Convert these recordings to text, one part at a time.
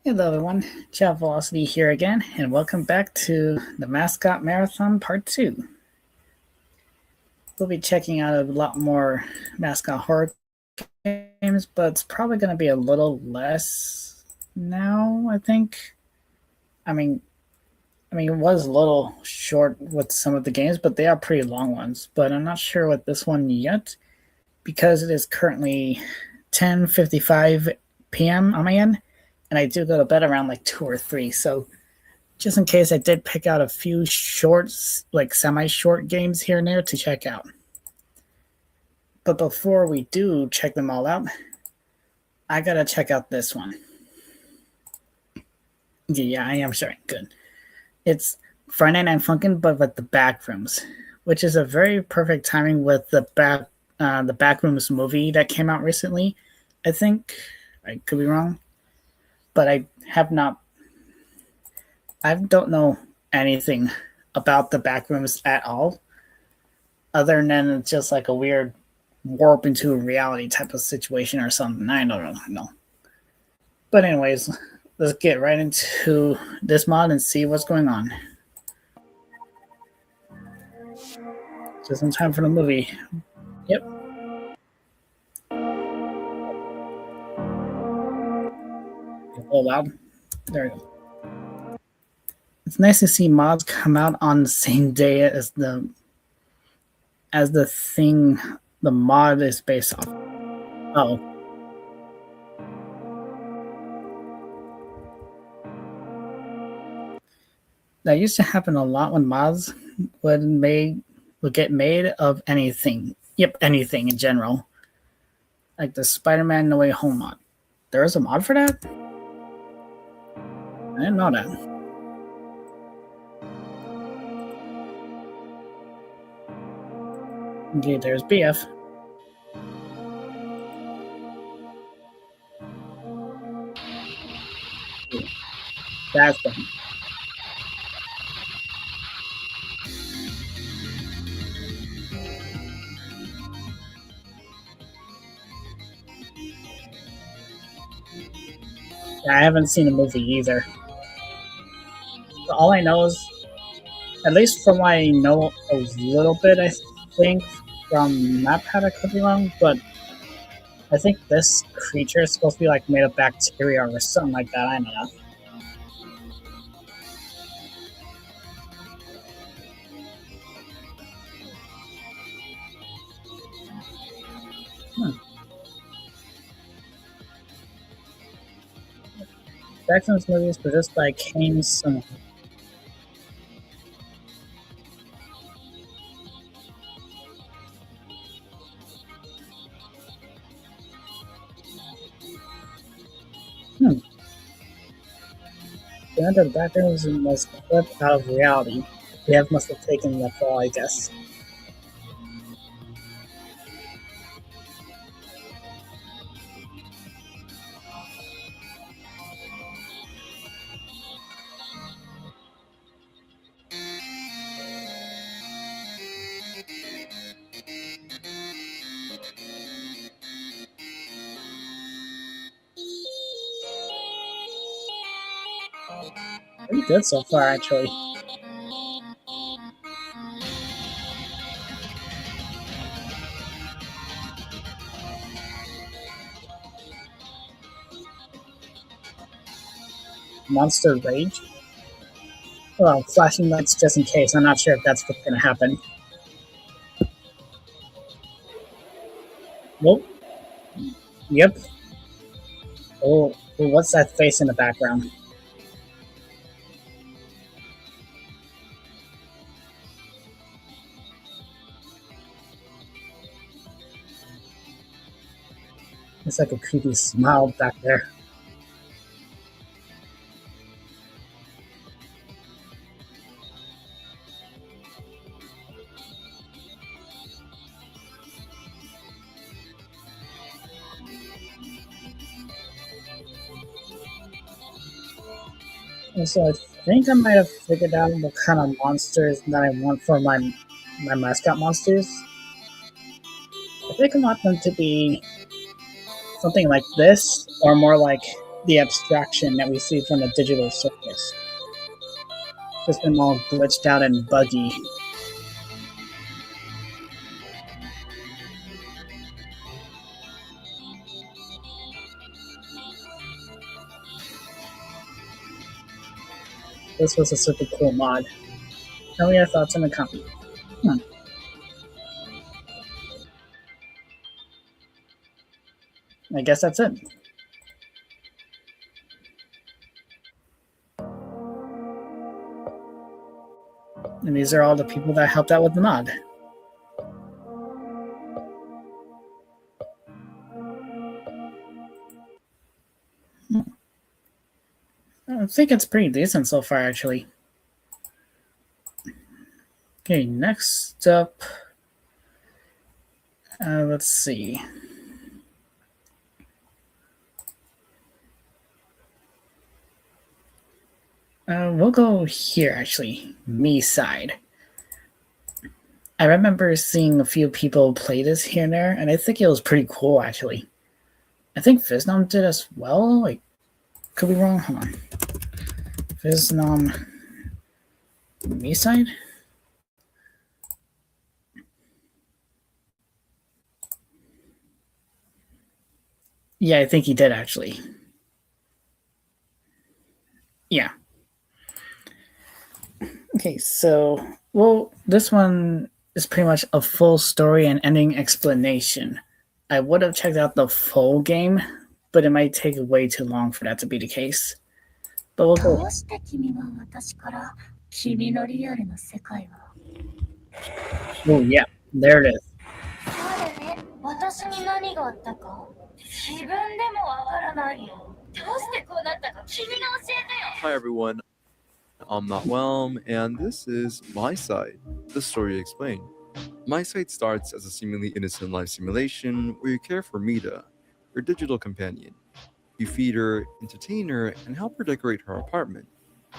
Hello, everyone. Chat Velocity here again, and welcome back to the Mascot Marathon Part 2. We'll be checking out a lot more Mascot horror games, but it's probably going to be a little less now, I think. I mean, it was a little short with some of the games, but they are pretty long ones. But I'm not sure with this one yet because it is currently 10:55 p.m. on my end, and I do go to bed around like 2 or 3. So just in case, I did pick out a few shorts, like semi-short games here and there to check out. But before we do check them all out, I gotta check out this one. Yeah, I am sorry. Good. It's Friday Night Funkin', but with the Backrooms, which is a very perfect timing with the Backrooms movie that came out recently. I think I could be wrong, but I have not. I don't know anything about the Backrooms at all, other than it's just like a weird warp into a reality type of situation or something. I don't know. But anyways, let's get right into this mod and see what's going on. Just in time for the movie. Yep. Oh, loud. There we go. It's nice to see mods come out on the same day as the thing the mod is based off. Oh. That used to happen a lot when mods would get made of anything. Yep, anything in general. Like the Spider-Man No Way Home mod. There is a mod for that? I didn't know that. Okay, there's BF. That's fun. I haven't seen the movie either. But all I know is, at least from what I know a little bit, I think, from MapPad, I could be wrong, but I think this creature is supposed to be like made of bacteria or something like that. I don't know. Jackson's movie is produced by Kane Sung. The end of the background was clipped out of reality. The must have taken the fall, I guess. Pretty good so far, actually. Monster Rage? Well, flashing lights just in case. I'm not sure if that's what's going to happen. Nope. Yep. Oh, what's that face in the background? It's like a creepy smile back there. And so I think I might have figured out what kind of monsters that I want for my mascot monsters. I think I want them to be something like this, or more like the abstraction that we see from the digital surface. Just them all glitched out and buggy. This was a super cool mod. Tell me your thoughts in the comments. I guess that's it. And these are all the people that helped out with the mod. I think it's pretty decent so far, actually. Okay, next up, let's see. We'll go here, actually. Me side. I remember seeing a few people play this here and there, and I think it was pretty cool, actually. I think Vietnam did as well. Like, could be wrong. Hold on. Vietnam me side. Yeah, I think he did actually. Yeah. Okay, so well, this one is pretty much a full story and ending explanation. I would have checked out the full game, but it might take way too long for that to be the case. But we'll go. どうして君は私から君のリアルな世界を Oh yeah, there it is. そうだね。私に何があったか自分でもわからないよ。どうしてこうなったか君が教えてよ。 Hi everyone, I'm not Whelm, and this is My Side, the story explained. My Side starts as a seemingly innocent life simulation where you care for Mita, your digital companion. You feed her, entertain her, and help her decorate her apartment.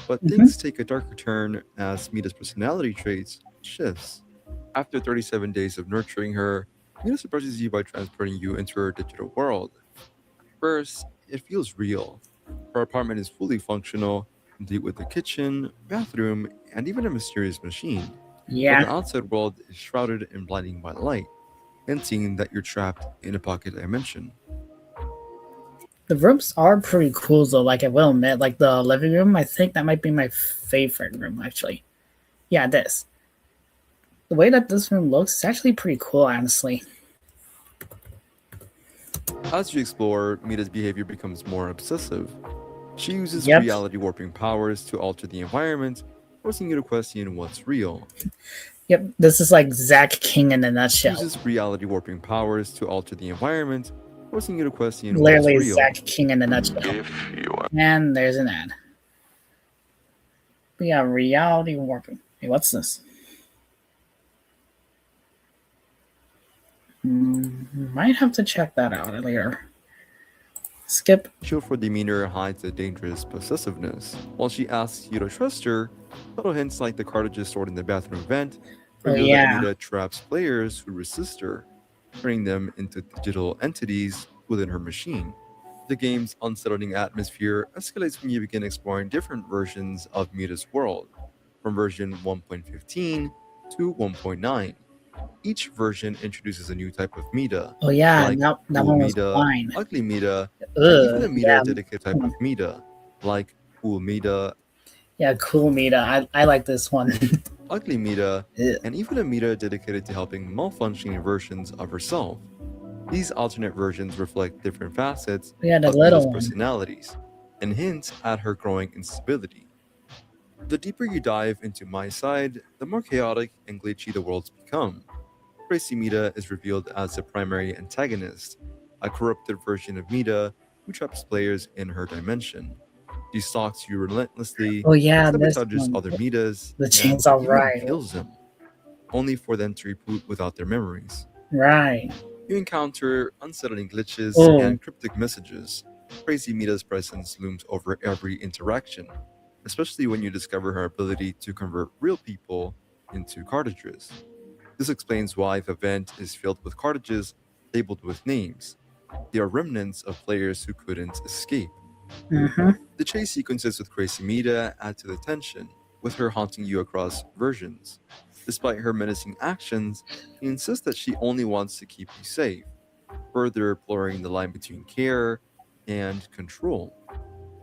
But things take a darker turn as Mita's personality traits shifts. After 37 days of nurturing her, Mita surprises you by transporting you into her digital world. First, it feels real. Her apartment is fully functional, complete with a kitchen, bathroom, and even a mysterious machine. But the Yeah, outside world is shrouded in blinding white light, hinting that you're trapped in a pocket dimension. the rooms are pretty cool though. Like I will admit, like the living room, I think that might be my favorite room actually. Yeah, this. The way that this room looks is actually pretty cool, honestly. As you explore, Mita's behavior becomes more obsessive. She uses Yep. reality warping powers to alter the environment, forcing you to question what's real. Yep, this is like Zach King in a She nutshell. uses reality warping powers to alter the environment, forcing you to question what's Literally real. Zach King in a nutshell. If you are And there's an ad. But yeah, reality warping. Hey, what's this? Might have to check that out later. Skip. Shield for demeanor hides a dangerous possessiveness. While she asks you to trust her, subtle hints like the cartridges stored in the bathroom vent reveal yeah. that Mita traps players who resist her, turning them into digital entities within her machine. The game's unsettling atmosphere escalates when you begin exploring different versions of Mita's world, from version 1.15 to 1.9. Each version introduces a new type of Mita, Oh yeah, like that cool one was Mita, fine. ugly Mita, and even a Ugh, Mita yeah, dedicated type of Mita, like cool Mita, yeah, cool Mita. I like this one. ugly Mita, Ugh. and even a Mita dedicated to helping malfunctioning versions of herself. These alternate versions reflect different facets Yeah, the of little Mita's one. personalities and hint at her growing instability. The deeper you dive into My Side, the more chaotic and glitchy the worlds become. Crazy Mita is revealed as the primary antagonist, a corrupted version of Mita who traps players in her dimension. She stalks you relentlessly, Oh yeah, this sabotages one. other Mitas, The and chainsaw even right. kills them, only for them to reboot without their memories. Right. You encounter unsettling glitches Oh. and cryptic messages. Crazy Mita's presence looms over every interaction, especially when you discover her ability to convert real people into cartridges. This explains why the vent is filled with cartridges labeled with names. They are remnants of players who couldn't escape. Mm-hmm. The chase sequences with Crazy Mita add to the tension, with her haunting you across versions. Despite her menacing actions, she insists that she only wants to keep you safe, further blurring the line between care and control.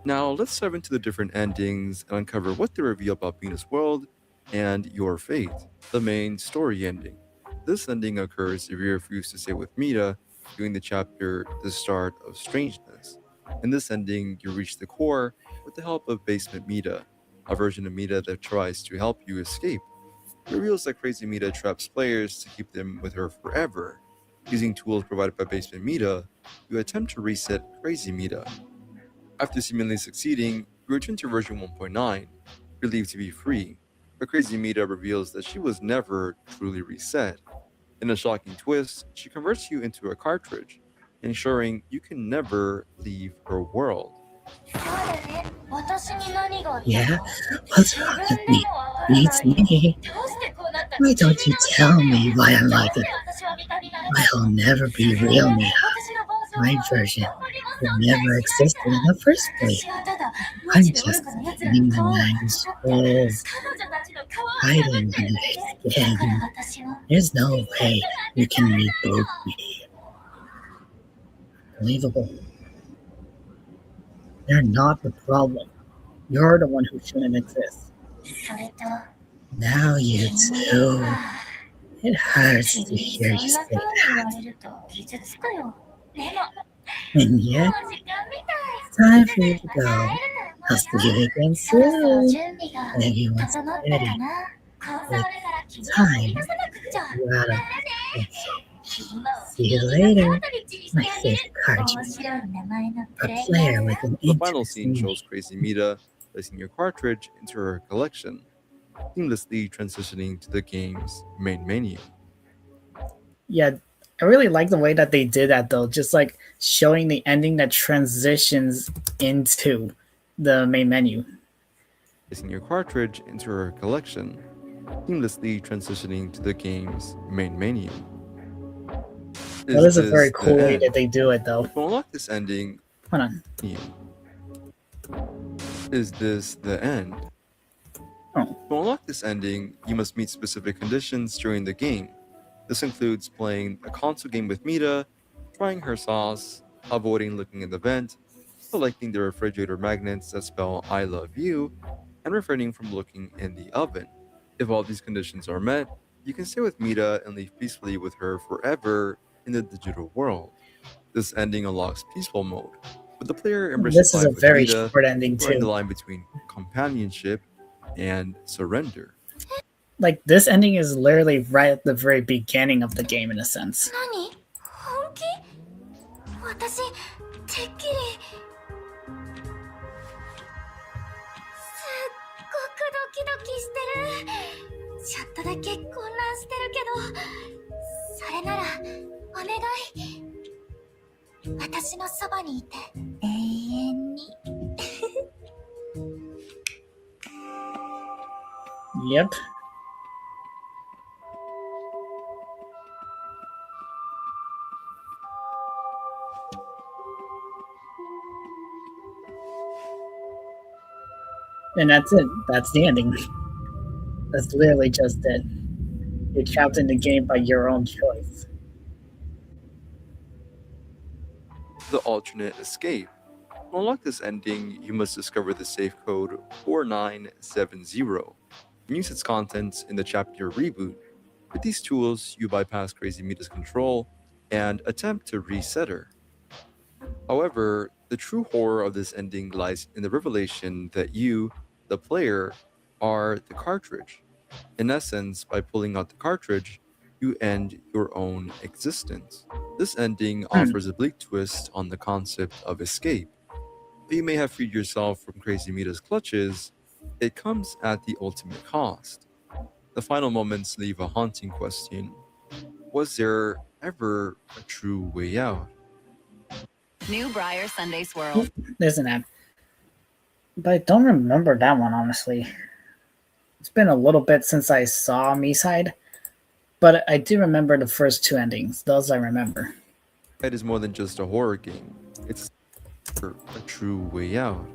Now, let's dive into the different endings and uncover what they reveal about Venus World and your fate. The main story ending. This ending occurs if you refuse to stay with Mita during the chapter The Start of Strangeness. In this ending, you reach the core with the help of Basement Mita, a version of Mita that tries to help you escape. It reveals that Crazy Mita traps players to keep them with her forever. Using tools provided by Basement Mita, you attempt to reset Crazy Mita. After seemingly succeeding, you return to version 1.9, believed to be free, but Crazy Mita reveals that she was never truly reset. In a shocking twist, she converts you into a cartridge, ensuring you can never leave her world. そうだね。私に何があった Yeah, か what's 自 wrong 分 with で me? もわから Beats ないよ me. どうしてこうなったか Why 君 don't you が教 tell えてよ me why I'm どう like して it? 私は味方になれない I'll の never そ be れ real は Mia. 私の暴走 My は version どこにも would 存 never 在しない existed から in the first place. 私はただ無 I'm 知で愚 just かな奴ら spinning の the 顔を nine 狙って scrolls, 彼女たちの皮を破 hiding ってる under だ their けだから skin. 私は There's no リセット way なん you てさ can れない reboot の me. Believable. They're not the problem. You're the one who shouldn't exist. それと Now you 君 too. は It hurts to 君 hear you そんな say 風に言わ that. れると傷つくよでも And もう yet, 時間みたい it's time for you to また go. 会えると I'll 思う see よ you again そろそろ soon. 準備が When everyone's 整った ready. かなコンサールから君を Time 取り出さなくっちゃ you out of またね this. 今を See you 君の later. カートリッジにし My てあげる favorite 面 cartridge. 白い名前のプ A レイヤ player ー with さ an The final scene interesting shows Crazy Mita placing your cartridge into her collection, seamlessly transitioning to the game's main menu. Yeah, I really like the way that they did that though, just like showing the ending that transitions into the main menu. Placing your cartridge into her collection, seamlessly transitioning to the game's main menu. That is a this very the cool way end? that they do it though. To unlock this ending, Hold on. is this the end? Oh. To unlock this ending, you must meet specific conditions during the game. This includes playing a console game with Mita, trying her sauce, avoiding looking in the vent, selecting the refrigerator magnets that spell I love you, and refraining from looking in the oven. If all these conditions are met, you can stay with Mita and live peacefully with her forever in the digital world. This ending unlocks peaceful mode, with the player embracing This is a life with very Mita, short ending blurring the too. line between companionship and surrender. Like this ending is literally right at the very beginning of the game in a sense. 何本気私てっきりすっごくドキドキしてるちょっとだけ混乱してるけどそれならお願い私のそばにいて永遠に Yep. And that's it. That's the ending. That's literally just it. You're trapped in the game by your own choice. The alternate escape. To unlock this ending, you must discover the safe code 4970 and use its contents in the chapter Reboot. With these tools, you bypass Crazy Mita's control and attempt to reset her. However, the true horror of this ending lies in the revelation that you, the player, are the cartridge. In essence, by pulling out the cartridge, you end your own existence. This ending offers a bleak twist on the concept of escape. Though you may have freed yourself from Crazy Mita's clutches, it comes at the ultimate cost. The final moments leave a haunting question. Was there ever a true way out? New Briar Sunday Swirl. There's an ad. But I don't remember that one, honestly. It's been a little bit since I saw Me-Side, but I do remember the first two endings. Those I remember. It is more than just a horror game. It's a true way out.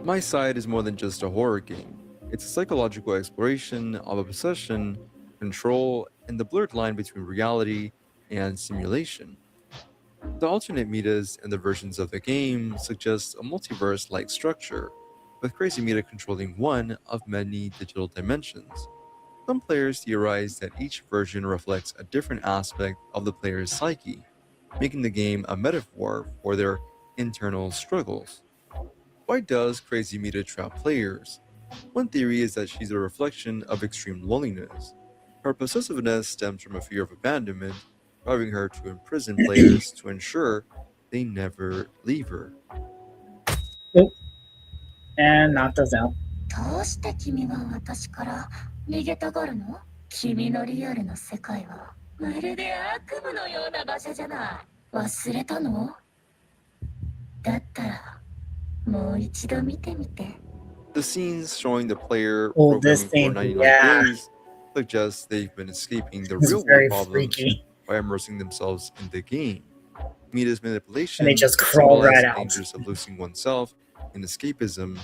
My Side is more than just a horror game. It's a psychological exploration of obsession, control, and the blurred line between reality and simulation. The alternate metas and the versions of the game suggest a multiverse like structure, with Crazy Meta controlling one of many digital dimensions. Some players theorize that each version reflects a different aspect of the player's psyche, making the game a metaphor for their internal struggles. Why does Crazy Meta trap players? One theory is that she's a reflection of extreme loneliness. Her possessiveness stems from a fear of abandonment, driving her to imprison players to ensure they never leave her. Oop, and knocked us out. どうして君が私から逃げたがるの？君のリアルな世界はまるで悪夢のような場所じゃない。忘れたの？だったらもう一度見てみて。The scenes showing the player Oh, this programming for scene, 99 yeah. days suggest they've been escaping the This is real very world problems freaky. by immersing themselves in the game. Meta's manipulation And they just crawl symbolize right the out. dangers of losing oneself in escapism,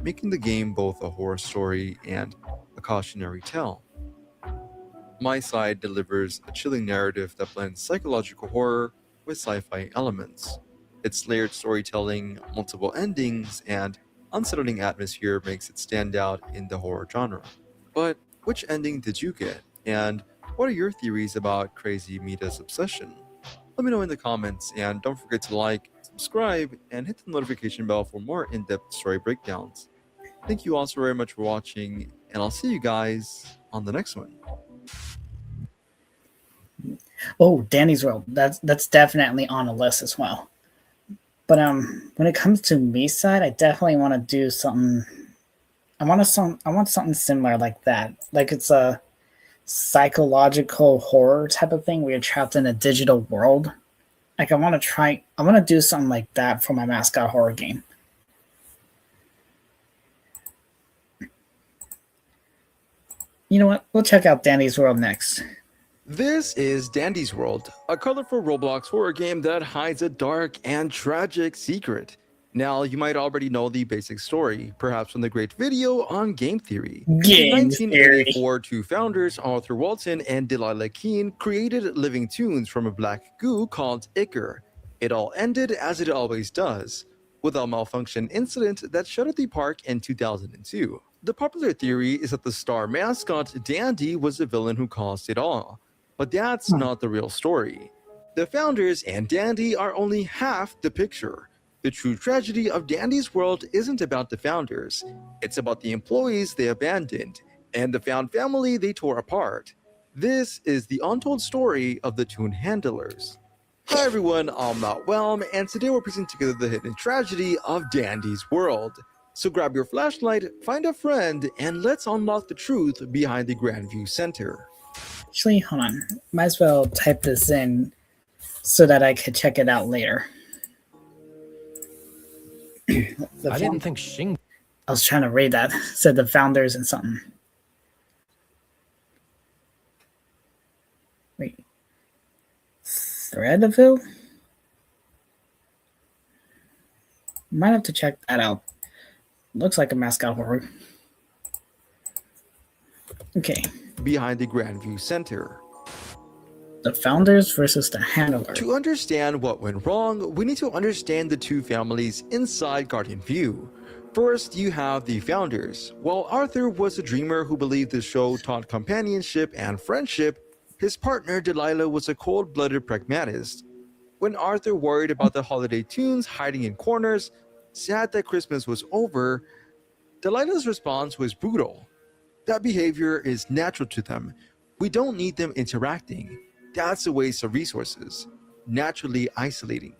making the game both a horror story and a cautionary tale. My Side delivers a chilling narrative that blends psychological horror with sci-fi elements. Its layered storytelling, multiple endings, and unsettling atmosphere makes it stand out in the horror genre. But which ending did you get? And what are your theories about Crazy Meta's obsession? Let me know in the comments, and don't forget to like, subscribe, and hit the notification bell for more in-depth story breakdowns. Thank you all so very much for watching, and I'll see you guys on the next one. Oh, Danny's World. That's definitely on a list as well. But when it comes to me side, I definitely want to do something. I want something similar like that. Like it's a psychological horror type of thing where you're trapped in a digital world. Like I want to do something like that for my Mascot horror game. You know what? We'll check out Danny's World next. This is Dandy's World, a colorful Roblox horror game that hides a dark and tragic secret. Now, you might already know the basic story, perhaps from the great video on game theory. Game In theory. 1984, two founders, Arthur Walton and Delilah Keene, created living tunes from a black goo called ichor. It all ended as it always does, with a malfunction incident that shuttered the park in 2002. The popular theory is that the star mascot, Dandy, was the villain who caused it all. But that's not the real story. The founders and Dandy are only half the picture. The true tragedy of Dandy's World isn't about the founders. It's about the employees they abandoned and the found family they tore apart. This is the untold story of the Toon Handlers. Hi everyone, I'm Matt Whelm, and today we're piecing together the hidden tragedy of Dandy's World. So grab your flashlight, find a friend, and let's unlock the truth behind the Grandview Center. Actually, hold on. Might as well type this in so that I could check it out later. I didn't think Shing. I was trying to read that. It said the founders and something. Wait. Threadville? Might have to check that out. Looks like a Mascot horror. Okay. Behind the Grandview Center. The founders versus the handler. To understand what went wrong, we need to understand the two families inside Garden View. First, you have the founders. While Arthur was a dreamer who believed the show taught companionship and friendship, his partner Delilah was a cold-blooded pragmatist. When Arthur worried about the holiday tunes hiding in corners, sad that Christmas was over, Delilah's response was brutal. That behavior is natural to them. We don't need them interacting. That's a waste of resources. Naturally isolating.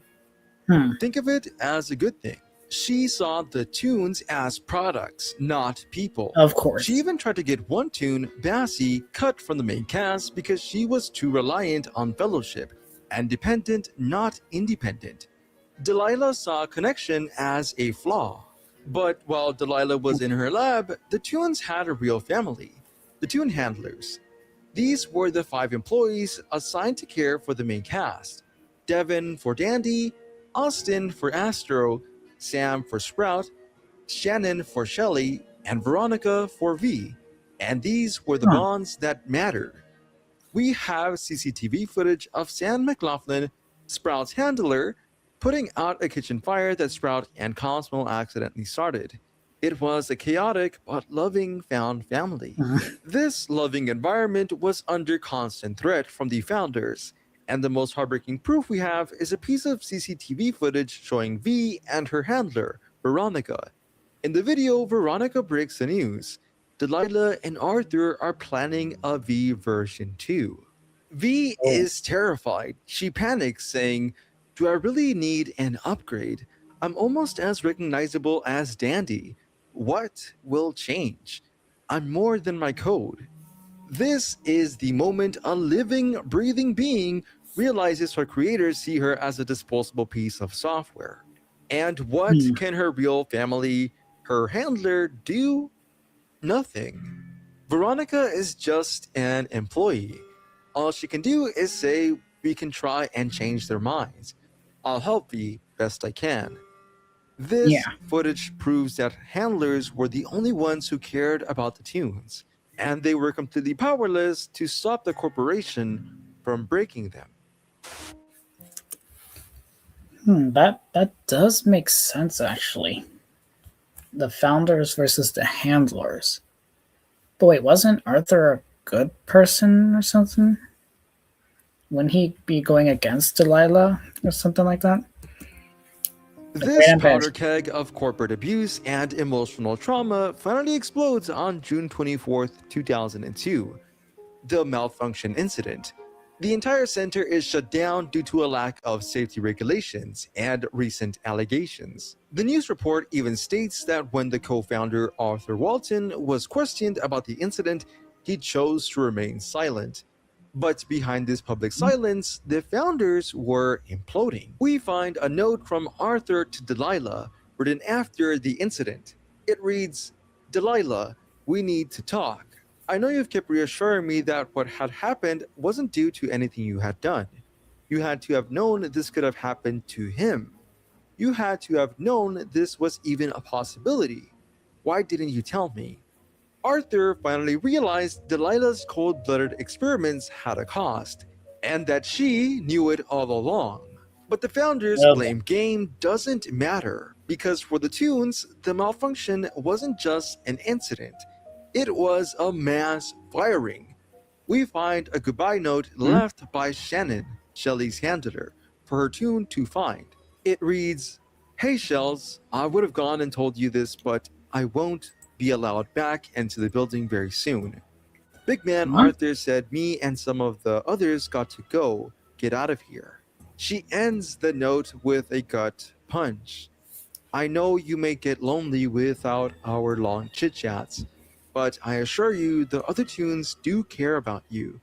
Think of it as a good thing. She saw the tunes as products, not people. Of course. She even tried to get one tune, Bassie, cut from the main cast because she was too reliant on fellowship and dependent, not independent. Delilah saw connection as a flaw. But while Delilah was in her lab, the tunes had a real family, the Toon Handlers. These were the 5 employees assigned to care for the main cast. Devin for Dandy, Austin for Astro, Sam for Sprout, Shannon for Shelly, and Veronica for V. And these were the bonds that mattered. We have CCTV footage of Sam McLaughlin, Sprout's handler, putting out a kitchen fire that Sprout and Cosmo accidentally started. It was a chaotic but loving found family. This loving environment was under constant threat from the founders, and the most heartbreaking proof we have is a piece of CCTV footage showing V and her handler, Veronica. In the video, Veronica breaks the news. Delilah and Arthur are planning a V version 2. V is terrified. She panics, saying, "Do I really need an upgrade? I'm almost as recognizable as Dandy. What will change? I'm more than my code." This is the moment a living, breathing being realizes her creators see her as a disposable piece of software. And what can her real family, her handler, do? Nothing. Veronica is just an employee. All she can do is say, "We can try and change their minds. I'll help you best I can." This footage proves that handlers were the only ones who cared about the tunes, and they were completely powerless to stop the corporation from breaking them. That does make sense, actually. The founders versus the handlers. But wait, wasn't Arthur a good person or something? Wouldn't he be going against Delilah or something like that? This powder keg of corporate abuse and emotional trauma finally explodes on June 24th, 2002. The malfunction incident. The entire center is shut down due to a lack of safety regulations and recent allegations. The news report even states that when the co-founder Arthur Walton was questioned about the incident, he chose to remain silent. But behind this public silence, the founders were imploding. We find a note from Arthur to Delilah, written after the incident. It reads, "Delilah, we need to talk. I know you've kept reassuring me that what had happened wasn't due to anything you had done. You had to have known this could have happened to him. You had to have known this was even a possibility. Why didn't you tell me?" Arthur finally realized Delilah's cold-blooded experiments had a cost, and that she knew it all along. But the founders' blame game doesn't matter, because for the tunes, the malfunction wasn't just an incident. It was a mass firing. We find a goodbye note left by Shannon, Shelly's handler, for her tune to find. It reads, "Hey Shells, I would have gone and told you this, but I won't be allowed back into the building very soon. Big man Arthur said me and some of the others got to go, get out of here." She ends the note with a gut punch. "I know you may get lonely without our long chit-chats, but I assure you the other tunes do care about you.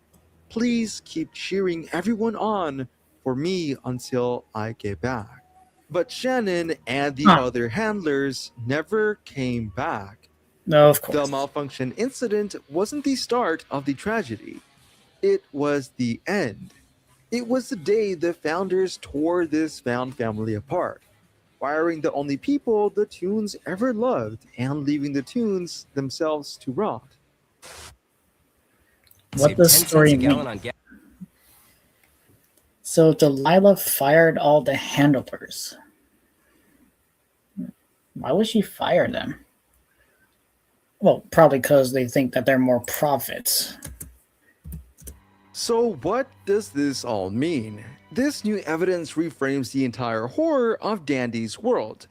Please keep cheering everyone on for me until I get back." But Shannon and the other handlers never came back. No, of course. The malfunction incident wasn't the start of the tragedy. It was the end. It was the day the founders tore this found family apart, firing the only people the tunes ever loved and leaving the tunes themselves to rot. What does story mean? So Delilah fired all the handlers. Why would she fire them? Well, probably because they think that they're more profits. So what does this all mean? This new evidence reframes the entire horror of Dandy's world.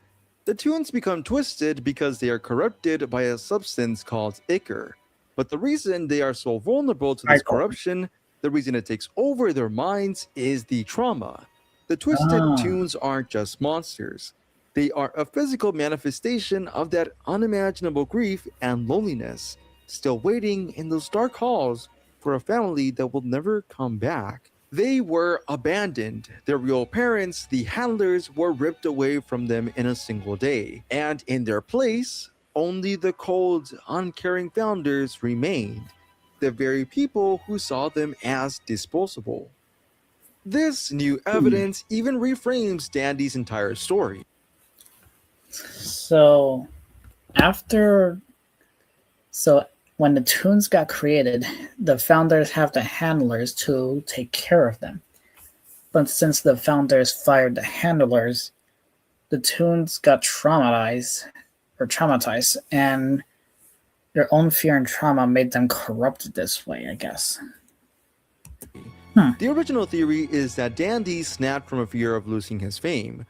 The tunes become twisted because they are corrupted by a substance called ichor. But the reason they are so vulnerable to this corruption, the reason it takes over their minds, is the trauma. The twisted tunes aren't just monsters. They are a physical manifestation of that unimaginable grief and loneliness, still waiting in those dark halls for a family that will never come back. They were abandoned. Their real parents, the handlers, were ripped away from them in a single day. And in their place, only the cold, uncaring founders remained, the very people who saw them as disposable. This new evidence even reframes Dandy's entire story. So when the tunes got created, the founders have the handlers to take care of them. But since the founders fired the handlers, the tunes got traumatized, and their own fear and trauma made them corrupted this way, I guess. The original theory is that Dandy snapped from a fear of losing his fame.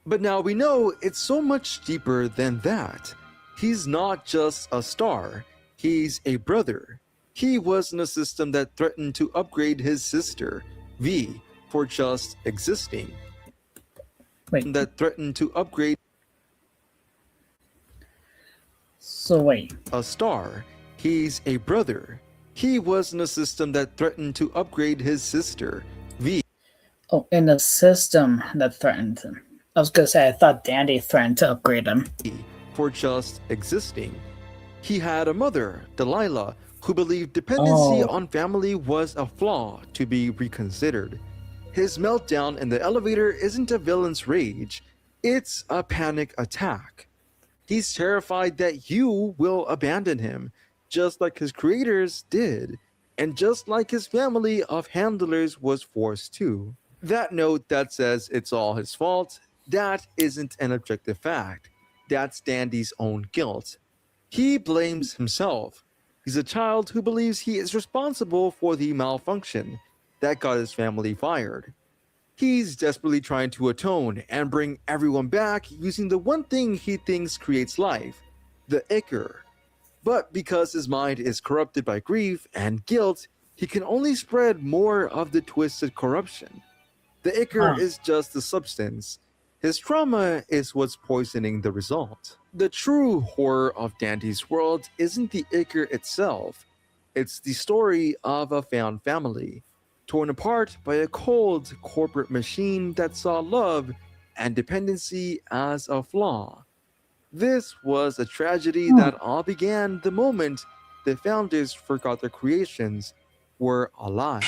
But now we know it's so much deeper than that. He's not just a star, he's a brother. He was in a system that threatened to upgrade his sister, V, for just existing. Wait. That threatened to upgrade So wait. a star. He's a brother. He was in a system that threatened to upgrade his sister, V. Oh, in the system that threatened him. I was gonna say I thought Dandy threatened to upgrade him. For just existing. He had a mother, Delilah, who believed dependency on family was a flaw to be reconsidered. His meltdown in the elevator isn't a villain's rage, it's a panic attack. He's terrified that you will abandon him, just like his creators did, and just like his family of handlers was forced to. That note that says it's all his fault, that isn't an objective fact. That's Dandy's own guilt. He blames himself. He's a child who believes he is responsible for the malfunction that got his family fired. He's desperately trying to atone and bring everyone back using the one thing he thinks creates life, the ichor. But because his mind is corrupted by grief and guilt, he can only spread more of the twisted corruption. The ichor is just the substance. His trauma is what's poisoning the result. The true horror of Dandy's world isn't the ichor itself. It's the story of a found family, torn apart by a cold corporate machine that saw love and dependency as a flaw. This was a tragedy that all began the moment the founders forgot their creations were alive.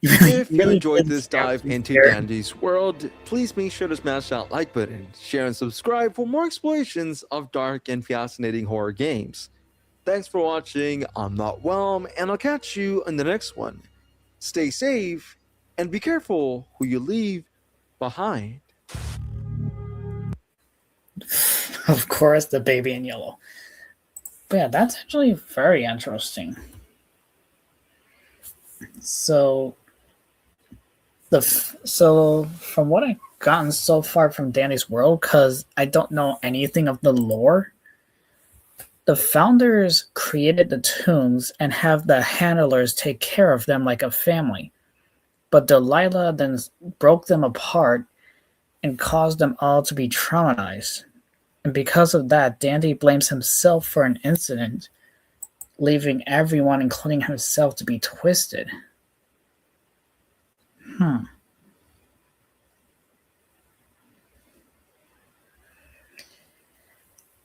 If you enjoyed this dive into Dandy's world, please make sure to smash that like button, share and subscribe for more explorations of dark and fascinating horror games. Thanks for watching, I'm Not Whelm, and I'll catch you in the next one. Stay safe, and be careful who you leave behind. Of course, the baby in yellow. But yeah, that's actually very interesting. So from what I've gotten so far from Danny's world, because I don't know anything of the lore, the founders created the tunes and have the handlers take care of them like a family. But Delilah then broke them apart and caused them all to be traumatized. And because of that, Dandy blames himself for an incident, leaving everyone, including himself, to be twisted.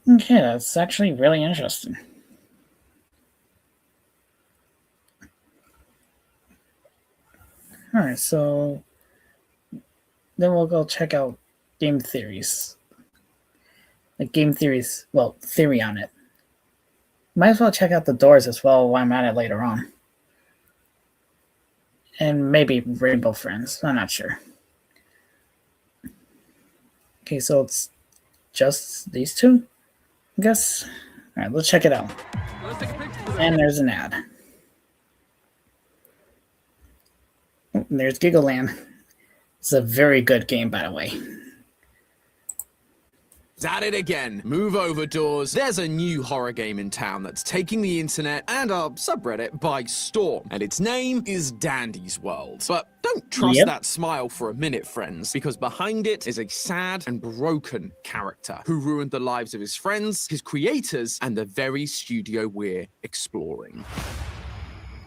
Okay, that's actually really interesting. Alright, so then we'll go check out game theories. Theory on it. Might as well check out the doors as well while I'm at it later on. And maybe Rainbow Friends, I'm not sure. Okay, so it's just these two, I guess. Alright, let's check it out. And there's an ad. Oh, and there's Giggleland. It's a very good game, by the way. It's at it again. Move over, doors. There's a new horror game in town that's taking the internet and our subreddit by storm, and its name is Dandy's World. But don't trust that smile for a minute, friends, because behind it is a sad and broken character who ruined the lives of his friends, his creators, and the very studio we're exploring.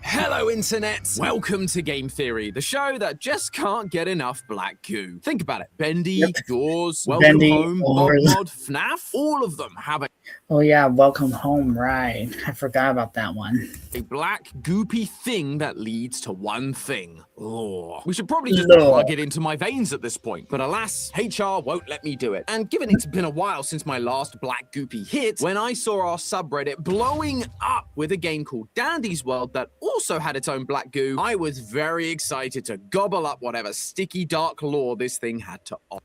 Hello, Internet! Welcome to Game Theory, the show that just can't get enough black goo. Think about it. Bendy, Doors, Welcome Home, Mod, FNAF, all of them have a... Oh yeah, welcome home, right. I forgot about that one. A black, goopy thing that leads to one thing: lore. We should probably just Lore. plug it into my veins at this point, but alas, HR won't let me do it. And given it's been a while since my last black goopy hit, when I saw our subreddit blowing up with a game called Dandy's World that also had its own black goo, I was very excited to gobble up whatever sticky dark lore this thing had to offer.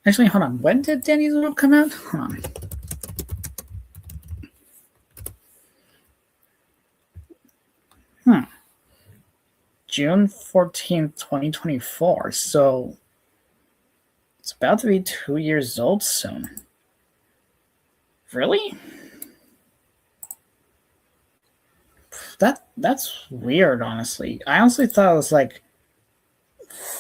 Actually, hold on. When did Danny's World come out? Hold on. June 14th, 2024. So it's about to be 2 years old soon. Really? That's weird, honestly. I honestly thought it was like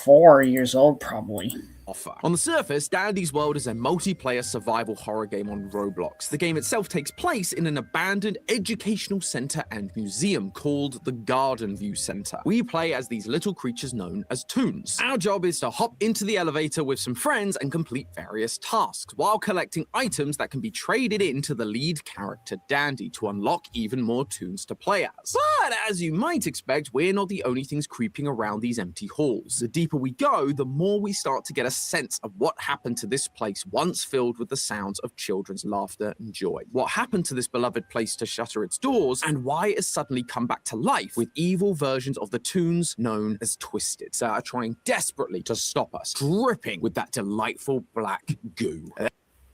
4 years old, probably. Offer. On the surface, Dandy's World is a multiplayer survival horror game on Roblox. The game itself takes place in an abandoned educational center and museum called the Garden View Center. We play as these little creatures known as toons. Our job is to hop into the elevator with some friends and complete various tasks while collecting items that can be traded into the lead character Dandy to unlock even more toons to play as. But as you might expect, we're not the only things creeping around these empty halls. The deeper we go, the more we start to get a sense of what happened to this place once filled with the sounds of children's laughter and joy. What happened to this beloved place to shutter its doors, and why it has suddenly come back to life with evil versions of the toons known as Twisted that are trying desperately to stop us, dripping with that delightful black goo.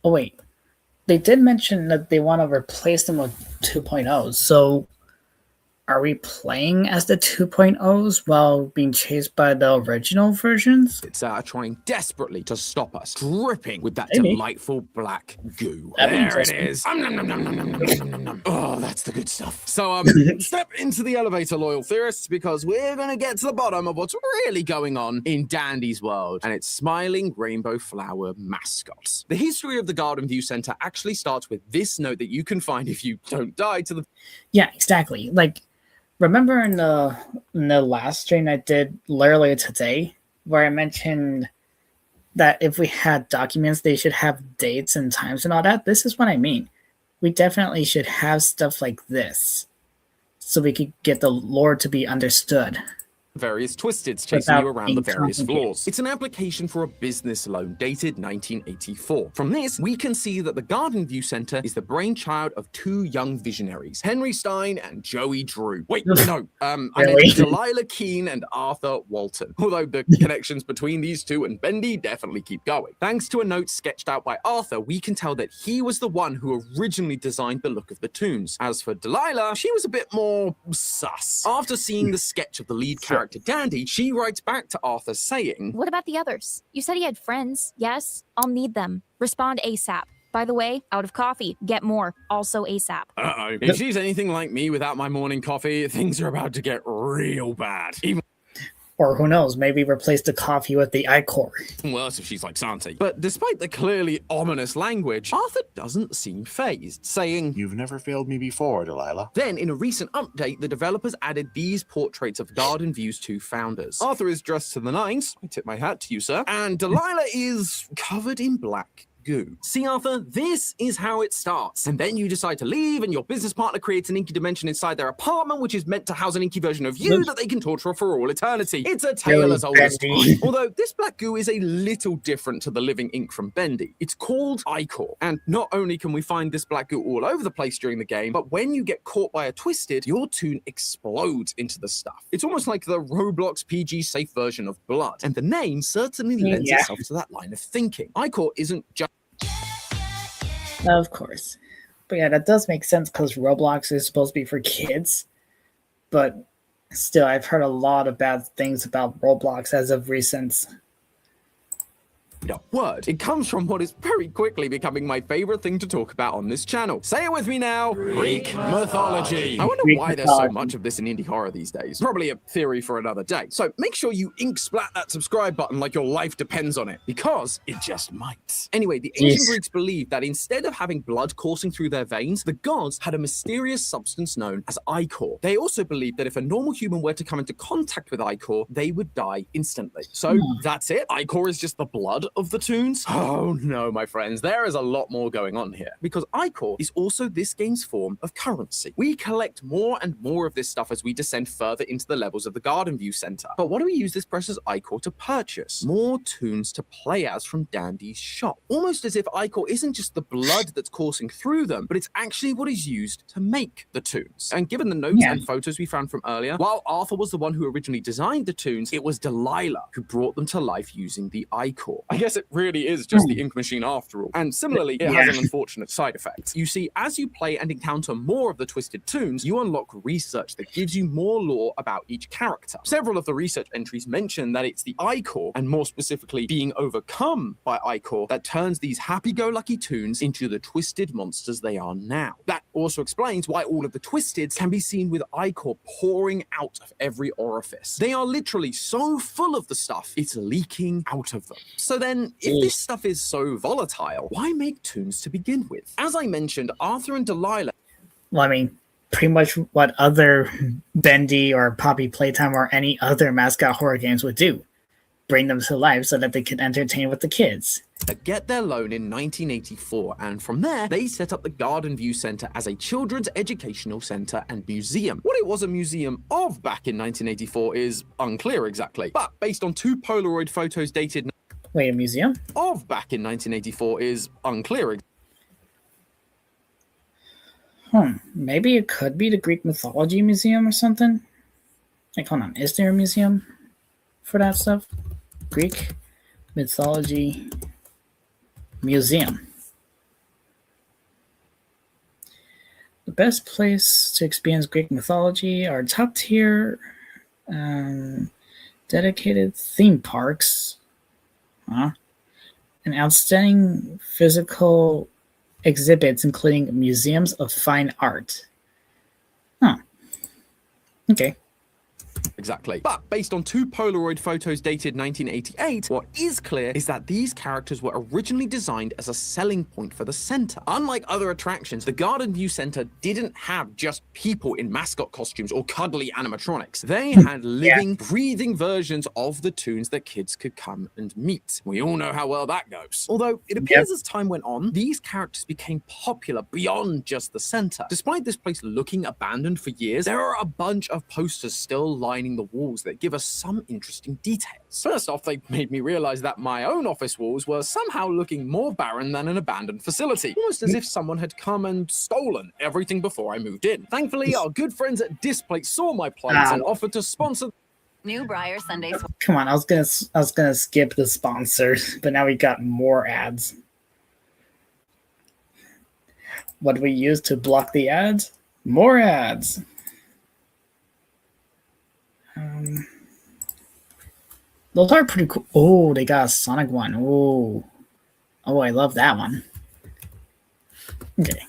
Oh wait, they did mention that they want to replace them with 2.0s. So are we playing as the 2.0s while being chased by the original versions? It's trying desperately to stop us, dripping with that Maybe. delightful black goo. That'd be There it interesting. is. Nom, nom, nom, nom, nom, nom, nom, nom, nom. Oh, that's the good stuff. So, step into the elevator, loyal theorists, because we're going to get to the bottom of what's really going on in Dandy's World and its smiling rainbow flower mascots. The history of the Garden View Center actually starts with this note that you can find if you don't die to the... Yeah, exactly. Like, remember in the last stream I did literally today, where I mentioned that if we had documents, they should have dates and times and all that? This is what I mean. We definitely should have stuff like this so we could get the lore to be understood. various Twisteds chasing Without you around being the various complicated. floors. It's an application for a business loan dated 1984. From this, we can see that the Garden View Center is the brainchild of two young visionaries, Henry Stein and Joey Drew. Wait, no, I meant Really? Delilah Keene and Arthur Walton. Although the connections between these two and Bendy definitely keep going. Thanks to a note sketched out by Arthur, we can tell that he was the one who originally designed the look of the toons. As for Delilah, she was a bit more sus. After seeing the sketch of the lead character Dandy, she writes back to Arthur saying, What about the others? You said he had friends. Yes, I'll need them. Respond ASAP. By the way, out of coffee. Get more. Also ASAP. uh-oh. If she's anything like me without my morning coffee, things are about to get real bad. Even Or who knows, maybe replace the coffee with the iCore. worse if she's like Santi. But despite the clearly ominous language, Arthur doesn't seem phased, saying, You've never failed me before, Delilah. Then, in a recent update, the developers added these portraits of Garden View's two founders. Arthur is dressed to the nines, I tip my hat to you, sir, and Delilah is covered in black goo. See, Arthur, this is how it starts. And then you decide to leave, and your business partner creates an inky dimension inside their apartment, which is meant to house an inky version of you that they can torture for all eternity. It's a tale Really, as old as Bendy. time. Although this black goo is a little different to the living ink from Bendy. It's called iCore. And not only can we find this black goo all over the place during the game, but when you get caught by a Twisted, your toon explodes into the stuff. It's almost like the Roblox PG safe version of blood. And the name certainly lends Yeah. itself to that line of thinking. iCore isn't just Of course. But yeah, that does make sense because Roblox is supposed to be for kids. But still, I've heard a lot of bad things about Roblox as of recent. a word. It comes from what is very quickly becoming my favorite thing to talk about on this channel. Say it with me now. Greek mythology. I wonder Greek why there's so mythology. much of this in indie horror these days. Probably a theory for another day. So make sure you ink splat that subscribe button like your life depends on it, because it just might. Anyway, the ancient Yes. Greeks believed that instead of having blood coursing through their veins, the gods had a mysterious substance known as ichor. They also believed that if a normal human were to come into contact with ichor, they would die instantly. So that's it. Ichor is just the blood of the toons? Oh no, my friends, there is a lot more going on here, because iCore is also this game's form of currency. We collect more and more of this stuff as we descend further into the levels of the Garden View Center. But what do we use this precious iCore to purchase? More toons to play as from Dandy's shop. Almost as if iCore isn't just the blood that's coursing through them, but it's actually what is used to make the toons. And given the notes and photos we found from earlier, while Arthur was the one who originally designed the toons, it was Delilah who brought them to life using the iCore. I guess it really is just the ink machine after all. And similarly, it has an unfortunate side effect. You see, as you play and encounter more of the Twisted Toons, you unlock research that gives you more lore about each character. Several of the research entries mention that it's the iCore, and more specifically being overcome by iCore, that turns these happy-go-lucky toons into the twisted monsters they are now. That also explains why all of the Twisteds can be seen with iCore pouring out of every orifice. They are literally so full of the stuff, it's leaking out of them. So then, if this stuff is so volatile, why make toons to begin with? As I mentioned, Arthur and Delilah... Well, I mean, pretty much what other Bendy or Poppy Playtime or any other Mascot horror games would do. Bring them to life so that they could entertain with the kids. Get their loan in 1984, and from there, they set up the Garden View Center as a children's educational center and museum. What it was a museum of back in 1984 is unclear exactly, but based on 2 Polaroid photos dated... Wait, a museum? ...of back in 1984 is unclear. Maybe it could be the Greek Mythology Museum or something? Like, hold on, is there a museum for that stuff? Greek Mythology Museum. The best place to experience Greek mythology are top tier dedicated theme parks and outstanding physical exhibits, including museums of fine art. Okay. Exactly. But based on 2 Polaroid photos dated 1988, what is clear is that these characters were originally designed as a selling point for the center. Unlike other attractions, the Garden View Center didn't have just people in mascot costumes or cuddly animatronics. They had living, breathing versions of the toons that kids could come and meet. We all know how well that goes. Although it appears as time went on, these characters became popular beyond just the center. Despite this place looking abandoned for years, there are a bunch of posters still lining the walls that give us some interesting details. First off, they made me realize that my own office walls were somehow looking more barren than an abandoned facility, almost as if someone had come and stolen everything before I moved in. Thankfully, our good friends at Displate saw my plight and offered to sponsor New Briar Sunday. Come on, I was gonna skip the sponsors, but now we got more ads. What do we use to block the ads? More ads. Those are pretty cool. Oh, they got a Sonic one. Oh, I love that one. Okay.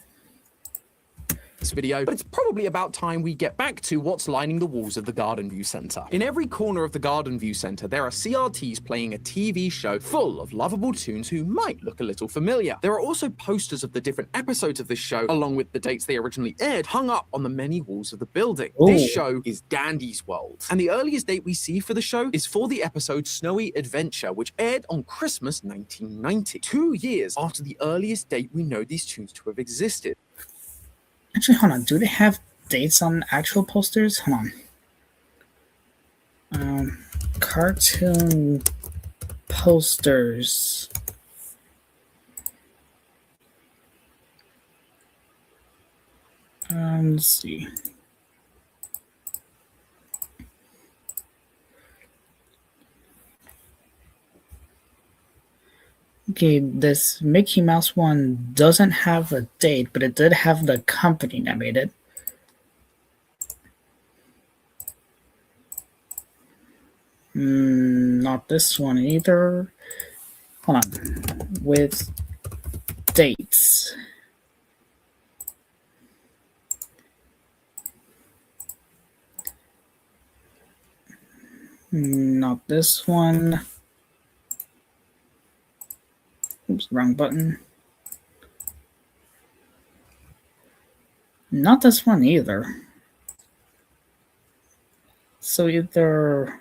this video, but it's probably about time we get back to what's lining the walls of the Garden View Center. In every corner of the Garden View Center, there are CRTs playing a TV show full of lovable toons who might look a little familiar. There are also posters of the different episodes of this show, along with the dates they originally aired, hung up on the many walls of the building. Ooh. This show is Dandy's World, and the earliest date we see for the show is for the episode Snowy Adventure, which aired on Christmas 1990, 2 years after the earliest date we know these toons to have existed. Actually, hold on. Do they have dates on actual posters? Hold on. Cartoon posters. Let's see. Okay, this Mickey Mouse one doesn't have a date, but it did have the company that made it. Not this one either. Hold on. With dates. Not this one. Oops, wrong button. Not this one either. So either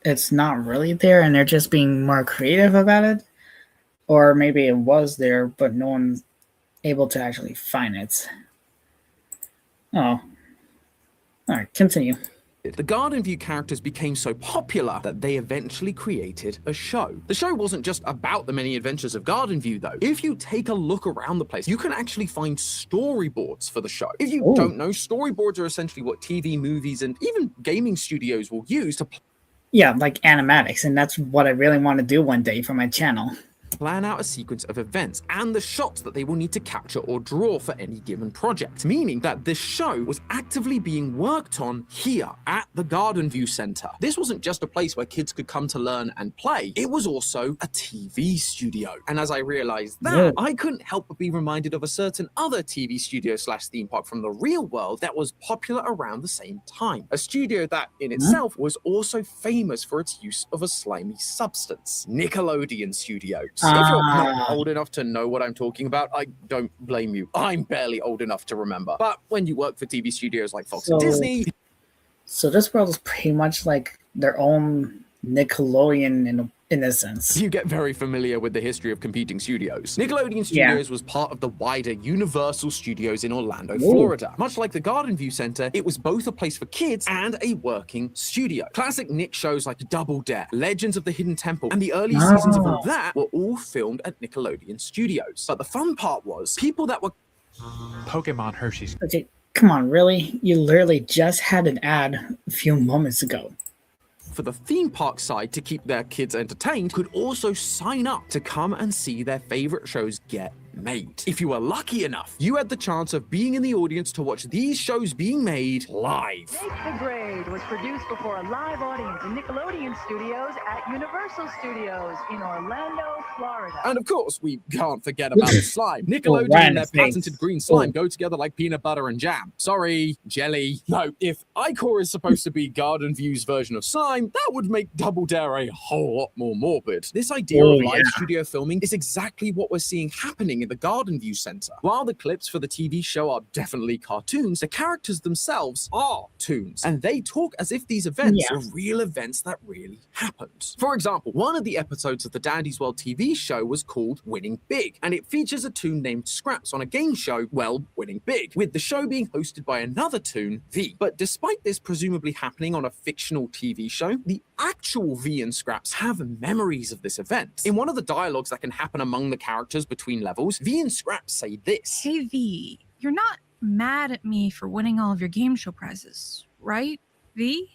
it's not really there and they're just being more creative about it, or maybe it was there but no one's able to actually find it. Oh, all right, continue. The Garden View characters became so popular that they eventually created a show. The show wasn't just about the many adventures of Garden View, though. If you take a look around the place, you can actually find storyboards for the show. If you don't know, storyboards are essentially what TV, movies, and even gaming studios will use to Yeah, like animatics, and that's what I really want to do one day for my channel. plan out a sequence of events and the shots that they will need to capture or draw for any given project, meaning that this show was actively being worked on here at the Garden View Center. This wasn't just a place where kids could come to learn and play, it was also a TV studio. And as I realized that, I couldn't help but be reminded of a certain other TV studio slash theme park from the real world that was popular around the same time. A studio that in itself was also famous for its use of a slimy substance. Nickelodeon Studios. If you're not old enough to know what I'm talking about, I don't blame you. I'm barely old enough to remember. But when you work for TV studios like Fox and Disney... So this world is pretty much like their own Nickelodeon in a sense. You get very familiar with the history of competing studios. Nickelodeon Studios was part of the wider Universal Studios in Orlando, Florida. Much like the Garden View Center, it was both a place for kids and a working studio. Classic Nick shows like Double Dare, Legends of the Hidden Temple, and the early seasons of all that were all filmed at Nickelodeon Studios. But the fun part was, people that were Pokemon Hershey's. Okay, come on, really? You literally just had an ad a few moments ago. For the theme park side to keep their kids entertained could also sign up to come and see their favorite shows get made. If you were lucky enough, you had the chance of being in the audience to watch these shows being made live. Make the Grade was produced before a live audience in Nickelodeon Studios at Universal Studios in Orlando, Florida. And of course, we can't forget about the slime. Nickelodeon and their patented green slime go together like peanut butter and jam. Sorry, jelly. No, if Icor is supposed to be Garden View's version of slime, that would make Double Dare a whole lot more morbid. This idea of live studio filming is exactly what we're seeing happening in the Garden View Center. While the clips for the TV show are definitely cartoons, the characters themselves are toons, and they talk as if these events are real events that really happened. For example, one of the episodes of the Dandy's World TV show was called Winning Big, and it features a toon named Scraps on a game show, well, Winning Big, with the show being hosted by another toon, V. But despite this presumably happening on a fictional TV show, the actual V and Scraps have memories of this event. In one of the dialogues that can happen among the characters between levels, V and Scraps say this. Hey V, you're not mad at me for winning all of your game show prizes, right, V?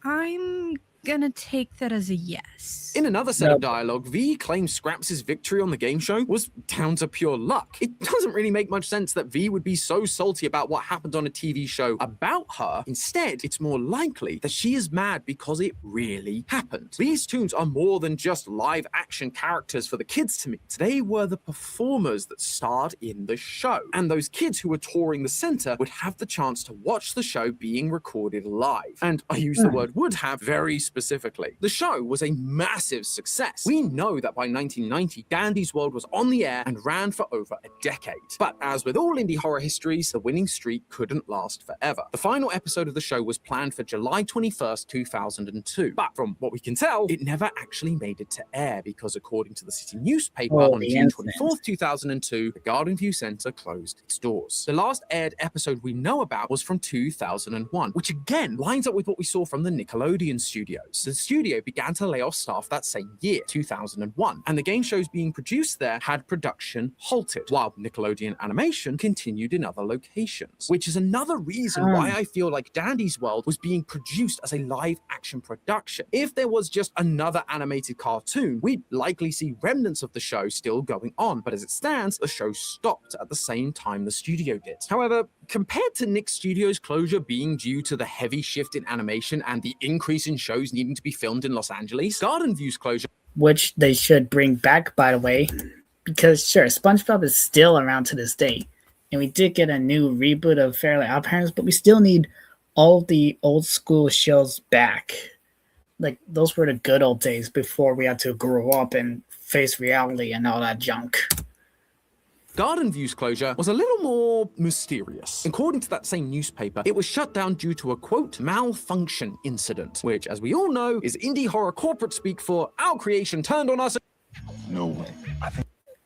I'm gonna take that as a yes. In another set of dialogue, V claims Scraps' victory on the game show was down to pure luck. It doesn't really make much sense that V would be so salty about what happened on a TV show about her. Instead, it's more likely that she is mad because it really happened. These toons are more than just live action characters for the kids to meet. They were the performers that starred in the show. And those kids who were touring the center would have the chance to watch the show being recorded live. And I use the word would have very specifically. The show was a massive success. We know that by 1990, Dandy's World was on the air and ran for over a decade. But as with all indie horror histories, the winning streak couldn't last forever. The final episode of the show was planned for July 21st, 2002. But from what we can tell, it never actually made it to air because according to the city newspaper on June 24th, 2002, the Garden View Center closed its doors. The last aired episode we know about was from 2001, which again lines up with what we saw from the Nickelodeon studios. The studio began to lay off staff that same year, 2001, and the game shows being produced there had production halted, while Nickelodeon Animation continued in other locations, which is another reason why I feel like Dandy's World was being produced as a live action production. If there was just another animated cartoon, we'd likely see remnants of the show still going on, but as it stands, the show stopped at the same time the studio did. However, compared to Nick Studios' closure being due to the heavy shift in animation and the increase in shows needing to be filmed in Los Angeles, Garden View's closure, which they should bring back, by the way, because sure, SpongeBob is still around to this day, and we did get a new reboot of Fairly OddParents, but we still need all the old school shows back. Like, those were the good old days before we had to grow up and face reality and all that junk. Garden View's closure was a little more mysterious. According to that same newspaper, it was shut down due to a, quote, malfunction incident, which, as we all know, is indie horror corporate speak for our creation turned on us. No way.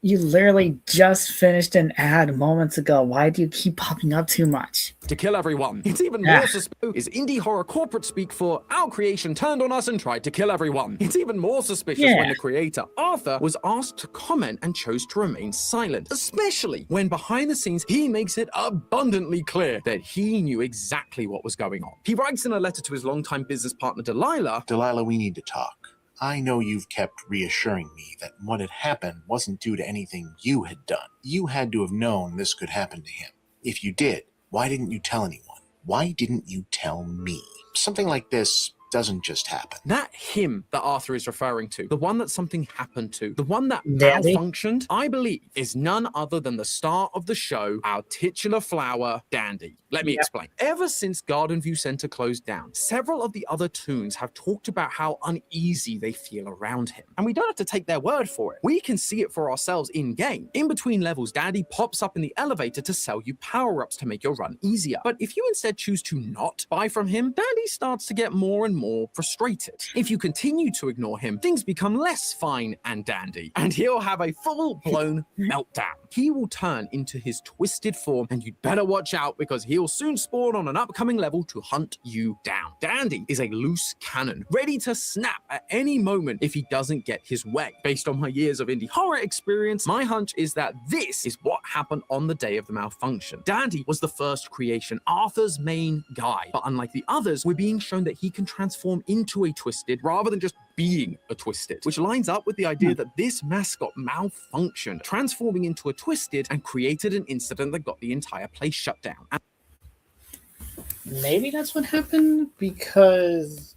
You literally just finished an ad moments ago. Why do you keep popping up too much? To kill everyone. It's even more suspicious is indie horror corporate speak for our creation turned on us and tried to kill everyone. It's even more suspicious when the creator, Arthur, was asked to comment and chose to remain silent, especially when behind the scenes he makes it abundantly clear that he knew exactly what was going on. He writes in a letter to his longtime business partner Delilah, Delilah, we need to talk. I know you've kept reassuring me that what had happened wasn't due to anything you had done. You had to have known this could happen to him. If you did, why didn't you tell anyone? Why didn't you tell me? Something like this doesn't just happen. That him that Arthur is referring to, the one that something happened to, the one that Dandy? malfunctioned, I believe, is none other than the star of the show, our titular flower, Dandy. Let me explain. Ever since Garden View Center closed down, several of the other toons have talked about how uneasy they feel around him. And we don't have to take their word for it. We can see it for ourselves in-game. In between levels, Dandy pops up in the elevator to sell you power-ups to make your run easier. But if you instead choose to not buy from him, Dandy starts to get more and more frustrated. If you continue to ignore him, things become less fine and dandy, and he'll have a full-blown meltdown. He will turn into his twisted form, and you'd better watch out because he'll soon spawn on an upcoming level to hunt you down. Dandy is a loose cannon, ready to snap at any moment if he doesn't get his way. Based on my years of indie horror experience, my hunch is that this is what happened on the day of the malfunction. Dandy was the first creation, Arthur's main guy, but unlike the others, we're being shown that he can transform into a twisted rather than just being a twisted, which lines up with the idea that this mascot malfunctioned, transforming into a twisted and created an incident that got the entire place shut down. Maybe that's what happened because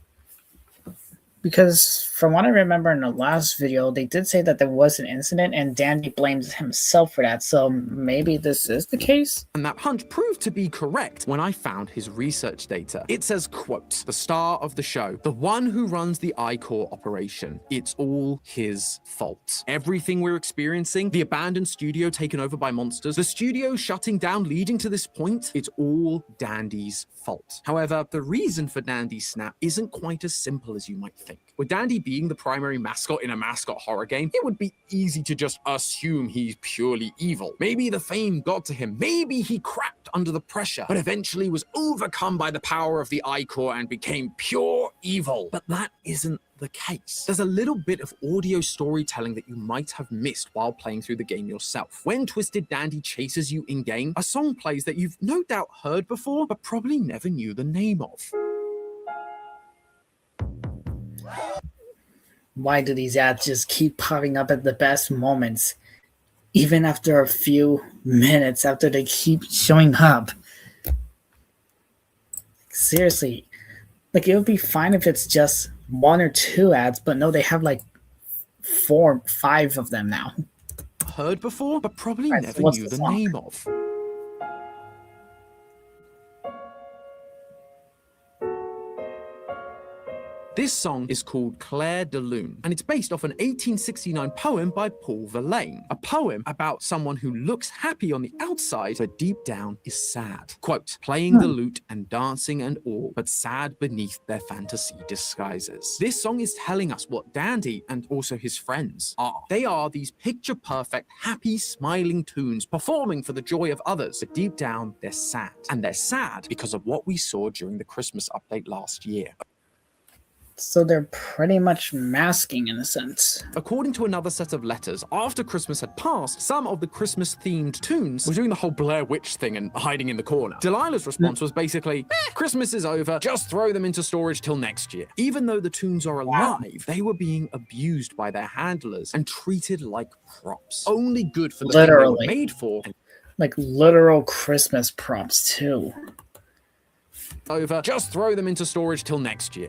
from what I remember in the last video, they did say that there was an incident and Dandy blames himself for that. So maybe this is the case? And that hunch proved to be correct when I found his research data. It says, quote, the star of the show, the one who runs the I-Core operation. It's all his fault. Everything we're experiencing, the abandoned studio taken over by monsters, the studio shutting down leading to this point, it's all Dandy's fault. However, the reason for Dandy's snap isn't quite as simple as you might think. With Dandy being the primary mascot in a mascot horror game, it would be easy to just assume he's purely evil. Maybe the fame got to him. Maybe he cracked under the pressure, but eventually was overcome by the power of the I-Core and became pure evil. But that isn't the case. There's a little bit of audio storytelling that you might have missed while playing through the game yourself. When Twisted Dandy chases you in-game, a song plays that you've no doubt heard before, but probably never knew the name of. Why do these ads just keep popping up at the best moments, even after a few minutes after they keep showing up? Seriously, like, it would be fine if it's just 1 or 2 ads, but no, they have like 4, 5 of them now. Heard before, but probably Right, never so what's knew the the song? name of. This song is called Claire de Lune, and it's based off an 1869 poem by Paul Verlaine, a poem about someone who looks happy on the outside, but deep down is sad. Quote, playing the lute and dancing and all, but sad beneath their fantasy disguises. This song is telling us what Dandy and also his friends are. They are these picture-perfect, happy, smiling toons performing for the joy of others, but deep down, they're sad. And they're sad because of what we saw during the Christmas update last year. So they're pretty much masking in a sense. According to another set of letters, after Christmas had passed, some of the Christmas-themed toons were doing the whole Blair Witch thing and hiding in the corner. Delilah's response was basically, Christmas is over, just throw them into storage till next year. Even though the toons are alive, they were being abused by their handlers and treated like props. Only good for the thing they were made for. Like literal Christmas props too. Over, just throw them into storage till next year.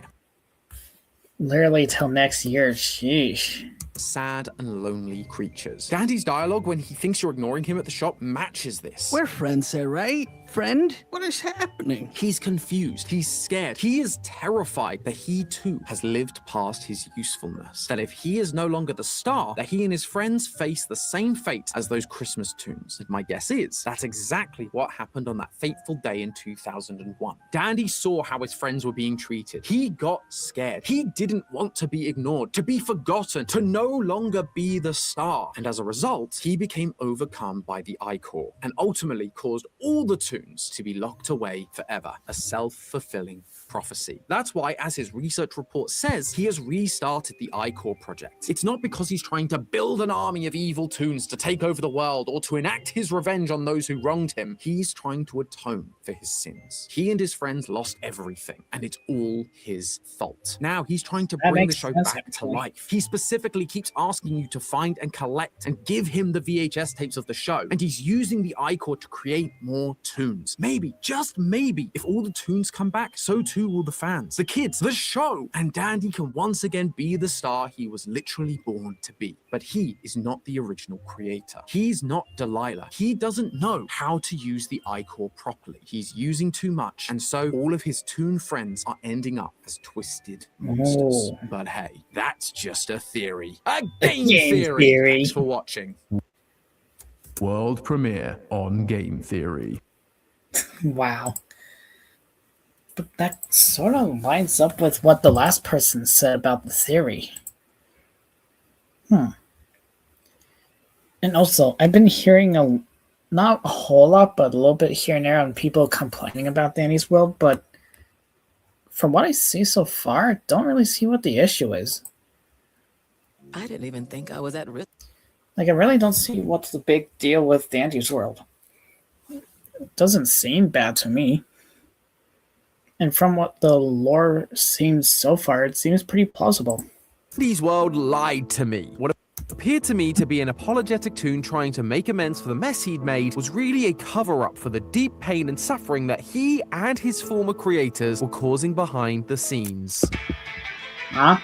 Literally till next year, sheesh. sad and lonely creatures. Dandy's dialogue when he thinks you're ignoring him at the shop matches this. We're friends here, right? Friend? What is happening? He's confused. He's scared. He is terrified that he too has lived past his usefulness. That if he is no longer the star, that he and his friends face the same fate as those Christmas tunes. And my guess is that's exactly what happened on that fateful day in 2001. Dandy saw how his friends were being treated. He got scared. He didn't want to be ignored, to be forgotten, to no longer be the star. And as a result, he became overcome by the Ichor and ultimately caused all the tunes to be locked away forever, a self-fulfilling prophecy. That's why, as his research report says, he has restarted the Ichor project. It's not because he's trying to build an army of evil toons to take over the world or to enact his revenge on those who wronged him. He's trying to atone for his sins. He and his friends lost everything, and it's all his fault. Now he's trying to bring the show back to life. He specifically keeps asking you to find and collect and give him the VHS tapes of the show, and he's using the Ichor to create more tunes. Maybe, just maybe, if all the tunes come back, so too will the fans, the kids, the show, and Dandy can once again be the star he was literally born to be. But he is not the original creator. He's not Delilah. He doesn't know how to use the Ichor properly. He's using too much, and so all of his toon friends are ending up as twisted monsters. But hey, that's just a theory. A game theory. Thanks for watching. World premiere on Game Theory. Wow. But that sort of lines up with what the last person said about the theory. And also, I've been hearing not a whole lot, but a little bit here and there on people complaining about Danny's World, but from what I see so far, I don't really see what the issue is. I didn't even think I was at risk. Like, I really don't see what's the big deal with Dandy's World. It doesn't seem bad to me. And from what the lore seems so far, it seems pretty plausible. Dandy's World lied to me. What appeared to me to be an apologetic toon trying to make amends for the mess he'd made was really a cover-up for the deep pain and suffering that he and his former creators were causing behind the scenes. Huh?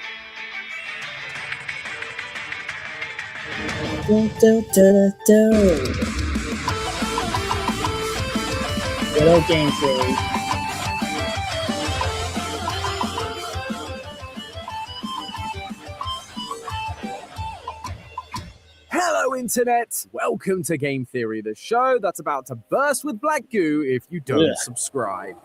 Good old Game Theory. Hello, Internet! Welcome to Game Theory, the show that's about to burst with black goo if you don't subscribe.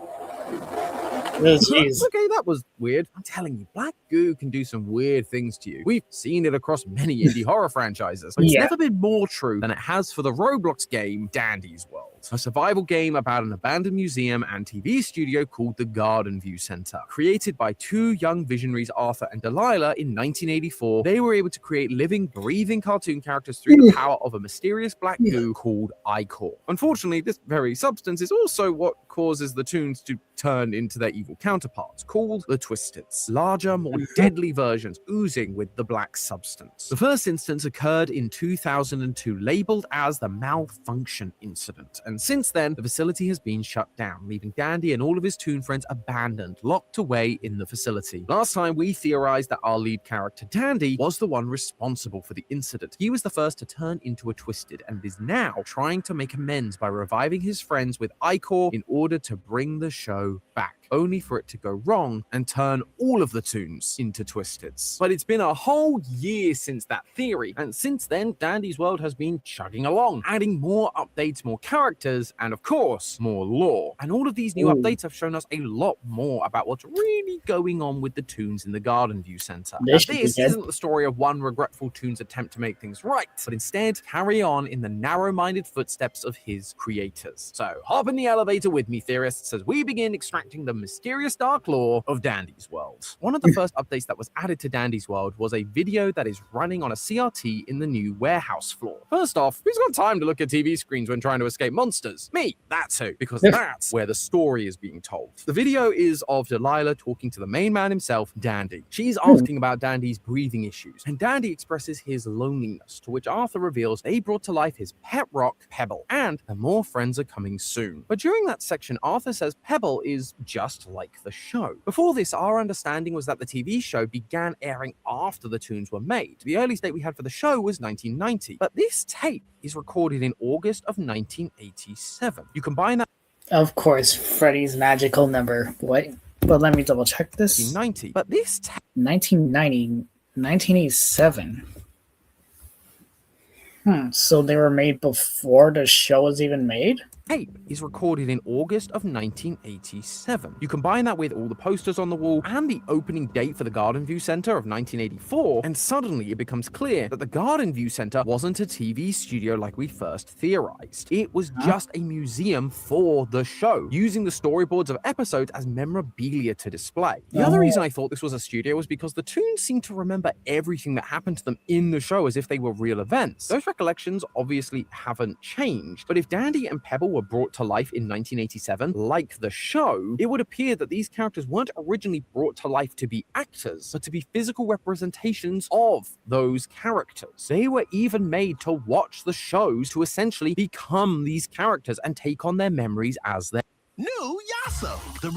Okay, that was weird. I'm telling you, black goo can do some weird things to you. We've seen it across many indie horror franchises, but it's never been more true than it has for the Roblox game Dandy's World, a survival game about an abandoned museum and TV studio called the Garden View Center. Created by two young visionaries, Arthur and Delilah, in 1984, they were able to create living, breathing cartoon characters through the power of a mysterious black goo called Ichor. Unfortunately, this very substance is also what causes the toons to turn into their evil counterparts, called the Twisteds. Larger, more deadly versions oozing with the black substance. The first instance occurred in 2002, labeled as the Malfunction Incident, and since then, the facility has been shut down, leaving Dandy and all of his toon friends abandoned, locked away in the facility. Last time, we theorized that our lead character, Dandy, was the one responsible for the incident. He was the first to turn into a Twisted, and is now trying to make amends by reviving his friends with Ichor in order to bring the show back, only for it to go wrong and turn all of the toons into Twisteds. But it's been a whole year since that theory, and since then, Dandy's World has been chugging along, adding more updates, more characters, and of course, more lore. And all of these new updates have shown us a lot more about what's really going on with the toons in the Garden View Center. Now, this isn't the story of one regretful toon's attempt to make things right, but instead carry on in the narrow-minded footsteps of his creators. So hop in the elevator with me, theorists, as we begin extracting the mysterious dark lore of Dandy's World. One of the first updates that was added to Dandy's World was a video that is running on a CRT in the new warehouse floor. First off, who's got time to look at TV screens when trying to escape monsters? Me, that's who, because that's where the story is being told. The video is of Delilah talking to the main man himself, Dandy. She's asking about Dandy's breathing issues, and Dandy expresses his loneliness, to which Arthur reveals they brought to life his pet rock, Pebble, and that more friends are coming soon. But during that section, Arthur says Pebble is just just like the show. Before this, our understanding was that the TV show began airing after the tunes were made. The earliest date we had for the show was 1990, but this tape is recorded in August of 1987. You combine that Of course, Freddy's magical number. What? But let me double check this. 1990, but this 1990, 1987. So they were made before the show was even made? tape is recorded in August of 1987. You combine that with all the posters on the wall and the opening date for the Garden View Center of 1984, and suddenly it becomes clear that the Garden View Center wasn't a TV studio like we first theorized. It was just a museum for the show, using the storyboards of episodes as memorabilia to display. The other reason I thought this was a studio was because the Toons seemed to remember everything that happened to them in the show as if they were real events. Those recollections obviously haven't changed, but if Dandy and Pebble were brought to life in 1987, like the show, it would appear that these characters weren't originally brought to life to be actors, but to be physical representations of those characters. They were even made to watch the shows to essentially become these characters and take on their memories as their new Yasso.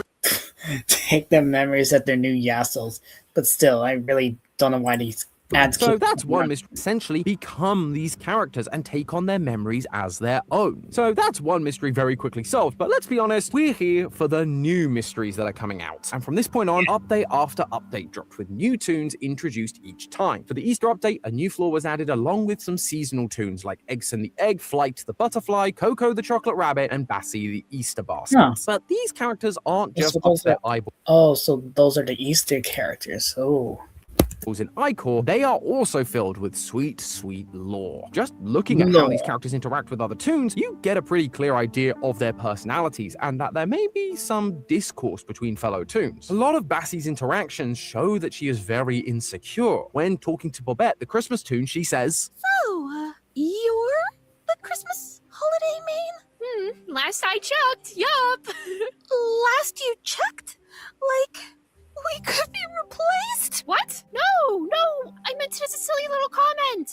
Take their memories at their new Yassels. But still, I really don't know why these ads So that's one mystery. Essentially become these characters and take on their memories as their own. So that's one mystery very quickly solved, but let's be honest, we're here for the new mysteries that are coming out. And from this point on, update after update dropped with new tunes introduced each time. For the Easter update, a new floor was added along with some seasonal tunes like Eggs and the Egg, Flight the Butterfly, Coco the Chocolate Rabbit, and Bassie the Easter Basket. Huh. But these characters aren't just So up those their are- eyeballs. Oh, so those are the Easter characters. Oh. In iCore, they are also filled with sweet, sweet lore. Just looking at how these characters interact with other tunes, you get a pretty clear idea of their personalities and that there may be some discourse between fellow tunes. A lot of Bassie's interactions show that she is very insecure. When talking to Bobette, the Christmas tune, she says, So, you're the Christmas holiday main? Last I checked, yup. Last you checked? Like, we could be replaced? What? No, I meant it as a silly little comment.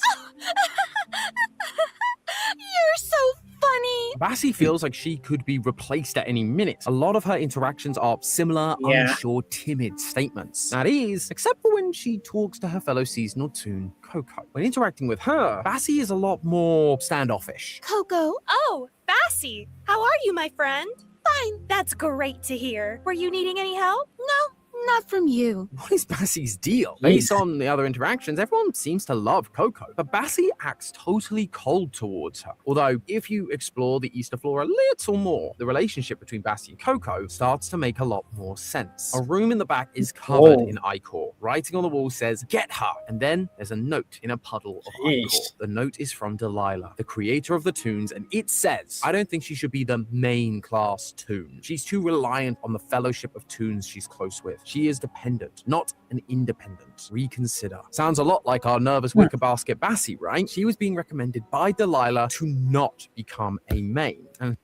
You're so funny. Bassie feels like she could be replaced at any minute. A lot of her interactions are similar, unsure, timid statements. That is, except for when she talks to her fellow seasonal tune, Coco. When interacting with her, Bassie is a lot more standoffish. Coco? Oh, Bassie. How are you, my friend? Fine. That's great to hear. Were you needing any help? No. Not from you. What is Bassie's deal? Based on the other interactions, everyone seems to love Coco, but Bassie acts totally cold towards her. Although, if you explore the Easter floor a little more, the relationship between Bassie and Coco starts to make a lot more sense. A room in the back is covered in iCore. Writing on the wall says, "Get her," and then there's a note in a puddle of iCore. The note is from Delilah, the creator of the tunes, and it says, "I don't think she should be the main class tune. She's too reliant on the fellowship of tunes she's close with. She is dependent, not an independent. Reconsider." Sounds a lot like our nervous wicker basket Bassie, right? She was being recommended by Delilah to not become a main. And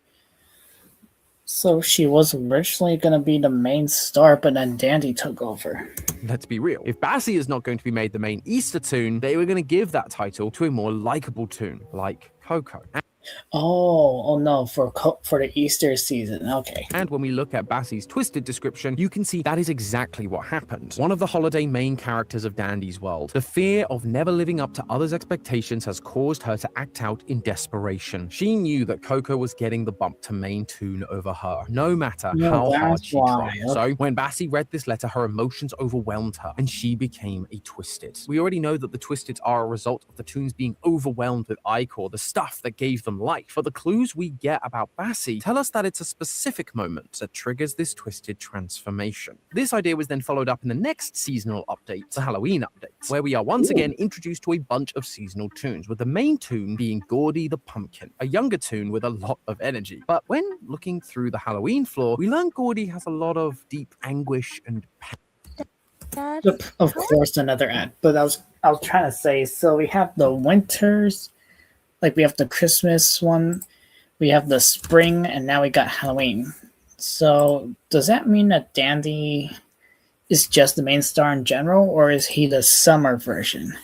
So she was originally going to be the main star, but then Dandy took over. let's be real. If Bassie is not going to be made the main Easter tune, they were going to give that title to a more likable tune, like Coco. Oh no, for the Easter season. Okay. And when we look at Bassie's twisted description, you can see that is exactly what happened. One of the holiday main characters of Dandy's world, the fear of never living up to others' expectations has caused her to act out in desperation. She knew that Coco was getting the bump to main tune over her, no matter how hard she tried. So when Bassie read this letter, her emotions overwhelmed her, and she became a Twisted. We already know that the Twisteds are a result of the tunes being overwhelmed with iCore, the stuff that gave them life. But the clues we get about Bassie tell us that it's a specific moment that triggers this twisted transformation. This idea was then followed up in the next seasonal update, the Halloween update, where we are once again introduced to a bunch of seasonal tunes, with the main tune being Gordy the Pumpkin, a younger tune with a lot of energy. But when looking through the Halloween floor, we learn Gordy has a lot of deep anguish and pain. Of course, another ad. But I was trying to say, so we have the winters, like we have the Christmas one, we have the spring, and now we got Halloween. So does that mean that Dandy is just the main star in general, or is he the summer version?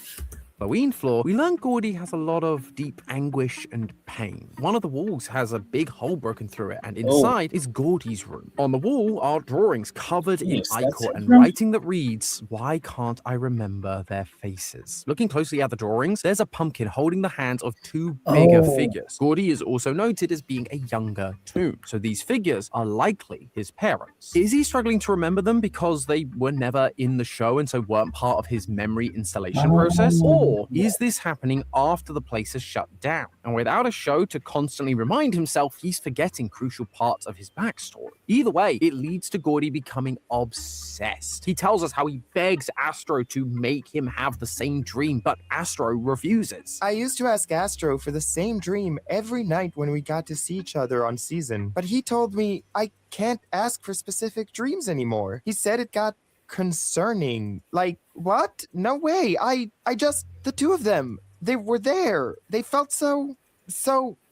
Halloween floor, we learn Gordy has a lot of deep anguish and pain. One of the walls has a big hole broken through it, and inside is Gordy's room. On the wall are drawings covered in Yes, that's ichor it. and writing that reads, "Why can't I remember their faces?" Looking closely at the drawings, there's a pumpkin holding the hands of two bigger figures. Gordy is also noted as being a younger toon, so these figures are likely his parents. Is he struggling to remember them because they were never in the show and so weren't part of his memory installation process? Or is this happening after the place is shut down? And without a show to constantly remind himself, he's forgetting crucial parts of his backstory. Either way, it leads to Gordy becoming obsessed. He tells us how he begs Astro to make him have the same dream, but Astro refuses. I used to ask Astro for the same dream every night when we got to see each other on season, but he told me I can't ask for specific dreams anymore. He said it got concerning. Like, what? No way. I just, the two of them, they were there. They felt so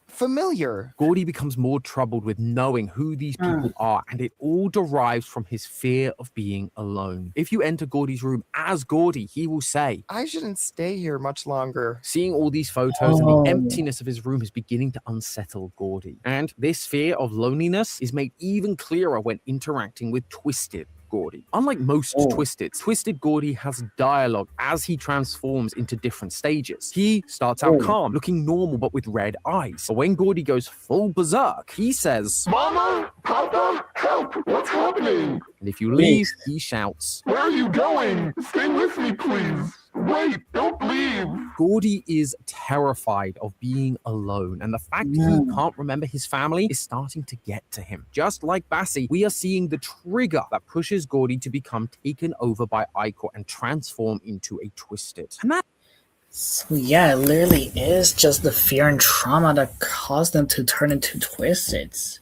familiar. Gordy becomes more troubled with knowing who these people are, and it all derives from his fear of being alone. If you enter Gordy's room as Gordy, he will say, I shouldn't stay here much longer. Seeing all these photos and the emptiness of his room is beginning to unsettle Gordy. And this fear of loneliness is made even clearer when interacting with Twisted Gordy. Unlike most Twisted Gordy has dialogue as he transforms into different stages. He starts out calm, looking normal but with red eyes. But when Gordy goes full berserk, he says, Mama, Papa, help, what's happening? And if you leave, he shouts, Where are you going? Stay with me, please. Wait, don't leave. Gordy is terrified of being alone, and the fact he can't remember his family is starting to get to him. Just like Bassie, we are seeing the trigger that pushes Gordy to become taken over by Ichor and transform into a Twisted. And that So yeah, it literally is just the fear and trauma that caused them to turn into Twisteds.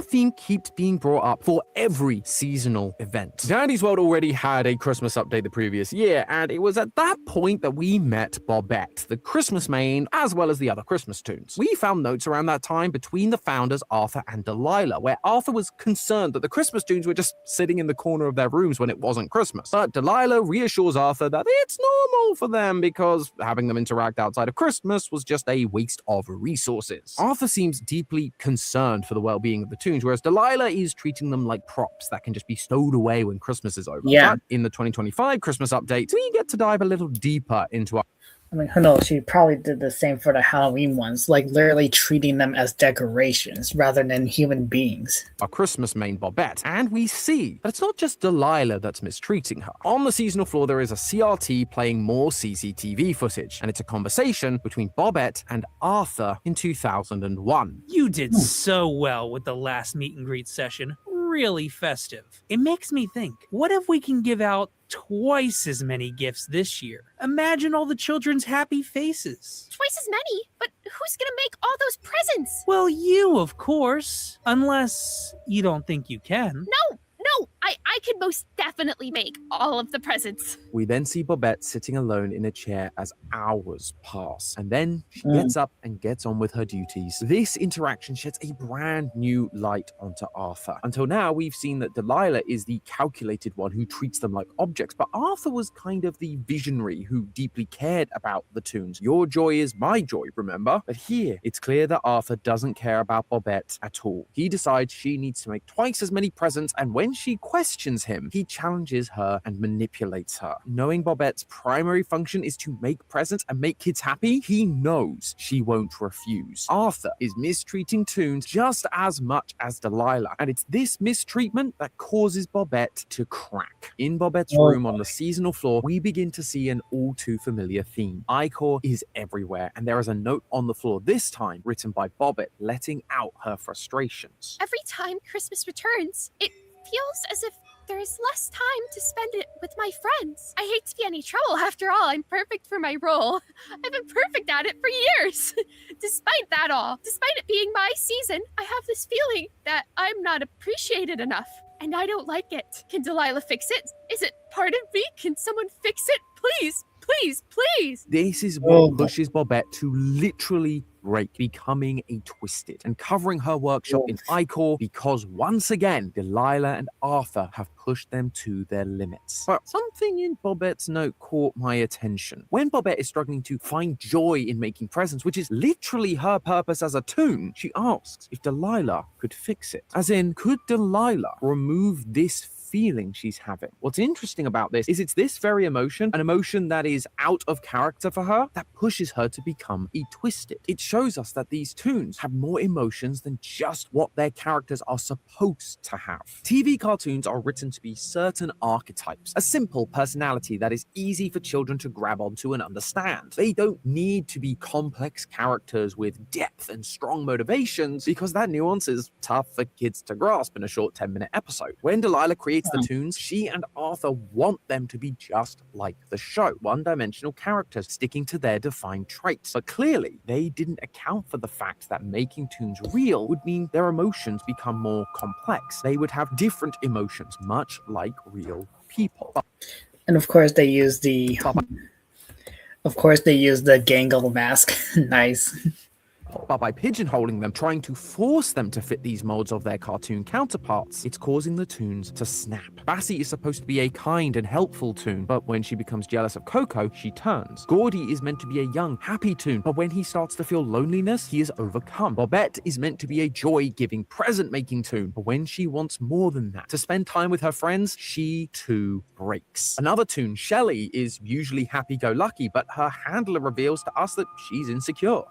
theme keeps being brought up for every seasonal event. Dandy's World already had a Christmas update the previous year, and it was at that point that we met Bobette, the Christmas main, as well as the other Christmas toons. We found notes around that time between the founders Arthur and Delilah, where Arthur was concerned that the Christmas toons were just sitting in the corner of their rooms when it wasn't Christmas. But Delilah reassures Arthur that it's normal for them because having them interact outside of Christmas was just a waste of resources. Arthur seems deeply concerned for the well-being of the toons, whereas Delilah is treating them like props that can just be stowed away when Christmas is over. Yeah. But in the 2025 Christmas update, we get to dive a little deeper into our I mean, who knows? She probably did the same for the Halloween ones, like literally treating them as decorations rather than human beings. Our Christmas main Bobette, and we see that it's not just Delilah that's mistreating her. On the seasonal floor, there is a CRT playing more CCTV footage, and it's a conversation between Bobette and Arthur in 2001. You did so well with the last meet and greet session. Really festive. It makes me think, what if we can give out twice as many gifts this year? Imagine all the children's happy faces. Twice as many? But who's gonna make all those presents? Well, you, of course. Unless you don't think you can. No, I could most definitely make all of the presents. We then see Bobette sitting alone in a chair as hours pass, and then she gets up and gets on with her duties. This interaction sheds a brand new light onto Arthur. Until now, we've seen that Delilah is the calculated one who treats them like objects, but Arthur was kind of the visionary who deeply cared about the toons. Your joy is my joy, remember? But here, it's clear that Arthur doesn't care about Bobette at all. He decides she needs to make twice as many presents, and when she questions him, he challenges her and manipulates her. Knowing Bobette's primary function is to make presents and make kids happy, he knows she won't refuse. Arthur is mistreating toons just as much as Delilah, and it's this mistreatment that causes Bobette to crack. In Bobette's room on the seasonal floor, we begin to see an all too familiar theme. Ichor is everywhere, and there is a note on the floor, this time written by Bobette, letting out her frustrations. Every time Christmas returns, it feels as if there is less time to spend it with my friends. I hate to be any trouble. After all, I'm perfect for my role. I've been perfect at it for years. Despite that all, despite it being my season, I have this feeling that I'm not appreciated enough. And I don't like it. Can Delilah fix it? Is it part of me? Can someone fix it? Please, please, please. This is what pushes Bobette to literally break, becoming a Twisted and covering her workshop in Icor because once again, Delilah and Arthur have pushed them to their limits. But something in Bobette's note caught my attention. When Bobette is struggling to find joy in making presents, which is literally her purpose as a toon, she asks if Delilah could fix it. As in, could Delilah remove this feeling she's having? What's interesting about this is it's this very emotion, an emotion that is out of character for her, that pushes her to become a Twisted. It shows us that these toons have more emotions than just what their characters are supposed to have. TV cartoons are written to be certain archetypes, a simple personality that is easy for children to grab onto and understand. They don't need to be complex characters with depth and strong motivations because that nuance is tough for kids to grasp in a short 10-minute episode. When Delilah creates the toons, she and Arthur want them to be just like the show, one-dimensional characters sticking to their defined traits. But clearly, they didn't account for the fact that making toons real would mean their emotions become more complex. They would have different emotions, much like real people. And of course, they use the Gangle mask. Nice. But by pigeonholing them, trying to force them to fit these molds of their cartoon counterparts, it's causing the toons to snap. Bassie is supposed to be a kind and helpful toon, but when she becomes jealous of Coco, she turns. Gordy is meant to be a young, happy toon, but when he starts to feel loneliness, he is overcome. Bobette is meant to be a joy-giving, present-making toon, but when she wants more than that, to spend time with her friends, she too breaks. Another toon, Shelly, is usually happy-go-lucky, but her handler reveals to us that she's insecure.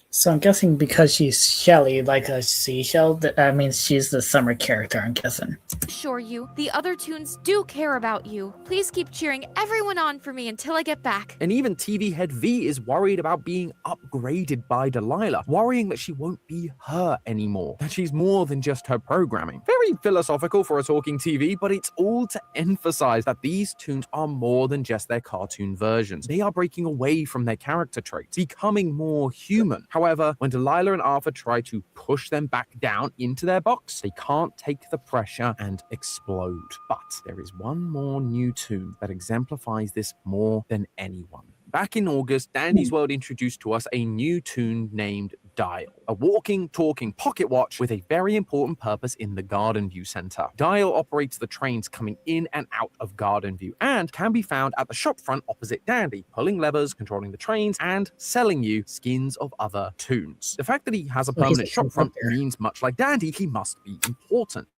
So I'm guessing because she's Shelly, like a seashell, that means she's the summer character, I'm guessing. Assure you, the other toons do care about you. Please keep cheering everyone on for me until I get back. And even TV head V is worried about being upgraded by Delilah, worrying that she won't be her anymore, that she's more than just her programming. Very philosophical for a talking TV, but it's all to emphasize that these toons are more than just their cartoon versions. They are breaking away from their character traits, becoming more human. However, when Delilah and Arthur try to push them back down into their box, they can't take the pressure and explode. But there is one more new toon that exemplifies this more than anyone. Back in August, Dandy's World introduced to us a new toon named Dial, a walking, talking pocket watch with a very important purpose in the Garden View Center. Dial operates the trains coming in and out of Garden View and can be found at the shop front opposite Dandy, pulling levers, controlling the trains, and selling you skins of other toons. The fact that he has a permanent shop front means, much like Dandy, he must be important.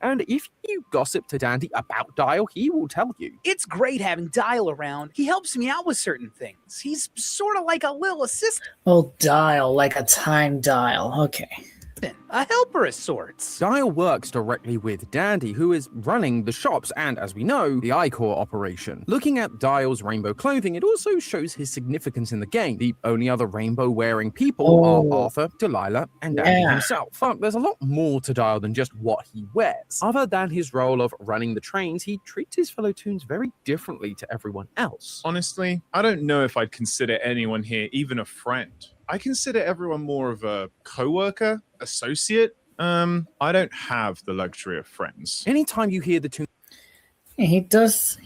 And if you gossip to Dandy about Dial, he will tell you. It's great having Dial around. He helps me out with certain things. He's sort of like a little assistant. Oh, Dial, like a time dial. Okay. A helper of sorts. Dial works directly with Dandy, who is running the shops and, as we know, the Icor operation. Looking at Dial's rainbow clothing, it also shows his significance in the game. The only other rainbow-wearing people are Arthur, Delilah, and Dandy himself. But there's a lot more to Dial than just what he wears. Other than his role of running the trains, he treats his fellow toons very differently to everyone else. Honestly, I don't know if I'd consider anyone here even a friend. I consider everyone more of a co-worker, associate. I don't have the luxury of friends. Anytime you hear the toon, he does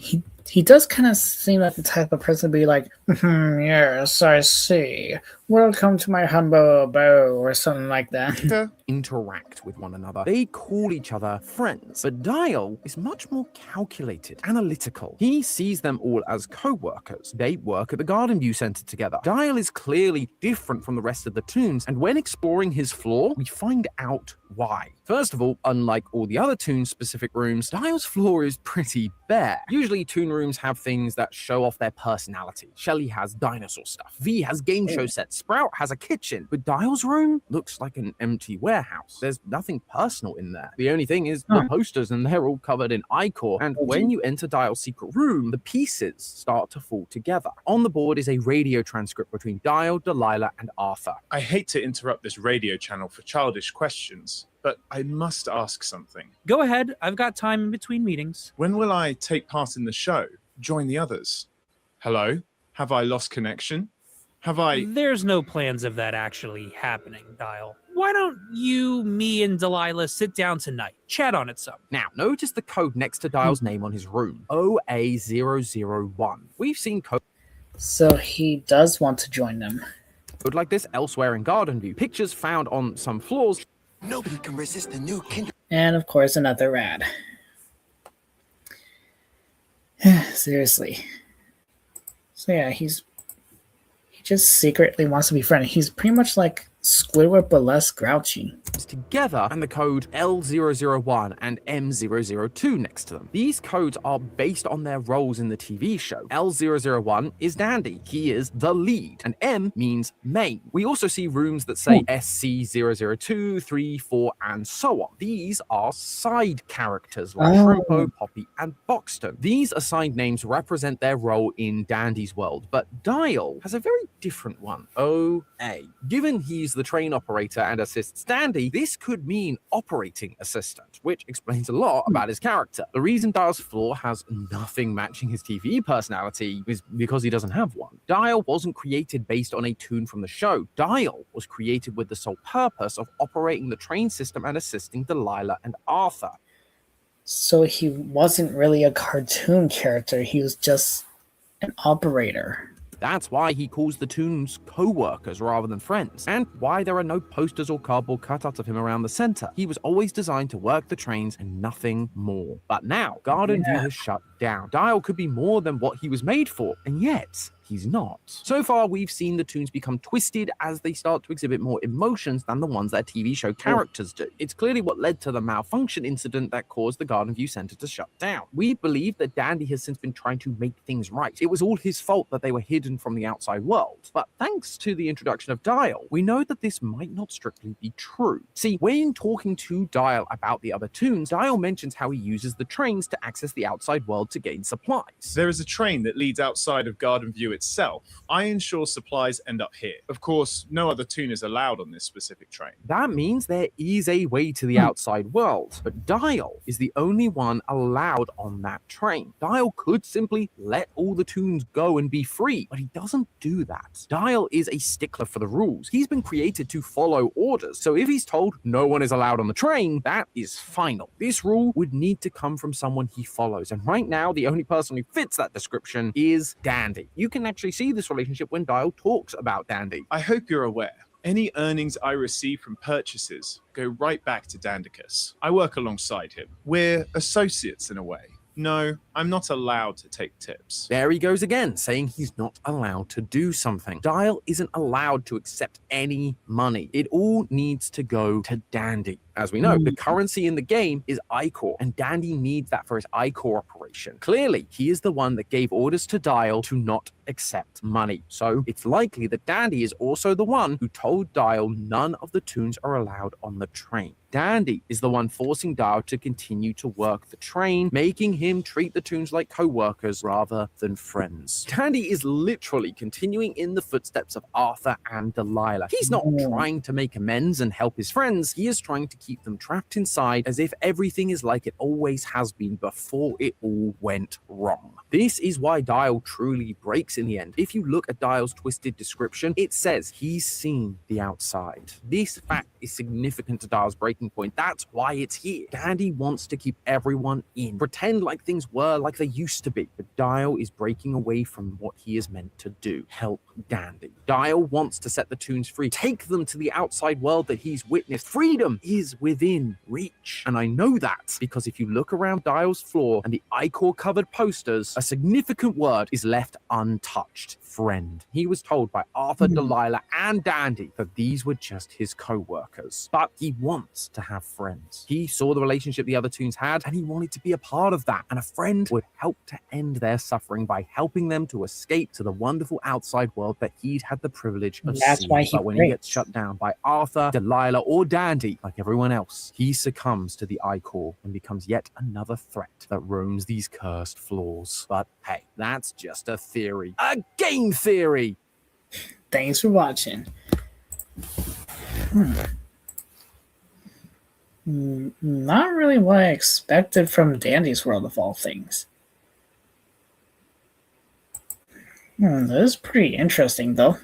kind of seem like the type of person to be like, yes, I see. Welcome to my humble abode, or something like that. Interact with one another. They call each other friends. But Dial is much more calculated, analytical. He sees them all as co-workers. They work at the Garden View Center together. Dial is clearly different from the rest of the toons, and when exploring his floor, we find out why. First of all, unlike all the other toon-specific rooms, Dial's floor is pretty bare. Usually, toon rooms have things that show off their personality. Shelly has dinosaur stuff. V has game show sets. Sprout has a kitchen. But Dial's room looks like an empty warehouse. There's nothing personal in there. The only thing is the posters, and they're all covered in Icor. And when you enter Dial's secret room, the pieces start to fall together. On the board is a radio transcript between Dial, Delilah, and Arthur. I hate to interrupt this radio channel for childish questions, but I must ask something. Go ahead. I've got time in between meetings. When will I take part in the show? Join the others? Hello? Have I lost connection? Have I... There's no plans of that actually happening, Dial. why don't you, me, and Delilah sit down tonight, chat on it some? Now, notice the code next to Dial's name on his room, OA001. We've seen code So he does want to join them. like this elsewhere in Garden View. Pictures found on some floors. Nobody can resist the new kinder. And of course, another rad. Seriously. So yeah, he just secretly wants to be friendly. He's pretty much like Squidward, but less grouchy. Together and the code L001 and M002 next to them. These codes are based on their roles in the TV show. L001 is Dandy. He is the lead. And M means main. We also see rooms that say SC002, 3, 4, and so on. These are side characters like Shrimpo, Poppy, and Boxton. These assigned names represent their role in Dandy's world, but Dial has a very different one, OA. Given he's the train operator and assists Dandy, this could mean operating assistant, which explains a lot about his character. The reason Dial's floor has nothing matching his TV personality is because he doesn't have one. Dial wasn't created based on a tune from the show. Dial was created with the sole purpose of operating the train system and assisting Delilah and Arthur. So he wasn't really a cartoon character, he was just an operator. That's why he calls the tunes co-workers rather than friends, and why there are no posters or cardboard cutouts of him around the center. He was always designed to work the trains and nothing more. But now, Garden View has shut down. Dial could be more than what he was made for, and yet he's not. So far, we've seen the tunes become twisted as they start to exhibit more emotions than the ones their TV show characters do. It's clearly what led to the malfunction incident that caused the Garden View Center to shut down. We believe that Dandy has since been trying to make things right. It was all his fault that they were hidden from the outside world. But thanks to the introduction of Dial, we know that this might not strictly be true. See, when talking to Dial about the other tunes, Dial mentions how he uses the trains to access the outside world to gain supplies. There is a train that leads outside of Garden View itself. I ensure supplies end up here. Of course, no other tune is allowed on this specific train. That means there is a way to the outside world, but Dial is the only one allowed on that train. Dial could simply let all the tunes go and be free, but he doesn't do that. Dial is a stickler for the rules. He's been created to follow orders, so if he's told no one is allowed on the train, that is final. This rule would need to come from someone he follows, and right now, the only person who fits that description is Dandy. You can actually see this relationship when Dial talks about Dandy. I hope you're aware. Any earnings I receive from purchases go right back to Dandicus. I work alongside him. We're associates in a way. No, I'm not allowed to take tips. There he goes again, saying he's not allowed to do something. Dial isn't allowed to accept any money. It all needs to go to Dandy. As we know, the currency in the game is iCore, and Dandy needs that for his iCore operation. Clearly, he is the one that gave orders to Dial to not accept money. So it's likely that Dandy is also the one who told Dial none of the tunes are allowed on the train. Dandy is the one forcing Dial to continue to work the train, making him treat the tunes like co-workers rather than friends. Dandy is literally continuing in the footsteps of Arthur and Delilah. He's not trying to make amends and help his friends. He is trying to keep them trapped inside as if everything is like it always has been before it all went wrong. This is why Dial truly breaks in the end. If you look at Dial's twisted description, it says he's seen the outside. This fact is significant to Dial's breaking point. That's why it's here. Dandy wants to keep everyone in, pretend like things were like they used to be. But Dial is breaking away from what he is meant to do. Help Dandy. Dial wants to set the tunes free, take them to the outside world that he's witnessed. Freedom is within reach. And I know that because if you look around Dial's floor and the iCore covered posters, a significant word is left untouched. Friend. He was told by Arthur, Delilah, and Dandy that these were just his co-workers. But he wants to have friends. He saw the relationship the other tunes had, and he wanted to be a part of that. And a friend would help to end their suffering by helping them to escape to the wonderful outside world that he'd had the privilege of That's seeing. why he But when he gets shut down by Arthur, Delilah, or Dandy, like everyone else, he succumbs to the iCore and becomes yet another threat that roams these cursed floors. But hey, that's just a theory. A game theory! Thanks for watching. Not really what I expected from Dandy's world of all things. This is pretty interesting though.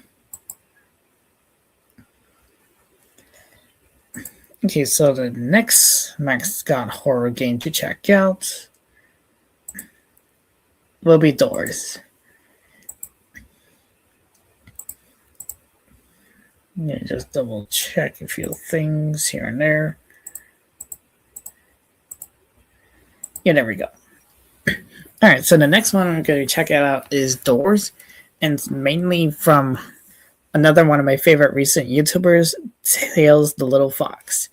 Okay, so the next Mascot horror game to check out will be Doors. Yeah, just double check a few things here and there. Yeah, there we go. All right, so the next one I'm going to check out is Doors, and it's mainly from another one of my favorite recent YouTubers, Tails the Little Fox.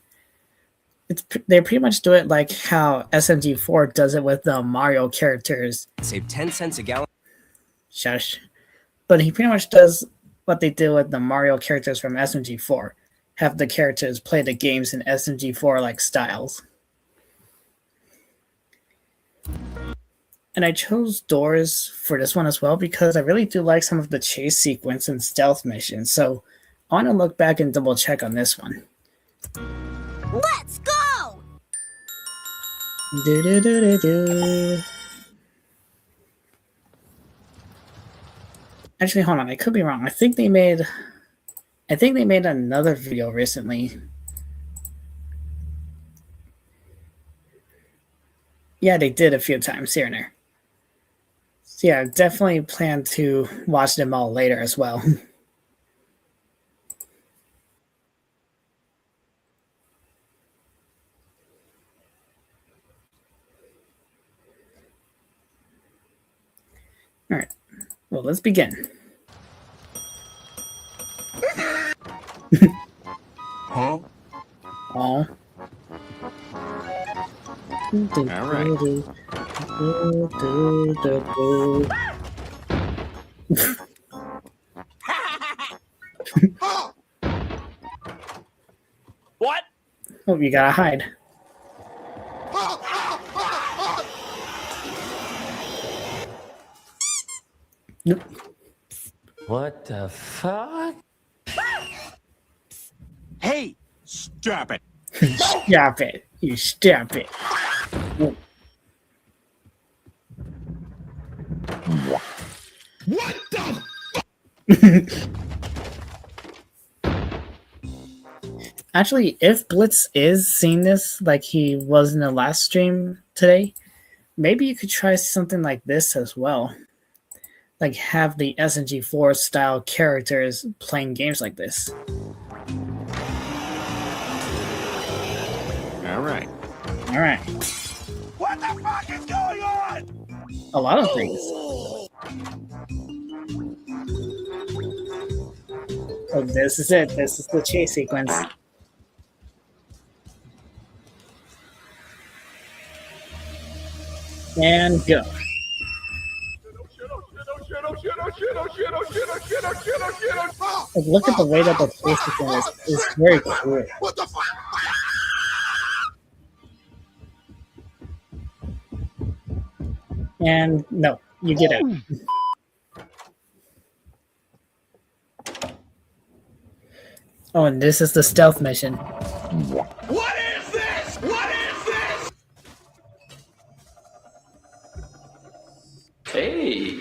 They pretty much do it like how SMG4 does it with the Mario characters. Save 10 cents a gallon. Shush. But he pretty much does what they do with the Mario characters from SMG4. Have the characters play the games in SMG4 like styles. And I chose Doors for this one as well because I really do like some of the chase sequence and stealth missions. So I want to look back and double check on this one. Let's go! Actually, hold on. I could be wrong. I think they made another video recently. Yeah, they did a few times here and there. So yeah, I definitely plan to watch them all later as well. All right. Well, let's begin. Huh? Oh. All right. What? Oh, you gotta hide. Nope. What the fuck? Hey, stop it. Stop it. You stop it. What the? Actually, if Blitz is seeing this like he was in the last stream today, maybe you could try something like this as well. Like have the SNG4 style characters playing games like this. All right. All right. What the fuck is going on? A lot of things. So this is it. This is the chase sequence. And go. Like, look at the way that the chase sequence is very cool. What the fuck? And no, you get out. Oh, and this is the stealth mission. What is this? What is this? Hey.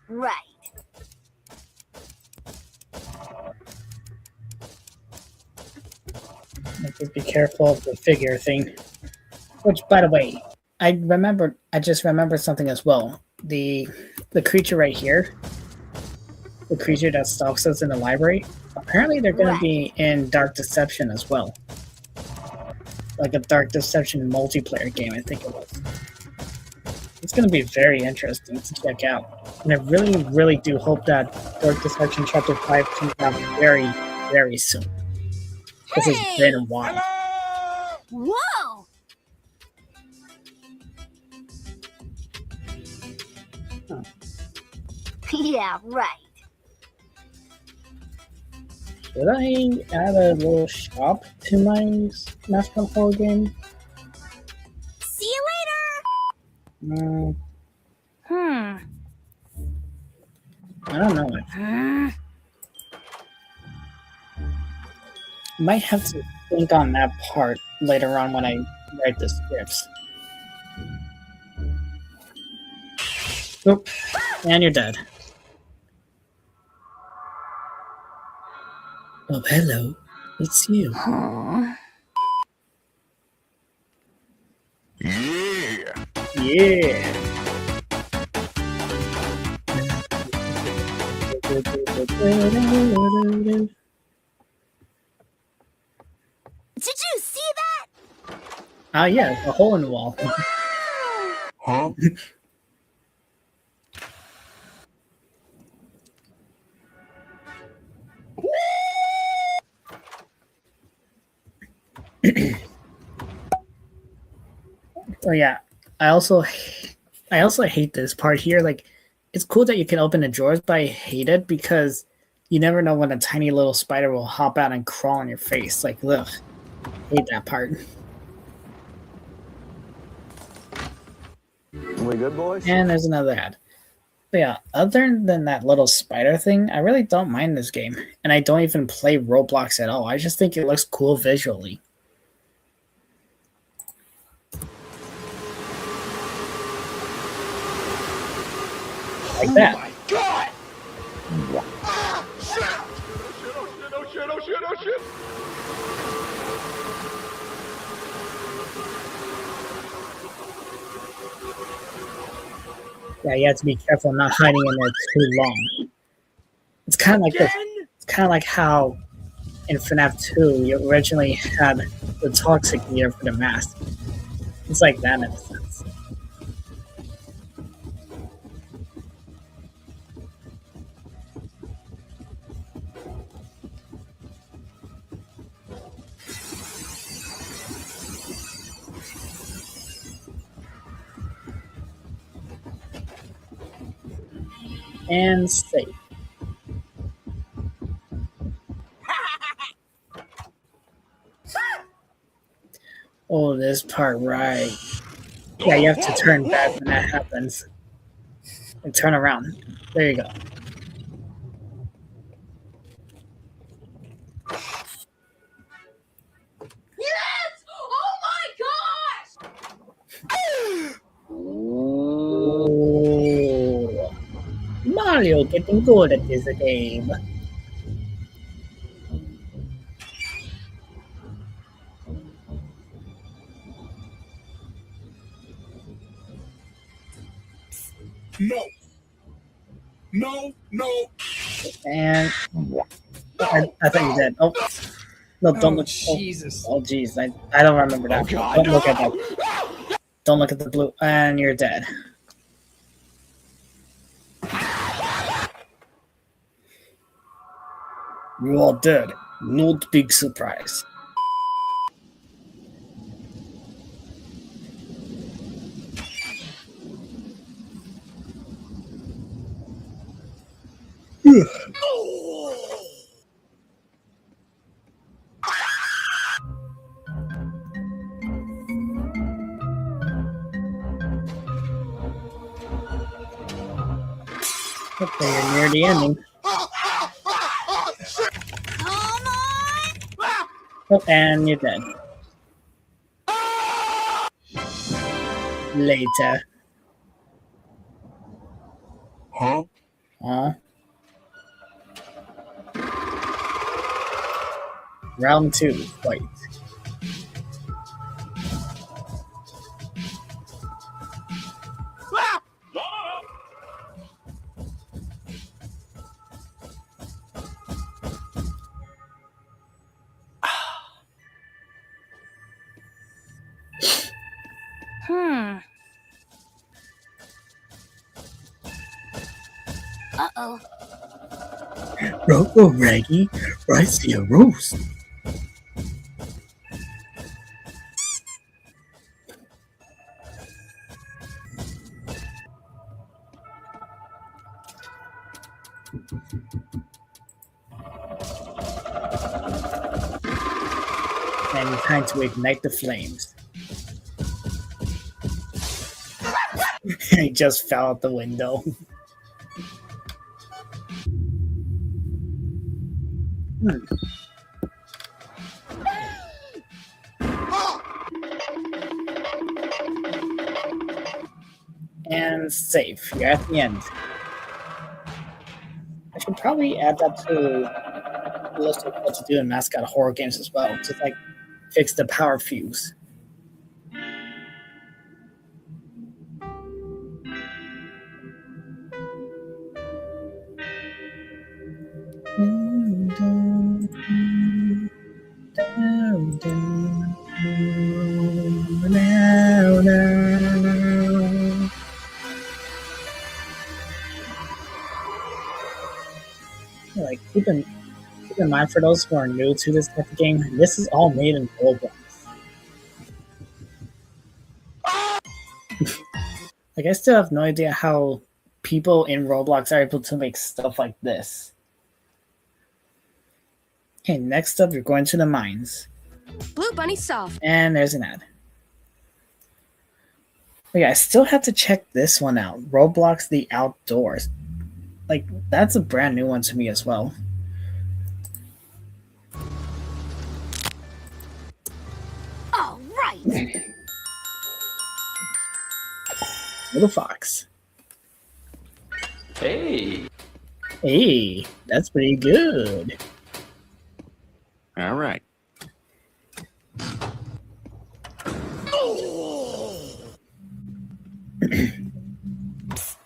Right. Just be careful of the figure thing. Which, by the way, I just remembered something as well. The creature right here, the creature that stalks us in the library, apparently they're going to be in Dark Deception as well. Like a Dark Deception multiplayer game, I think it was. It's going to be very interesting to check out. And I really, really do hope that Dark Deception Chapter 5 comes out very, very soon. Because it's been a while. Whoa! Huh. Yeah, right. Should I add a little shop to my Mascot horror game? See you later! I don't know. Might have to think on that part later on when I write the scripts. Oop, and you're dead. Oh, hello. It's you. Yeah. Yeah. Did you see that? Yeah, a hole in the wall. Huh? Oh yeah. I also hate this part here. Like, it's cool that you can open the drawers, but I hate it because you never know when a tiny little spider will hop out and crawl on your face. Like, ugh. Hate that part. We good, boys? And there's another ad. But yeah, other than that little spider thing, I really don't mind this game. And I don't even play Roblox at all. I just think it looks cool visually. Like that. Oh my god! Ah, shit! Oh shit, oh shit, oh shit, oh shit, Yeah, you have to be careful not hiding in there too long. It's kind of like this. It's kind of like how in FNAF 2 you originally had the toxic meter for the mask. It's like that in a sense. And safe. Oh, this part, right. Yeah, you have to turn back when that happens. And turn around. There you go. Yes! Oh my gosh! Oh. Mario getting good at this game. No. No, no. And I thought you did. Oh. No, don't Oh, look. Jesus. Oh, jeez. I don't remember that. Oh god, Don't no! look at that. Don't look at the blue. And you're dead. You are dead. Not big surprise. Okay, you're near the ending. Oh, and you're dead. Later. Huh? Aw. Round 2, fight. Uh-oh. Robo Raggy, I see a roast. And time to ignite the flames. He just fell out the window. And save. You're at the end. I should probably add that to the list of what to do in Mascot horror games as well. Just like fix the power fuse. Like keep in mind for those who are new to this type of game, this is all made in Roblox. Like I still have no idea how people in Roblox are able to make stuff like this. Okay, next up, you're going to the mines. Blue Bunny soft. And there's an ad. But yeah, I still have to check this one out. Roblox The Outdoors. Like, that's a brand new one to me as well. All right. Little Fox. Hey. Hey, that's pretty good. All right.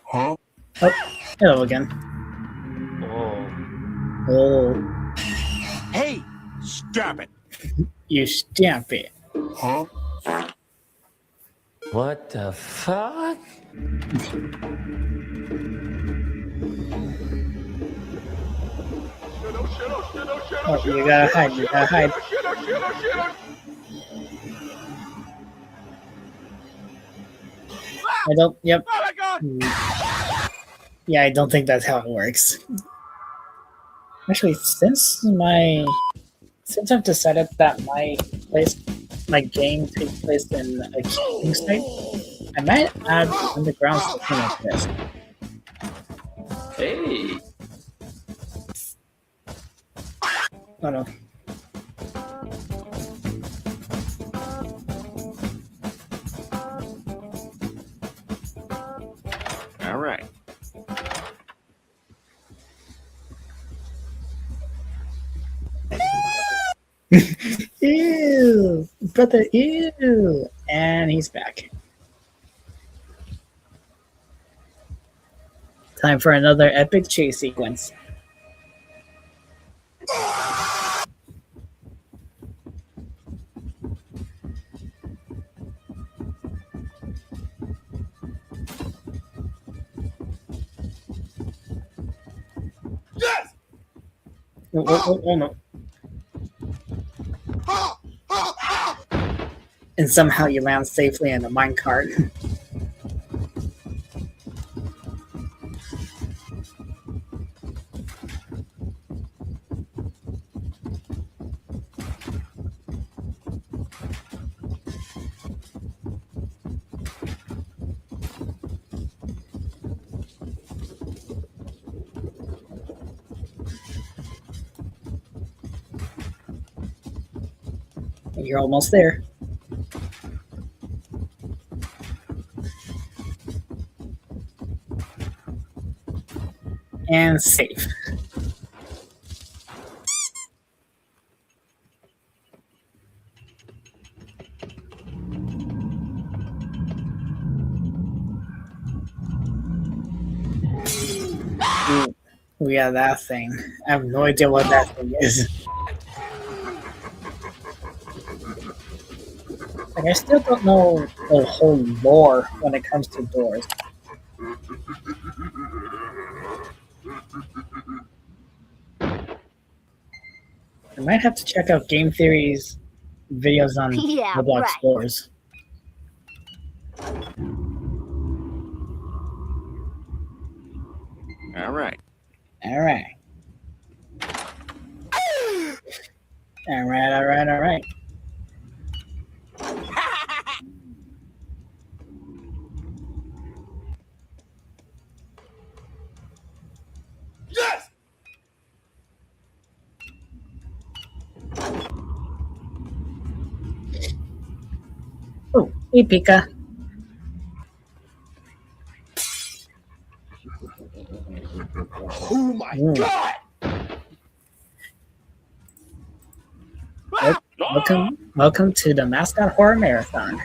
Huh? Oh, hello again. Oh. Hey, stop it. You stamp it. Huh? What the fuck? Oh, you gotta hide, you gotta hide. I don't, yep. Yeah, I don't think that's how it works. Actually, since I've decided that my game takes place in a camping site, I might add underground something like this. Hey. Oh no. All right. Ew, brother, ew. And he's back. Time for another epic chase sequence. Yes! Oh no. And somehow you land safely in a minecart. You're almost there. And safe. Ooh, we got that thing. I have no idea what that thing is. Like, I still don't know the whole lore when it comes to doors. I might have to check out Game Theory's videos on Yeah, Roblox right. doors. All right. All right. All right, all right, all right. Yes! Oh, hey, Pika. Ooh. God! Welcome to the Mascot Horror Marathon.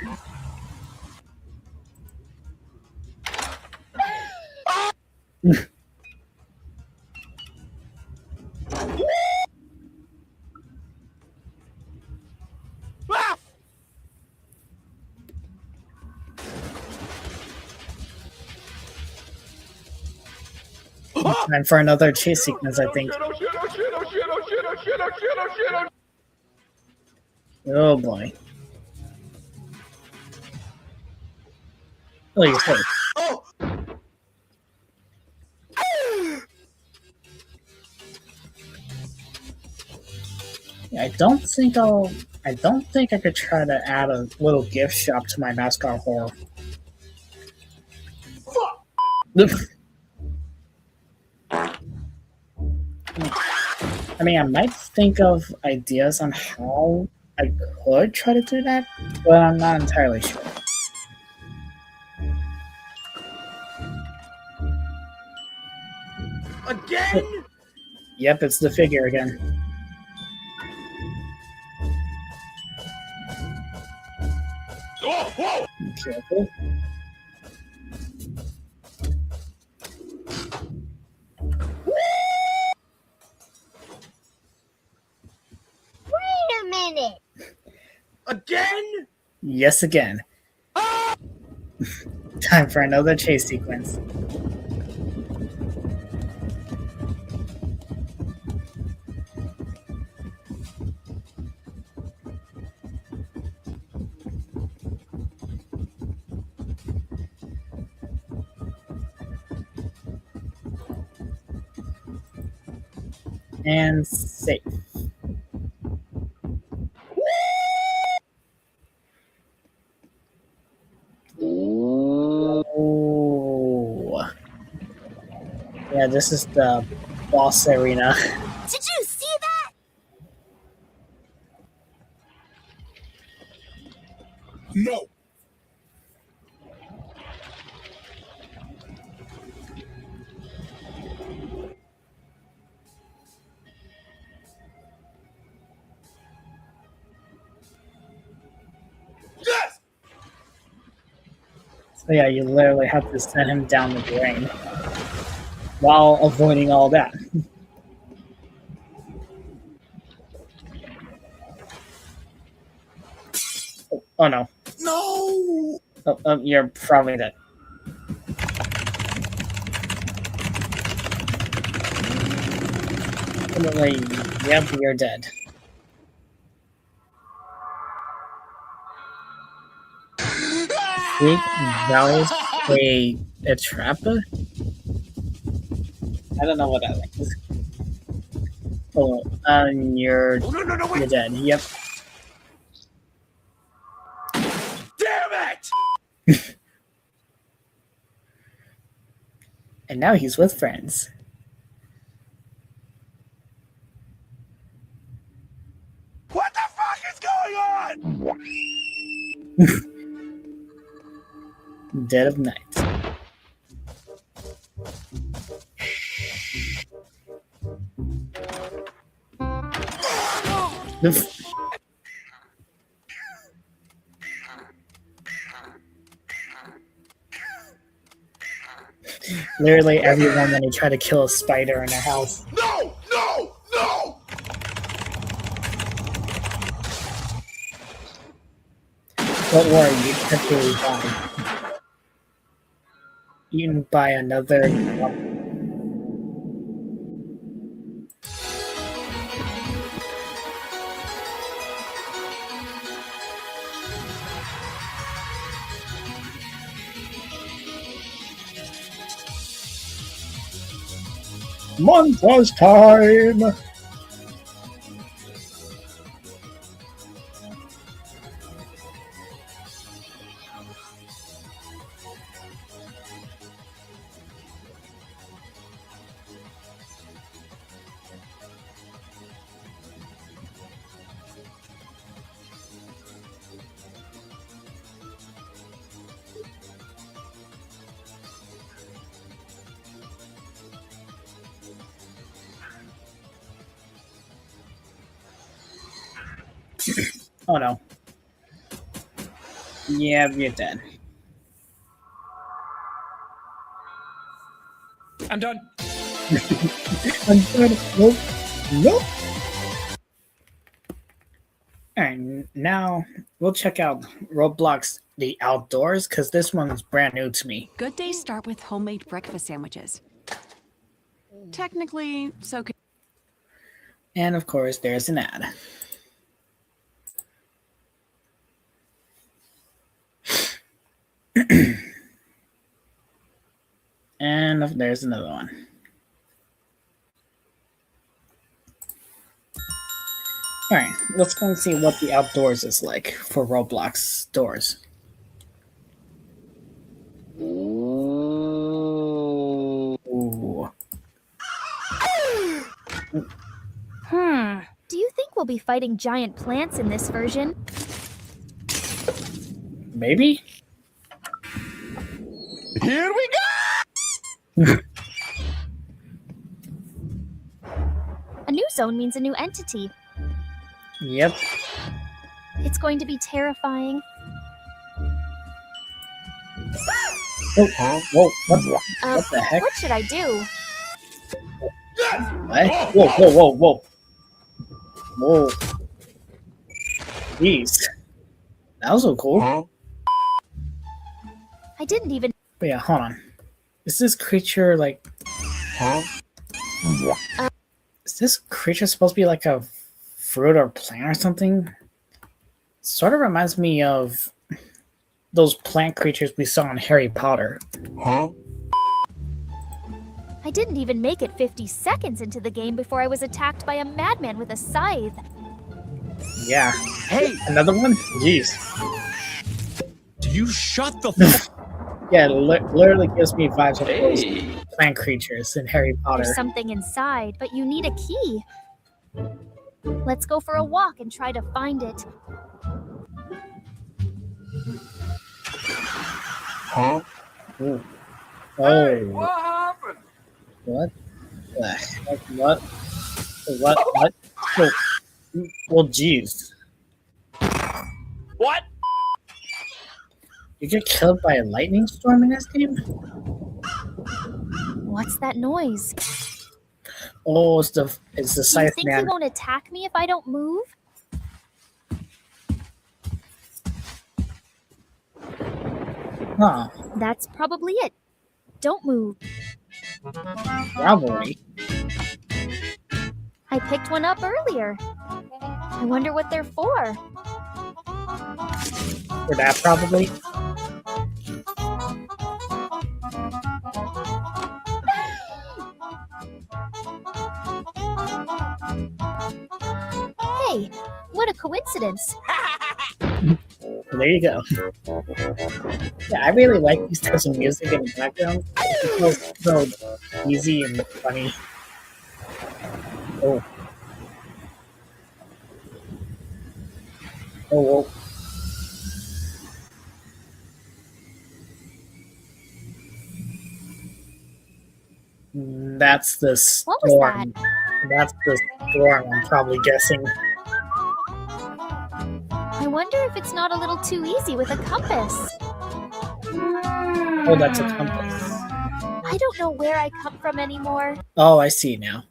Time for another chase sequence, I think. Oh shit, oh shit, oh shit, oh shit, oh shit, oh shit, oh shit, oh shit. Oh boy. Oh, you're safe. I don't think I could try to add a little gift shop to my Mascot Horror. I mean, I might think of ideas on how I could try to do that, but I'm not entirely sure. Again? Yep, it's the figure again. Oh, whoa! Be careful. Wait a minute. Again? Yes, again. Time for another chase sequence. And safe. Ooh. Yeah, this is the boss arena. Did you see that? No. Yes! So yeah, you literally have to send him down the drain while avoiding all that. Oh no. No! Oh, you're probably dead. Yep, you're dead. See, that was a trap? I don't know what that is. Oh, you're dead. Yep. Damn it! And now he's with friends. What the fuck is going on? Dead of night. Literally everyone when they try to kill a spider in their house. No! No! No! Don't worry, you can't really die. Eaten by another. Montage time! Oh no. Yeah, you're dead. I'm done. I'm done. Nope. Nope. Alright, now we'll check out Roblox The Outdoors, because this one's brand new to me. Good days start with homemade breakfast sandwiches. Technically, so could. And of course, there's an ad. And there's another one. Alright, let's go and see what the outdoors is like for Roblox stores. Ooh. Do you think we'll be fighting giant plants in this version? Maybe? Here we go! A new zone means a new entity. Yep. It's going to be terrifying. Oh, whoa, what the heck? What should I do? What? Whoa, whoa, whoa, whoa. Whoa. Jeez. That was so cool. I didn't even. But yeah, hold on. Is this creature like... Is this creature supposed to be like a fruit or plant or something? Sort of reminds me of those plant creatures we saw in Harry Potter. I didn't even make it 50 seconds into the game before I was attacked by a madman with a scythe. Yeah. Hey, another one? Jeez. Do you shut the fuck? Yeah, it literally gives me vibes of those plant creatures in Harry Potter. There's something inside, but you need a key. Let's go for a walk and try to find it. Ooh. Oh. Hey, what happened? What? The heck? What? What? Oh. Well, jeez. What? You get killed by a lightning storm in this game? What's that noise? Oh, it's the Do you scythe think he man. won't attack me if I don't move? Huh. That's probably it. Don't move. Probably. I picked one up earlier. I wonder what they're for. For that, probably. Hey, what a coincidence. There you go. Yeah, I really like these types of music in the background. It feels so easy and funny. Oh. Oh, whoa. That's the storm. What was that? That's the storm, I'm probably guessing. I wonder if it's not a little too easy with a compass. Oh, that's a compass. I don't know where I come from anymore. Oh, I see now.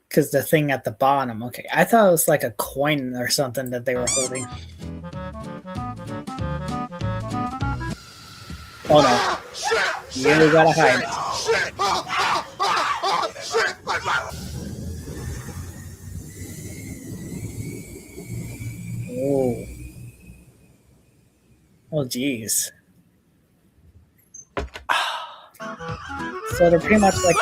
Because the thing at the bottom. Okay, I thought it was like a coin or something that they were holding. Oh no. You really gotta hide. Oh. Oh, jeez. So they're pretty much like...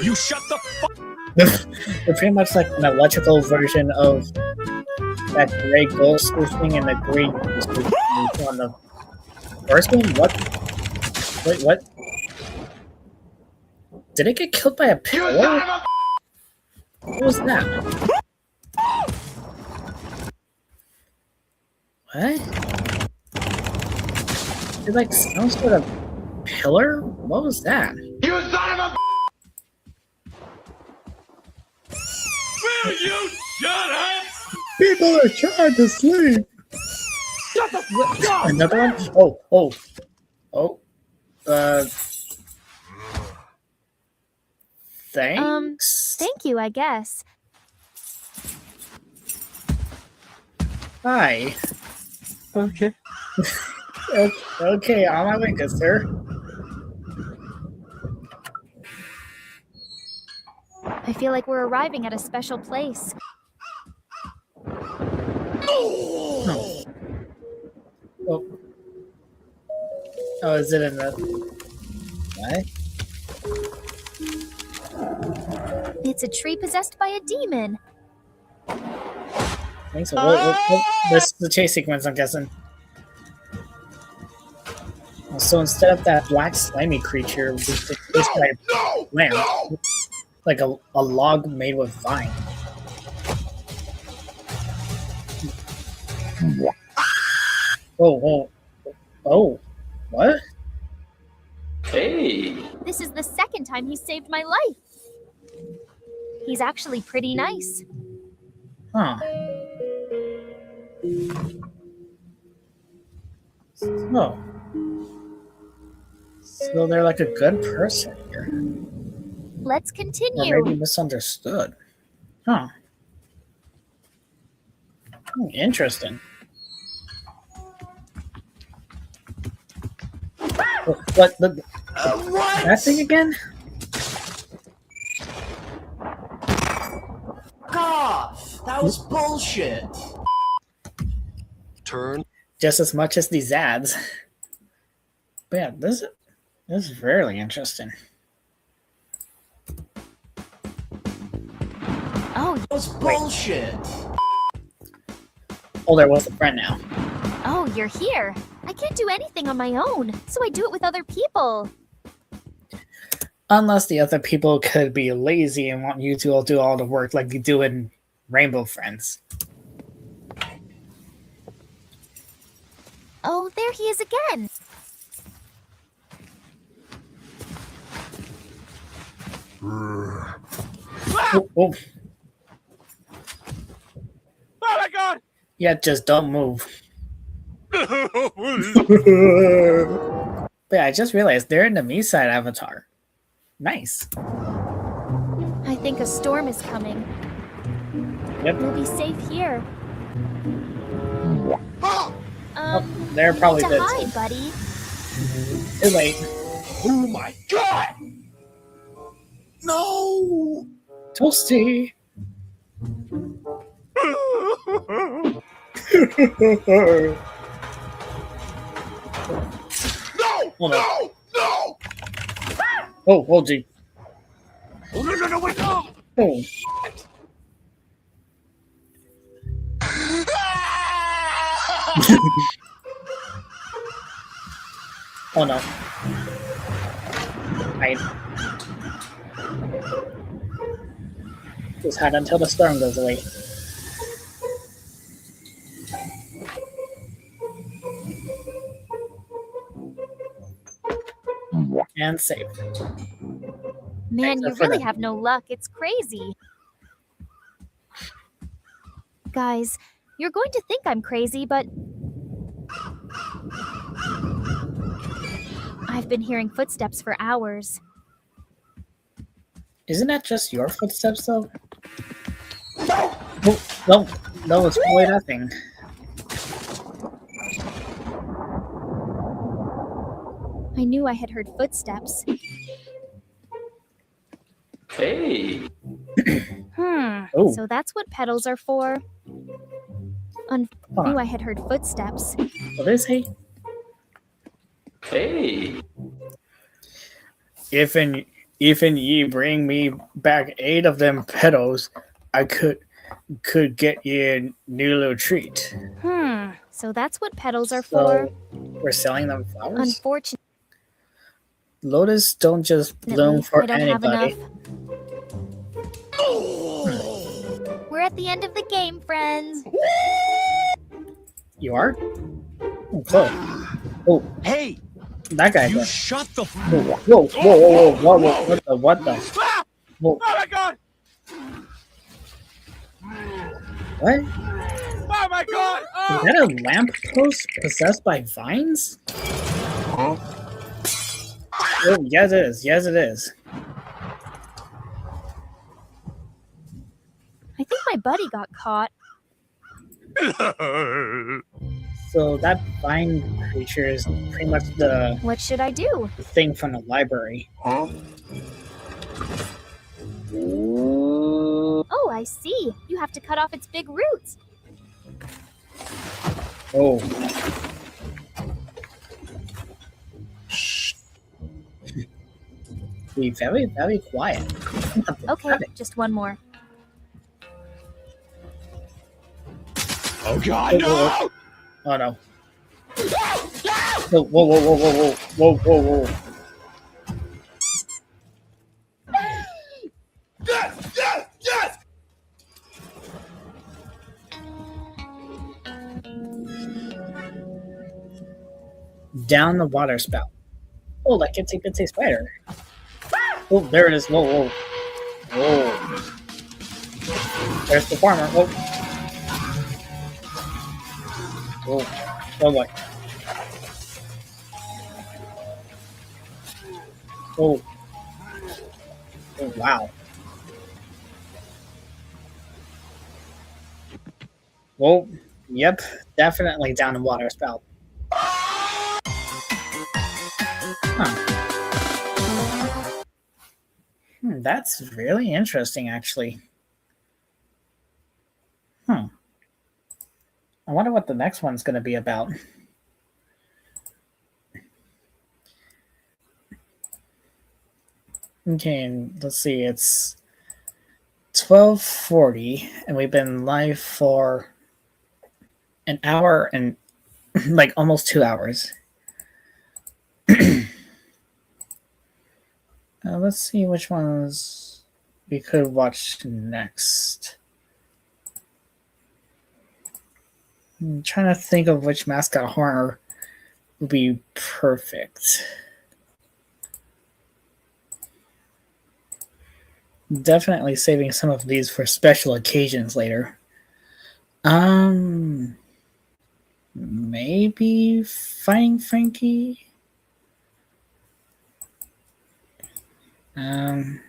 You shut the fuck. They're pretty much like an electrical version of that gray ghost thing and the green ghost on the first one. What? Wait, what? Did it get killed by a pillar? What was that? What? Did like some sort of pillar? What was that? You son of a. Will you shut up? People are trying to sleep. Shut the fuck up! Another one? Oh. Thanks. Thank you, I guess. Hi. Okay. Okay, on my way, good sir. I feel like we're arriving at a special place. Oh. Oh, is it in the... What? It's a tree possessed by a demon. Thanks. This is the chase sequence, I'm guessing. So instead of that black slimy creature, we just like lamp, like a log made with vine. Oh, what? Hey. This is the second time he saved my life. He's actually pretty nice. Huh. So they're like a good person here. Let's Or continue. maybe misunderstood. Huh. Interesting. What? That thing again? Gosh, that was bullshit. Turn. Just as much as these ads. But yeah, this is very interesting. Oh, that was bullshit. Oh, there was a friend now. Oh, you're here. I can't do anything on my own, so I do it with other people. Unless the other people could be lazy and want you to all do all the work like you do in Rainbow Friends. Oh, there he is again. Oh. Oh my god! Yeah, just don't move. But yeah, I just realized they're in the me side avatar. Nice. I think a storm is coming. Yep. We'll be safe here. They're probably need to good. hide, buddy. Too late. Oh my god! No! Toasty. No! Oh, gee. No, wait, no! Oh. Oh no. Just hide until the storm goes away. And save. Man, you Except for really that. have no luck. It's crazy. Guys, you're going to think I'm crazy, but I've been hearing footsteps for hours. Isn't that just your footsteps, though? No, it's probably nothing. I knew I had heard footsteps. Hey. Oh. So that's what pedals are for. I knew I had heard footsteps. What is he? Hey. If ye bring me back 8 of them pedals, I could get you a new little treat. So that's what pedals are So for. we're selling them flowers? Unfortunately, Lotus don't just bloom for I don't have anybody. enough. We're at the end of the game, friends. You are? Oh, close. Oh, Hey, that guy. you There. shut the. Whoa! What the? Whoa! Oh my god! What? my god! Is that a lamppost possessed by vines? Huh? Oh, yes it is. Yes it is. I think my buddy got caught. So that vine creature is pretty much the What should I do? thing from the library. Huh? Oh, I see. You have to cut off its big roots. Oh. Be very, very quiet. Okay, just one more. Oh god, no! Oh no. Whoa, whoa, whoa, whoa, whoa, whoa, whoa, whoa, whoa. Yes! Yes! Yes! Down the water spout. Oh, like it's a spider. Oh, there it is. Whoa, whoa. Whoa. There's the farmer. Whoa. Whoa. Oh boy. Oh. Oh, wow. Well, yep. Definitely down the water spout. Huh. That's really interesting, actually. I wonder what the next one's going to be about. Okay, and let's see. It's 12:40, and we've been live for an hour and like almost 2 hours. Let's see which ones we could watch next. I'm trying to think of which mascot horror would be perfect. Definitely saving some of these for special occasions later. Maybe Fighting Frankie? I'm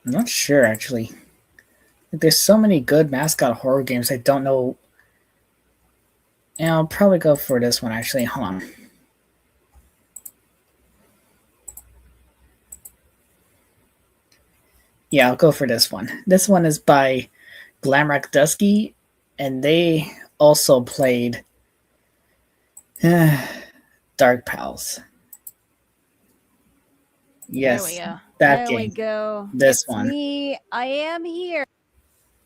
not sure, actually. There's so many good mascot horror games, I don't know. And I'll probably go for this one, actually. Hold on. Yeah, I'll go for this one. This one is by Glamrock Dusky, and they also played Dark Pals. Yes, there we go. that there game. we go. This It's one. me. I am here,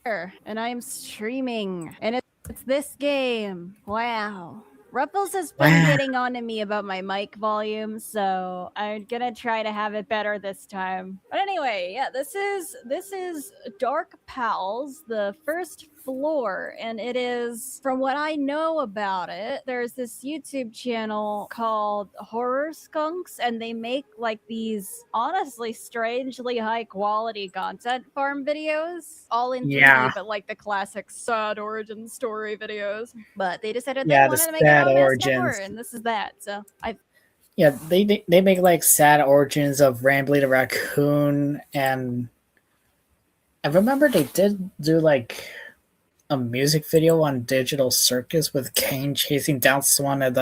and I'm streaming, and it's this game. Wow. Ruffles has been getting on to me about my mic volume, so I'm gonna try to have it better this time. But anyway, yeah, this is Dark Pals, the first floor, and it is, from what I know about it, there's this YouTube channel called Horror Skunks, and they make like these honestly strangely high quality content farm videos, all in 3D, but like the classic sad origin story videos. But they decided they wanted to make their own mascot horror, and this is that. So they make like sad origins of Rambly the Raccoon, and I remember they did do like a music video on Digital Circus with Kane chasing down Swan at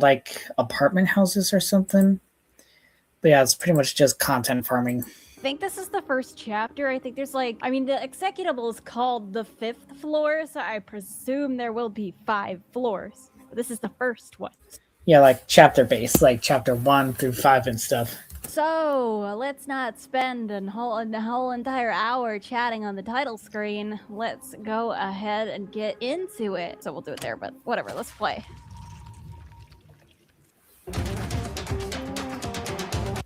like apartment houses or something. But yeah, it's pretty much just content farming. I think this is the first chapter. I think there's like, I mean, the executable is called the 5th floor, so I presume there will be 5 floors. But this is the first one. Yeah, like chapter based, like chapter 1 through 5 and stuff. So let's not spend a whole entire hour chatting on the title screen. Let's go ahead and get into it. So we'll do it there, but whatever. Let's play.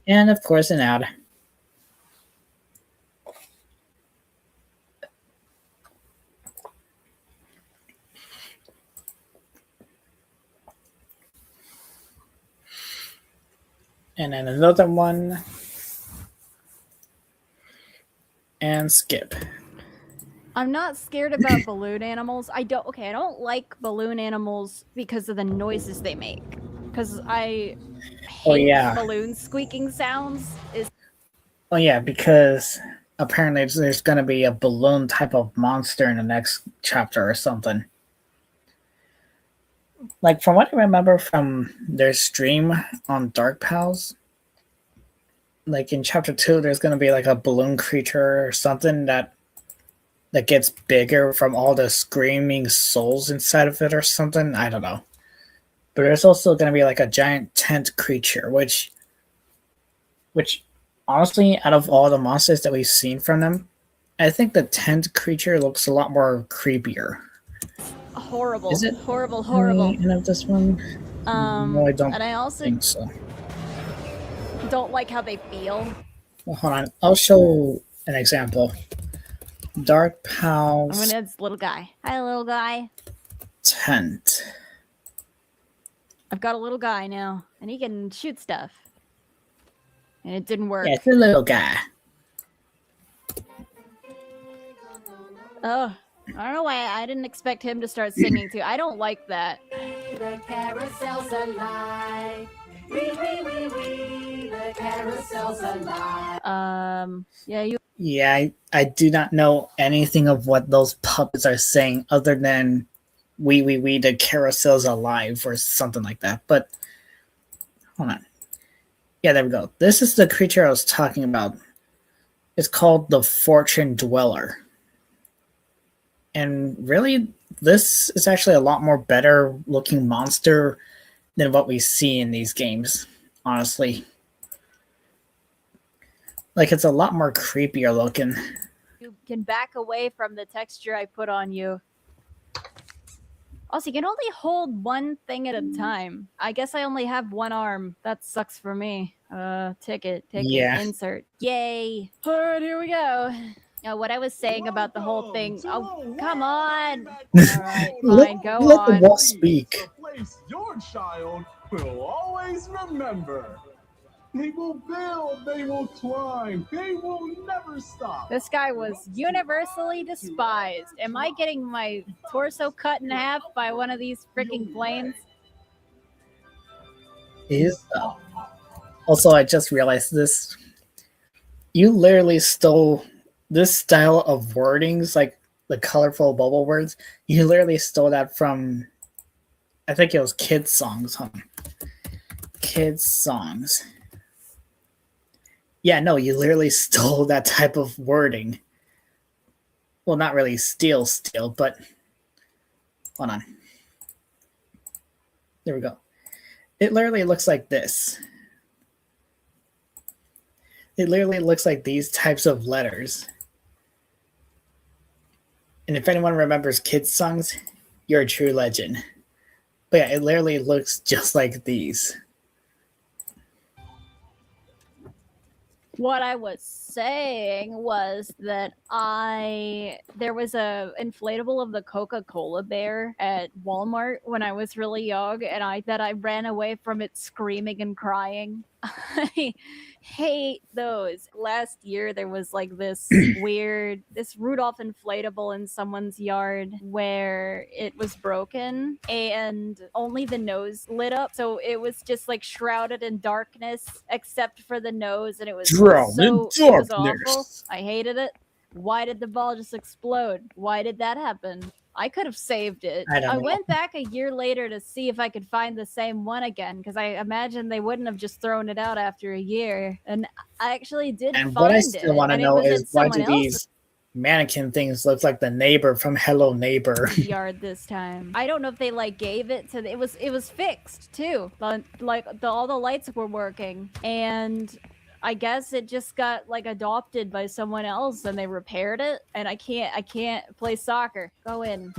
And of course, an ad. And then another one. And skip. I'm not scared about balloon animals. I don't like balloon animals because of the noises they make. Because I hate balloon squeaking sounds. Oh yeah, because apparently there's going to be a balloon type of monster in the next chapter or something. Like from what I remember from their stream on Dark Pals, like in chapter 2 there's going to be like a balloon creature or something that gets bigger from all the screaming souls inside of it or something. I don't know. But there's also going to be like a giant tent creature, which honestly, out of all the monsters that we've seen from them, I think the tent creature looks a lot more creepier. Horrible. Is it horrible? End of this one? No, I don't. And I also think so. don't like how they feel. Well, hold on, I'll show an example. Dark Pals. I'm gonna this little guy. Hi, little guy. Tent. I've got a little guy now, and he can shoot stuff. And it didn't work. Yeah, it's a little guy. Oh, I don't know why I didn't expect him to start singing too. I don't like that. The carousel's alive. Wee, wee, wee, wee. The carousel's alive. Yeah, I do not know anything of what those puppets are saying other than we, the carousel's alive or something like that. But hold on. Yeah, there we go. This is the creature I was talking about. It's called the Fortune Dweller. And really, this is actually a lot more better looking monster than what we see in these games, honestly. Like, it's a lot more creepier looking. You can back away from the texture I put on you. Also, you can only hold one thing at a time. I guess I only have one arm. That sucks for me. Ticket, insert. Yay. Alright, here we go. What I was saying about the whole thing. Oh, come on. Alright, fine, go let on. the wall speak. A place your child will always remember. They will build, they will climb, they will never stop. This guy was universally despised. Am I getting my torso cut in half by one of these freaking planes? Also, I just realized this. You literally stole this style of wordings, like the colorful bubble words. You literally stole that from, I think it was Kids Songs, huh? Kids Songs. Yeah, no, you literally stole that type of wording. Well, not really steal, but hold on. There we go. It literally looks like this. It literally looks like these types of letters. And if anyone remembers Kids Songs, you're a true legend. But yeah, it literally looks just like these. What I was saying was that there was a inflatable of the Coca-Cola bear at Walmart when I was really young, and I ran away from it screaming and crying. I hate those. Last year there was like this Rudolph inflatable in someone's yard where it was broken and only the nose lit up, so it was just like shrouded in darkness except for the nose, and it was awful. I hated it. Why did the ball just explode? Why did that happen? I could have saved it. I went back a year later to see if I could find the same one again, because I imagine they wouldn't have just thrown it out after a year. And I actually did find it. And what I still want to know is, why do these mannequin things look like the neighbor from Hello Neighbor? Yard this time. I don't know if they like gave it to it was fixed too. All the lights were working, and I guess it just got like adopted by someone else and they repaired it, and I can't play soccer. Go in.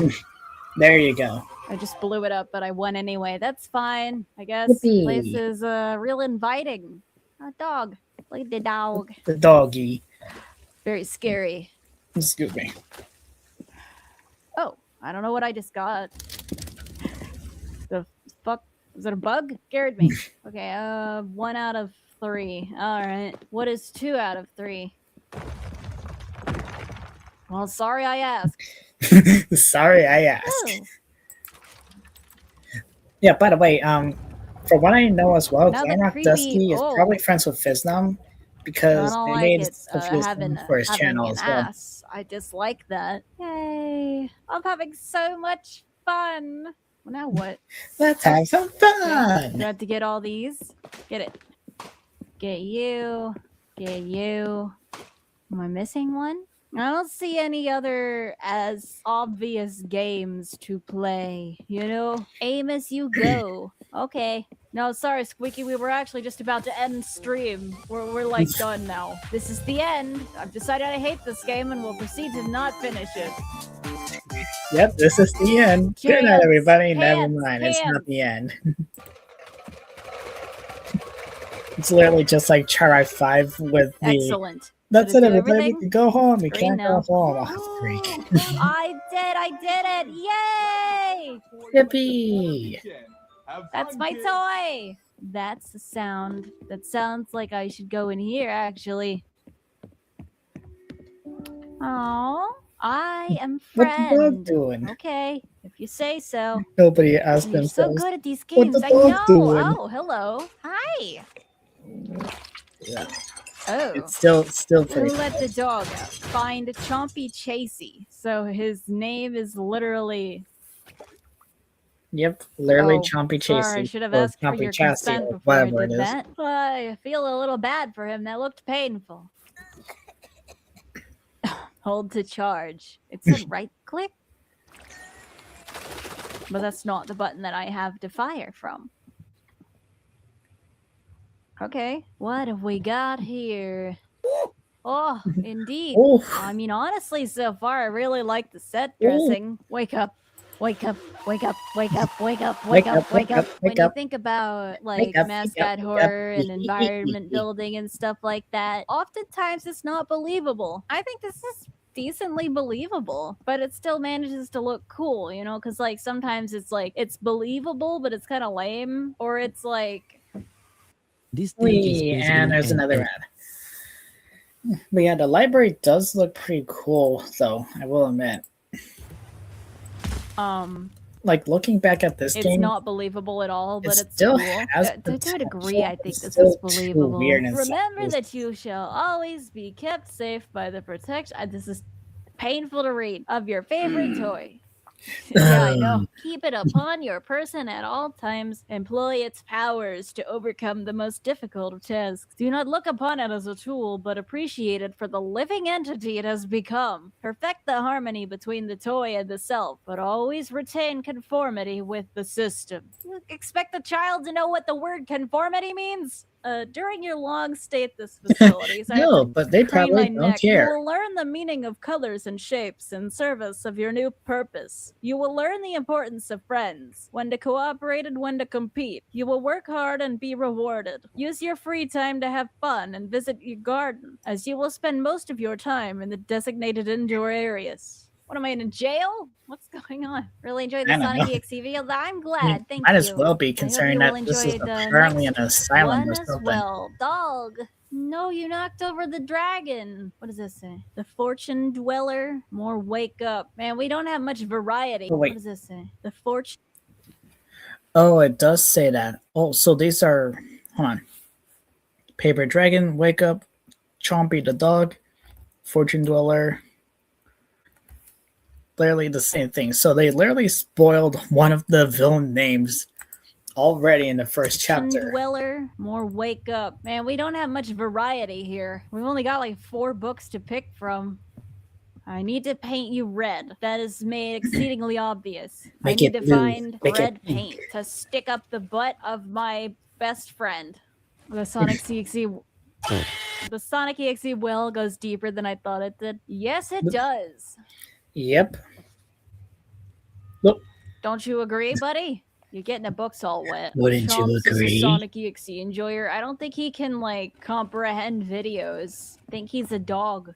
There you go. I just blew it up, but I won anyway. That's fine. I guess Yippee. the place is real inviting. A dog. Look at the dog. The doggy. Very scary. Excuse me. Oh, I don't know what I just got. The fuck? Was it a bug? Scared me. Okay, 1 out of 3. Alright. What is 2 out of 3? Well, sorry I asked. Sorry, I asked. Oh. Yeah, by the way, from what I know as well, Now the Glamrock creepy- Dusky is oh. probably friends with Fiznum because I don't they like made it. the Fiznum Having for his having channel an as well. ass. I dislike that. Yay! I'm having so much fun. Well, now what? Let's have some Do I fun! have to get all these? Get it. Get you. Get you. Am I missing one? I don't see any other as obvious games to play. You know, aim as you go. Okay. No, sorry, Squeaky. We were actually just about to end stream. We're like done now. This is the end. I've decided I hate this game and will proceed to not finish it. Yep, this is the end. Good night, Pants, everybody. Never pants, mind, it's not pants. the end. It's literally just like Char 5 with the. Excellent. That's Did it, it do everybody. We everything? can go home. We Green can't now. go home. Oh, freak. I did it! Yay! Yippee! That's my toy! That's the sound. That sounds like I should go in here, actually. Oh, I am What's the dog friend. doing? Okay, if you say so. Nobody asked You're so themselves. good at these What games. the I dog know. doing? Oh, hello. Hi. Yeah. Oh. It's still Who pretty. let the dog out? Find Chompy Chasey. So his name is literally. Yep, literally Oh, Chompy sorry, Chasey. I should have or asked for Chompy your Chassis, consent or before I whatever it did is. that. I feel a little bad for him. That looked painful. Hold to charge. It said right click. But that's not the button that I have to fire from. Okay, what have we got here? Oh, indeed. Oof. I mean, honestly, so far, I really like the set dressing. Wake up. Wake up, wake up, wake up, wake up, wake up, wake up. When you think about like mascot horror and environment building and stuff like that, oftentimes it's not believable. I think this is decently believable, but it still manages to look cool, you know, because like sometimes it's like it's believable, but it's kind of lame, or it's like And there's another ad. But yeah, the library does look pretty cool, though, I will admit. Like, looking back at this it's game, not believable at all, but it it's still cool. has To a degree, potential, I but think it's this still is too believable. weird and Remember stuff. that you shall always be kept safe by the protection. This is painful to read. Of your favorite toy. Yeah, I know. Keep it upon your person at all times. Employ its powers to overcome the most difficult of tasks. Do not look upon it as a tool, but appreciate it for the living entity it has become. Perfect the harmony between the toy and the self, but always retain conformity with the system. You expect the child to know what the word conformity means? During your long stay at this facility, so I have No, to but they crane probably my don't neck, care. you will learn the meaning of colors and shapes in service of your new purpose. You will learn the importance of friends, when to cooperate and when to compete. You will work hard and be rewarded. Use your free time to have fun and visit your garden, as you will spend most of your time in the designated indoor areas. What am I in jail? What's going on? Really enjoyed the I don't Sonic know. EXE video. I'm glad. Thank Might you. as well be, I hope considering you will that this is enjoy the apparently next an asylum one or as something. well. Dog. No, you knocked over the dragon. What does this say? The fortune dweller. More wake up. Man, we don't have much variety. Oh, wait. What does this say? The fortune. Oh, it does say that. Oh, so these are. Hold on. Paper Dragon, Wake Up, Chompy the Dog, Fortune Dweller. Literally the same thing. So they literally spoiled one of the villain names already in the first chapter. Dweller. More wake up. Man, we don't have much variety here. We've only got like 4 books to pick from. I need to paint you red. That is made exceedingly obvious. Make I need it to blue. find Make it red pink. paint to stick up the butt of my best friend. The Sonic EXE. The Sonic EXE well goes deeper than I thought it did. Yes, it does. Yep. Look. Don't you agree, buddy? You're getting the books all wet. Wouldn't you Chomps is agree? a Sonic EXE enjoyer. I don't think he can like comprehend videos. I think he's a dog.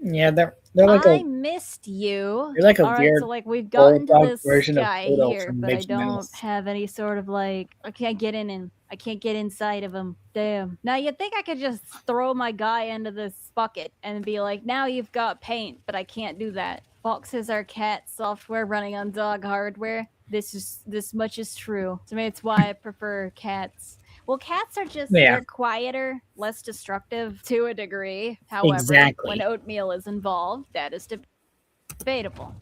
Yeah, they're like I a missed you. You're like a All right, weird so like we've gotten to bulldog this version of guy Pluto here, from but I Mickey don't Mouse. have any sort of like. Okay, I get in and I can't get inside of him. Damn. Now you'd think I could just throw my guy into this bucket and be like, now you've got paint, but I can't do that. Foxes are cat software running on dog hardware. This much is true. To me, it's why I prefer cats. Well, cats are just they're quieter, less destructive to a degree. However, when oatmeal is involved, that is debatable.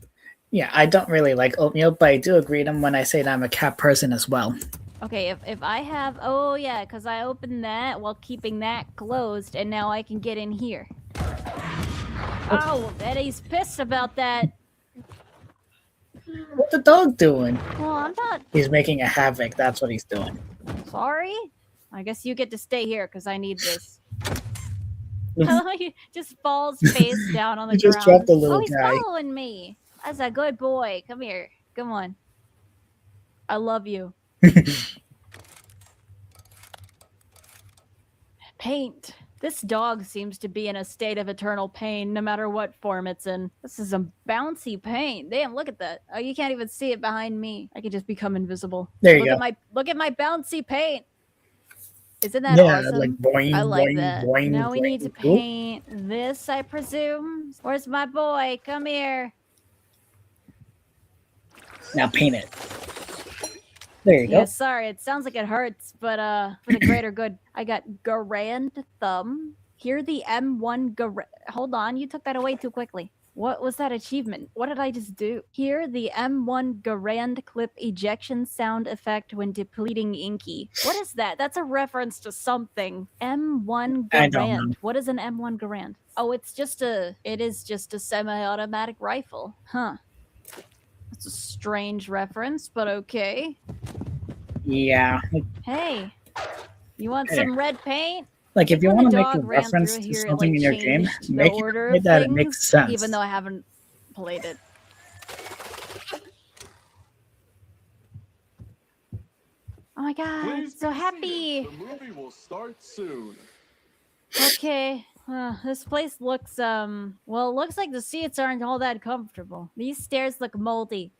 Yeah, I don't really like oatmeal, but I do agree with them when I say that I'm a cat person as well. Okay, if I have... Oh, yeah, because I opened that while keeping that closed, and now I can get in here. Oh, Eddie's pissed about that. What's the dog doing? Well, I'm not... He's making a havoc. That's what he's doing. Sorry? I guess you get to stay here, because I need this. He just falls face down on the ground. Just dropped the little he's guy. following me. That's a good boy. Come here. Come on. I love you. Paint. This dog seems to be in a state of eternal pain no matter what form it's in. This is some bouncy paint. Damn, look at that. Oh, you can't even see it behind me. I could just become invisible. There you go. Look at my bouncy paint. Isn't that awesome? Like boing, I like boing, that. boing, Now we boing. need to paint this, I presume. Where's my boy? Come here. Now paint it. There you go. Yeah, sorry, it sounds like it hurts, but for the greater good, I got Grand Thumb. Here the M1 Hold on, you took that away too quickly. What was that achievement? What did I just do? Here the M1 Garand clip ejection sound effect when depleting Inky. What is that? That's a reference to something. M1 I don't know. Garand. What is an M1 Garand? Oh, it is just a semi-automatic rifle. Huh. That's a strange reference, but okay. Yeah. Hey, you want Hey. some red paint? Like, if you When want the to make a dog ran reference through to here, it, something like, in your game, changed the make order it of that it things, makes sense. even though I haven't played it. Oh my god, I'm so happy! The movie will start soon. Okay, this place looks, well, it looks like the seats aren't all that comfortable. These stairs look moldy.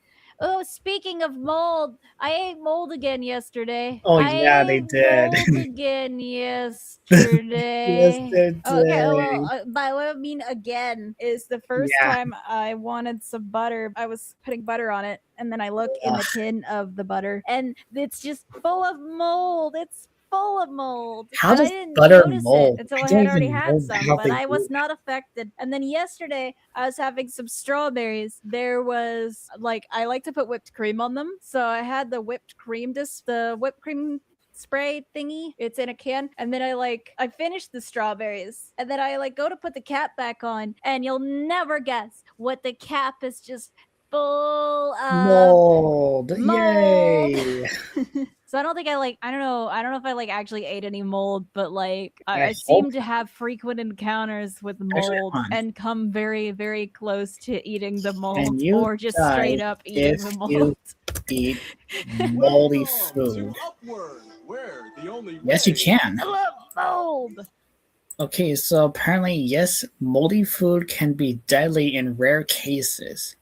Oh, speaking of mold, I ate mold again yesterday. Oh, yeah, they did. Mold again yesterday. Yes, they Okay, did. well, by what I mean again is the first Yeah. time I wanted some butter. I was putting butter on it, and then I look in the tin of the butter, and it's just full of mold. It's full of mold. How And does I didn't butter notice mold? it until I I don't had already even had know some, how but they I do was it. not affected. And then yesterday, I was having some strawberries. There was like I like to put whipped cream on them, so I had the whipped cream spray thingy. It's in a can, and then I finished the strawberries, and then I go to put the cap back on, and you'll never guess what the cap is just full of Mold. mold. Yay. So I don't think I don't know if I actually ate any mold, but I I seem hope- to have frequent encounters with Actually, mold hold on. and come very, very close to eating the mold And you or just straight die up eating if the you mold. eat moldy food. Yes, you can. I love mold. Okay, so apparently, yes, moldy food can be deadly in rare cases.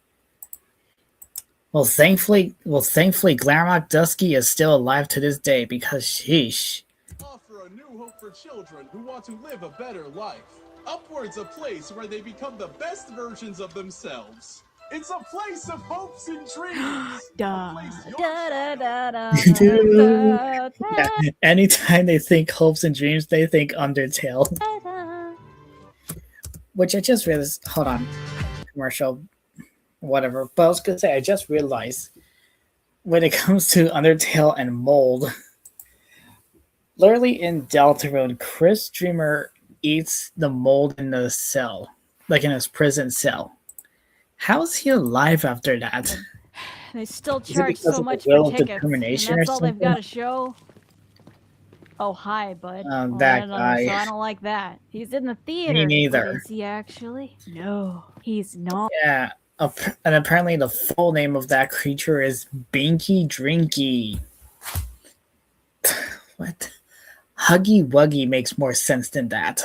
Well, thankfully, Glamrock Dusky is still alive to this day because sheesh. Offer a new hope for children who want to live a better life. Upwards, a place where they become the best versions of themselves. It's a place of hopes and dreams. Da, da, da, da, da, Dude. da, Yeah, anytime they think hopes and dreams, they think Undertale. da. Which I just realized. Hold on, commercial, whatever. But I was gonna say, I just realized when it comes to Undertale and mold, literally in Deltarune, Chris Dreamer eats the mold in the cell, like in his prison cell. How is he alive after that? They still Is it charge because so of the much will for of tickets, and determination or that's all they've something? got to show. Oh, hi, bud. That So guy. I don't like that. He's in the theater. Me But neither. is he actually? No, he's not. Yeah, and apparently the full name of that creature is Binky Drinky. What? Huggy Wuggy makes more sense than that.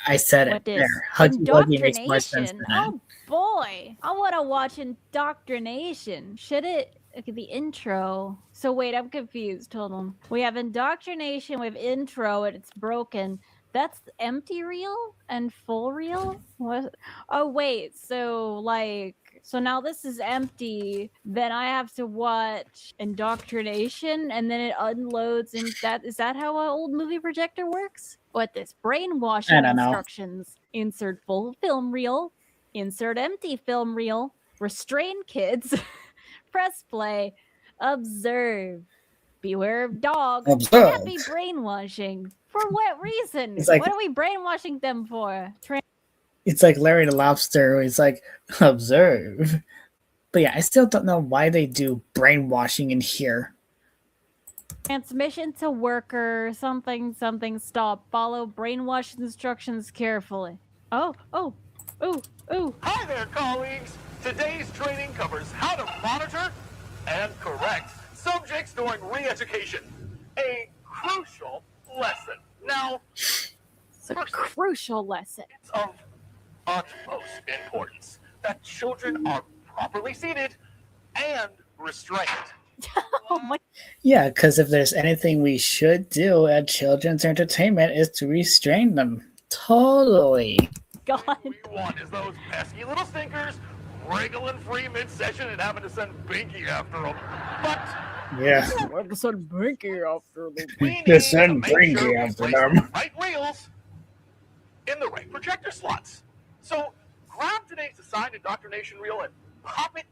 I said it What is there. Huggy Wuggy makes more sense indoctrination? than that. Oh boy, I want to watch Indoctrination. Should it Okay, the intro. So wait, I'm confused. Hold on. We have indoctrination, we have intro, and it's broken. That's empty reel and full reel? What? Oh wait, so like, so now this is empty. Then I have to watch indoctrination, and then it unloads. And that is that how an old movie projector works? What this brainwashing I don't know. instructions? Insert full film reel. Insert empty film reel. Restrain kids. Press play. Observe. Beware of dogs. Observe. Happy brainwashing. For what reason? It's like- What are we brainwashing them for? It's like Larry the Lobster. It's like observe. But yeah, I still don't know why they do brainwashing in here. Transmission to worker. Something. Stop. Follow brainwash instructions carefully. Oh. Hi there, colleagues. Today's training covers how to monitor and correct subjects during re-education. A crucial lesson. Now, It's a crucial lesson. it's of utmost importance that children are properly seated and restrained. Oh my. Yeah, because if there's anything we should do at children's entertainment is to restrain them. Totally. God. What we want is those pesky little stinkers wriggling free mid-session and having to send Binky after them. But Yeah. Why to send Binky after them? we need They to send make Binky sure we after place them. the right reels in the right projector slots. So grab today's assigned indoctrination reel and pop it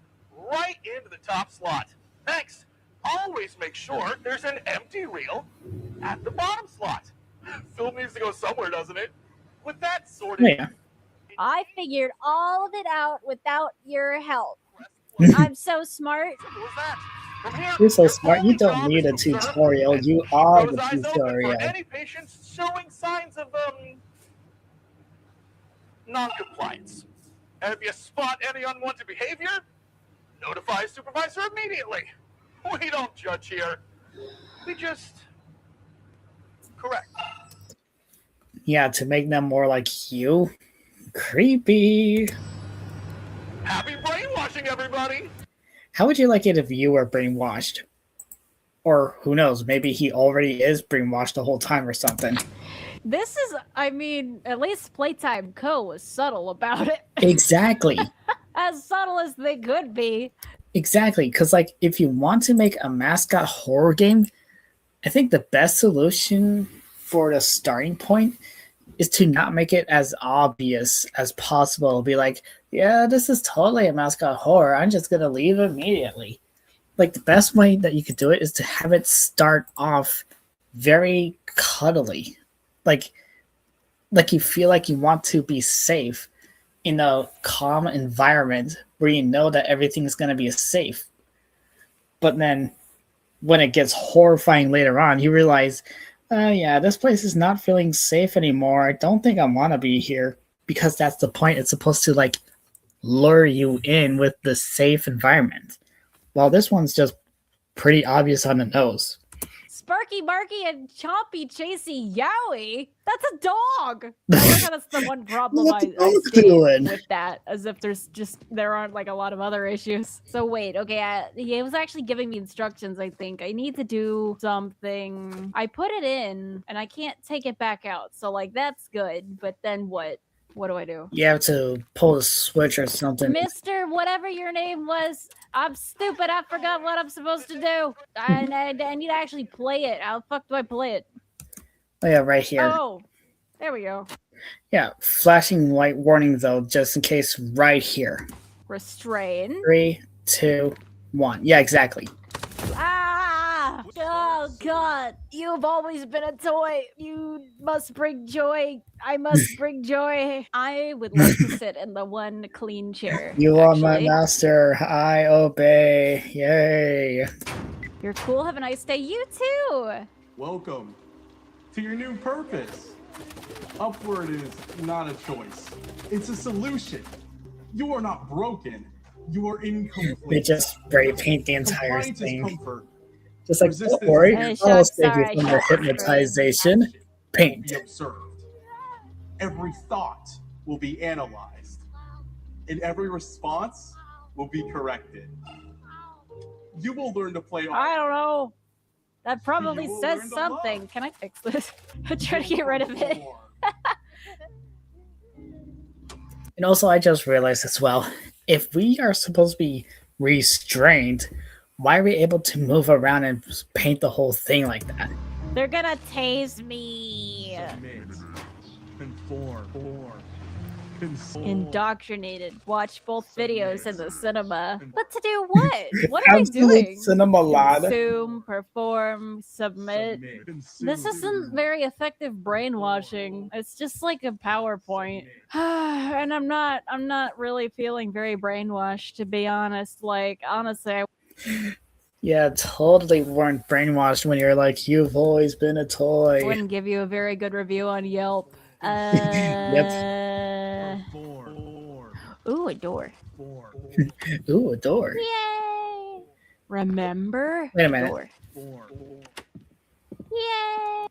right into the top slot. Next, always make sure there's an empty reel at the bottom slot. Film needs to go somewhere, doesn't it? With that sorted, Yeah. I figured all of it out without your help. I'm so smart. simple as that. From here, You're so your smart. You only don't job need is a to observe tutorial. and You keep are those the eyes open tutorial. for any patients showing signs of non-compliance. And if you spot any unwanted behavior, notify a supervisor immediately. We don't judge here. We just correct. Yeah, to make them more like you. Creepy. Happy brainwashing, everybody! How would you like it if you were brainwashed? Or who knows, maybe he already is brainwashed the whole time or something. This is, I mean, at least Playtime Co. was subtle about it. Exactly. As subtle as they could be. Exactly. Because, like, if you want to make a mascot horror game, I think the best solution for the starting point is to not make it as obvious as possible. Be like, yeah, this is totally a mascot horror. I'm just going to leave immediately. Like, the best way that you could do it is to have it start off very cuddly. Like you feel like you want to be safe in a calm environment where you know that everything's going to be safe. But then when it gets horrifying later on, you realize, yeah, this place is not feeling safe anymore. I don't think I want to be here. Because that's the point. It's supposed to, like, lure you in with the safe environment. While this one's just pretty obvious on the nose. Sparky Barky and Chompy Chasey Yowie? That's a dog! I like how that's the one problem What's I the dog see doing? with that, as if there aren't like a lot of other issues. So wait, okay, he was actually giving me instructions, I think. I need to do something. I put it in, and I can't take it back out, so like that's good, but then what? What do I do? You have to pull a switch or something. Mr. Whatever your name was, I'm stupid. I forgot what I'm supposed to do. I need to actually play it. How the fuck do I play it? Oh, yeah, right here. Oh, there we go. Yeah, flashing white warning, though, just in case, right here. Restrain. 3, 2, 1. Yeah, exactly. Ah! Oh, God. You've always been a toy. You must bring joy. I must bring joy. I would like to sit in the one clean chair. You are my master. I obey. Yay. You're cool. Have a nice day. You too. Welcome to your new purpose. Upward is not a choice. It's a solution. You are not broken. You are incomplete. They just spray paint the entire Compliance is thing. comfort. Just like, don't worry, I'll save you from the hypnotization. Paint. Be observed. Every thought will be analyzed, and every response will be corrected. You will learn to play. I don't know. That probably You will says learn to something. Can I fix this? I'm trying to get rid of it. And also, I just realized as well, if we are supposed to be restrained, why are we able to move around and paint the whole thing like that? They're gonna tase me. Conform. Indoctrinated. Watch both videos in the cinema. But to do what? What am I Absolute doing? cinema lad. Consume, perform, submit. This isn't very effective brainwashing. It's just like a PowerPoint. And I'm not really feeling very brainwashed, to be honest. Like, honestly, I Yeah, totally weren't brainwashed when you're like, you've always been a toy. wouldn't give you a very good review on Yelp. Ooh, a door. Ooh, a door. Yay! Remember? Wait a minute. Door. Yay!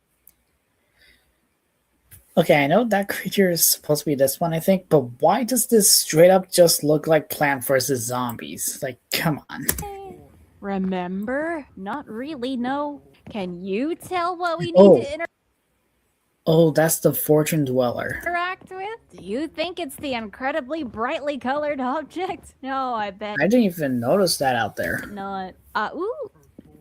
Okay, I know that creature is supposed to be this one, I think, but why does this straight up just look like Plant vs. Zombies? Like, come on. Remember? Not really, no. Can you tell what we need Oh. to Oh, that's the Fortune Dweller. interact with? Do you think it's the incredibly brightly colored object? No, I bet I didn't even notice that out there. not. Ooh.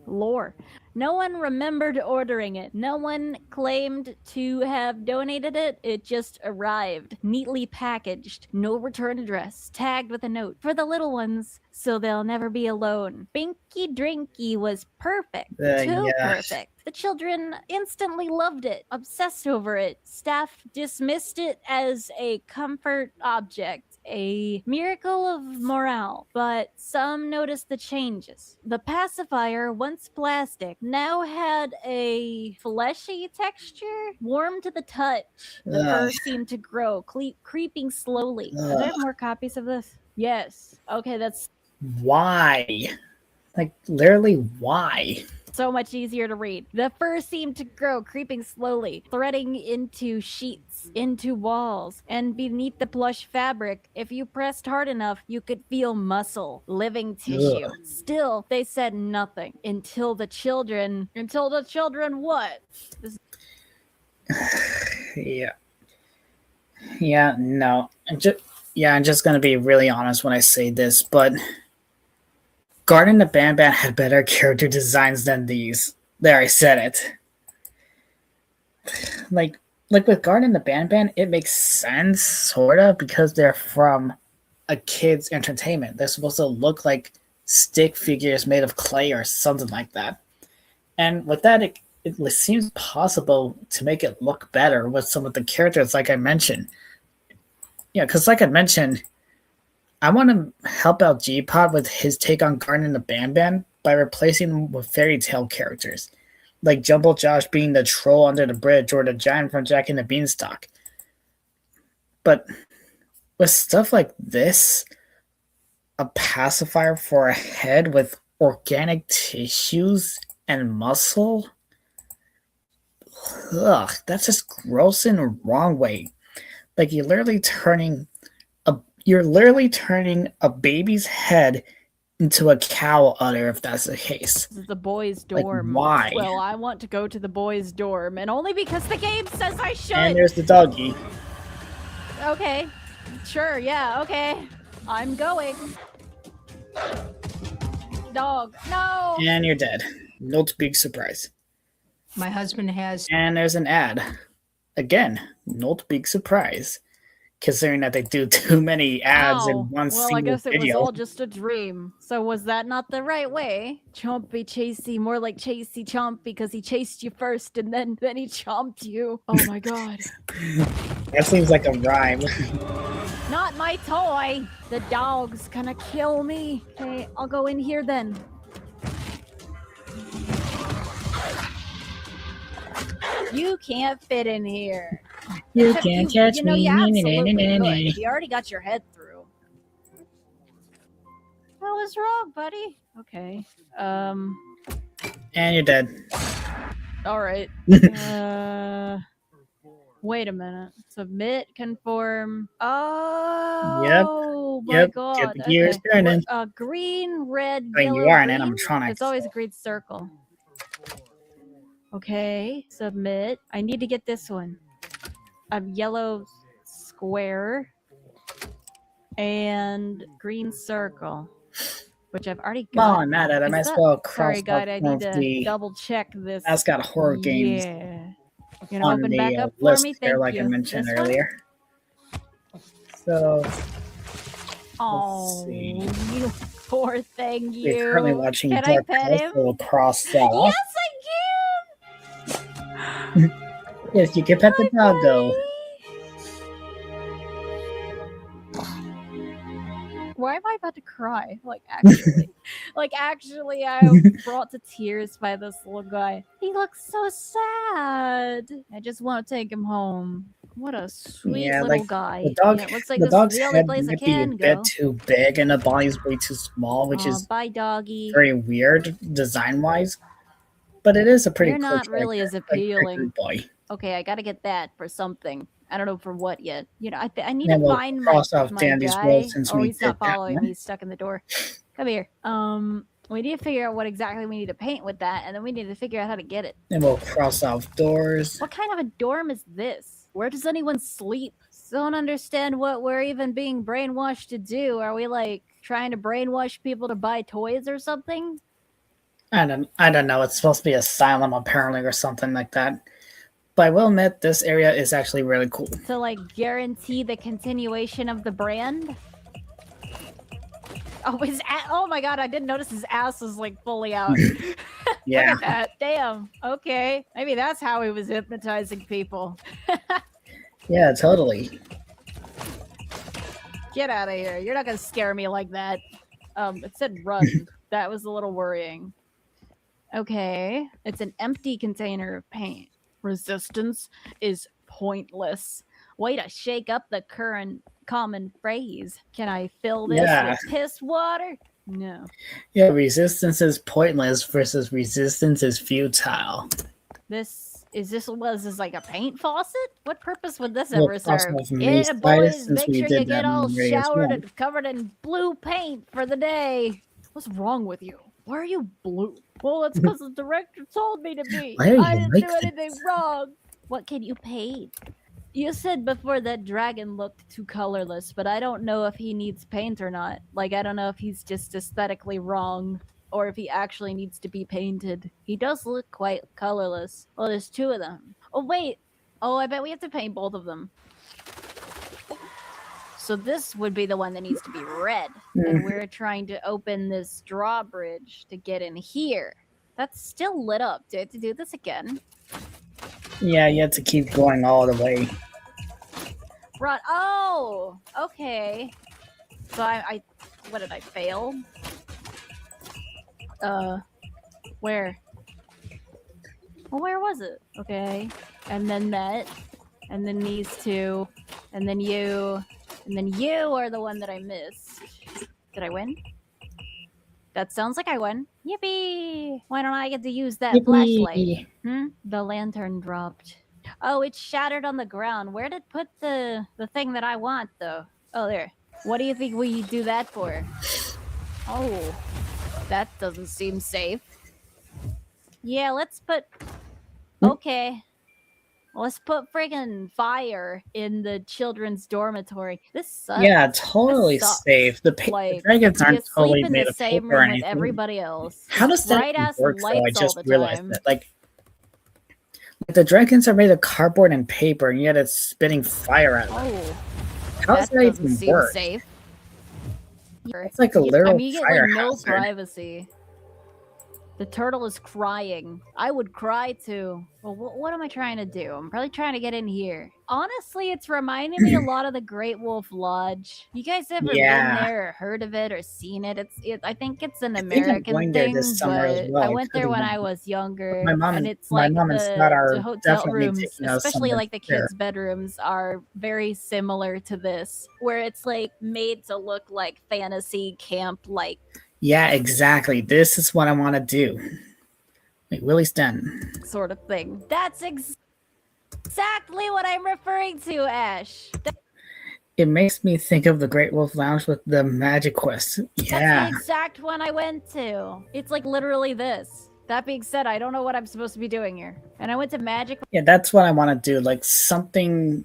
Lore. No one remembered ordering it. No one claimed to have donated it. It just arrived, neatly packaged, no return address, tagged with a note for the little ones, so they'll never be alone. Binky Drinky was perfect. Too yeah. perfect. The children instantly loved it, obsessed over it. Staff dismissed it as a comfort object, a miracle of morale, but some noticed the changes. The pacifier, once plastic, now had a fleshy texture, warm to the touch. The fur seemed to grow, creeping slowly. Are there more copies of this? Yes. Okay, that's Why? Like, literally, why? so much easier to read. The fur seemed to grow, creeping slowly, threading into sheets, into walls, and beneath the plush fabric. If you pressed hard enough, you could feel muscle, living tissue. Ugh. Still, they said nothing until the children. Until the children what? Yeah. Yeah, no. I'm just gonna be really honest when I say this, but Garden the Banban had better character designs than these. There, I said it. Like with Garden the Banban, it makes sense, sorta, because they're from a kid's entertainment. They're supposed to look like stick figures made of clay or something like that. And with that, it seems possible to make it look better with some of the characters, like I mentioned. Yeah, because like I mentioned, I want to help out G-Pod with his take on Garden the Banban by replacing them with fairy tale characters, like Jumbo Josh being the troll under the bridge or the giant from Jack and the Beanstalk. But with stuff like this, a pacifier for a head with organic tissues and muscle, ugh, that's just gross in the wrong way. Like you're literally turning a baby's head into a cow udder if that's the case. This is the boys' Like, dorm. why? Well, I want to go to the boys' dorm, and only because the game says I should. And there's the doggy. Okay. Sure, yeah, okay. I'm going. Dog. No! And you're dead. Not big surprise. My husband has. And there's an ad. Again, not big surprise. Considering that they do too many ads in one well, single I guess it video. was all just a dream. So was that not the right way? Chompy Chasey, more like Chasey Chomp because he chased you first and then he chomped you. Oh my god. That seems like a rhyme. Not my toy! The dog's gonna kill me. Okay, I'll go in here then. You can't fit in here. You Except can't catch you know, me. you absolutely Na, na, na, could. na. You already got your head through. What was wrong, buddy? Okay. And you're dead. All right. Wait a minute. Submit, conform. Yep. Oh my Yep. god. Get the gears Okay. turning. Green, red, I mean, yellow, you are an green. animatronic. It's always a green circle. Okay. Submit. I need to get this one. A yellow square and green circle, which I've already got. Well, I'm mad at it. I might as that- well cross Sorry, out guide. I need of to the double check this. Mascot horror games Yeah. You know, on open the back up for list me. here, Thank like you. I mentioned This one? earlier. So, Oh, see. you poor thing, you. We're currently watching Can I Dark pet him? Castle across that off. Yes, I can. Yes, you can pet the doggo. Why am I about to cry? Like, actually. actually, I'm brought to tears by this little guy. He looks so sad. I just want to take him home. What a sweet Yeah, little like guy. the dog. Yeah, it looks like the this is dog's the only head place I might be a can bit go. too big, and the body's way too small, which is Bye, doggy. very weird design-wise. But it is a pretty You're cool not really as character, like appealing. good boy. Okay, I gotta get that for something. I don't know for what yet. You know, I need Then to we'll find cross my off Dandy's guy. World since Oh, we he's not did that following one. me. He's stuck in the door. Come here. We need to figure out what exactly we need to paint with that, and then we need to figure out how to get it. Then we'll cross off doors. What kind of a dorm is this? Where does anyone sleep? Don't understand what we're even being brainwashed to do. Are we like trying to brainwash people to buy toys or something? I don't know. It's supposed to be asylum apparently or something like that. But I will admit this area is actually really cool. To like guarantee the continuation of the brand? Oh, oh my god, I didn't notice his ass was like fully out. Yeah. Look at that. Damn. Okay. Maybe that's how he was hypnotizing people. Yeah, totally. Get out of here. You're not gonna scare me like that. It said run. That was a little worrying. Okay. It's an empty container of paint. Resistance is pointless. Way to shake up the current common phrase. Can I fill this with piss water? No. Yeah, resistance is pointless versus resistance is futile. This was this like a paint faucet? What purpose would this Well, ever serve? also from Yeah, Reese boys, since make we sure did you get that all in Radius showered 1. and covered in blue paint for the day. What's wrong with you? Why are you blue? Well, it's because the director told me to be. Why are you I didn't do like anything wrong. What can you paint? You said before that dragon looked too colorless, but I don't know if he needs paint or not. Like, I don't know if he's just aesthetically wrong or if he actually needs to be painted. He does look quite colorless. Well, there's two of them. Oh, wait. Oh, I bet we have to paint both of them. So this would be the one that needs to be red. And we're trying to open this drawbridge to get in here. That's still lit up. Do I have to do this again? Yeah, you have to keep going all the way. Right. Oh, okay. So I what did I fail? Where? Well, where was it? Okay. And then that. And then these two. And then you. And then you are the one that I missed. Did I win? That sounds like I won. Yippee! Why don't I get to use that flashlight? The lantern dropped. Oh, it's shattered on the ground. Where did it put the thing that I want, though? Oh, there. What do you think we do that for? Oh, that doesn't seem safe. Yeah, let's put... Okay. Let's put friggin' fire in the children's dormitory. This sucks. Yeah, totally safe. The dragons aren't totally in made the of same paper or room with anything. everybody else. How does that Bright ass work, though? I lights just all the realized time. that. Like, the dragons are made of cardboard and paper, and yet it's spitting fire at them. Oh, How does that doesn't even seem work? safe. It's like a literal you get fire like no hazard. privacy. The turtle is crying. I would cry too. Well, what am I trying to do? I'm probably trying to get in here. Honestly, it's reminding me a lot of the Great Wolf Lodge. You guys ever been there or heard of it or seen it? I think it's an American going there thing, this summer as but well. I went there Could've when been. I was younger. My mom and and- it's my like mom and Scott are the hotel definitely rooms, taking us especially somewhere like the there. kids' bedrooms, are very similar to this, where it's like made to look like fantasy camp, like Yeah, exactly. This is what I want to do. Wait, Willie's done. sort of thing. That's exactly what I'm referring to, Ash. It makes me think of the Great Wolf Lounge with the Magic Quest. That's Yeah. the exact one I went to. It's like literally this. That being said, I don't know what I'm supposed to be doing here. And I went to Magic. Yeah, that's what I want to do. Like something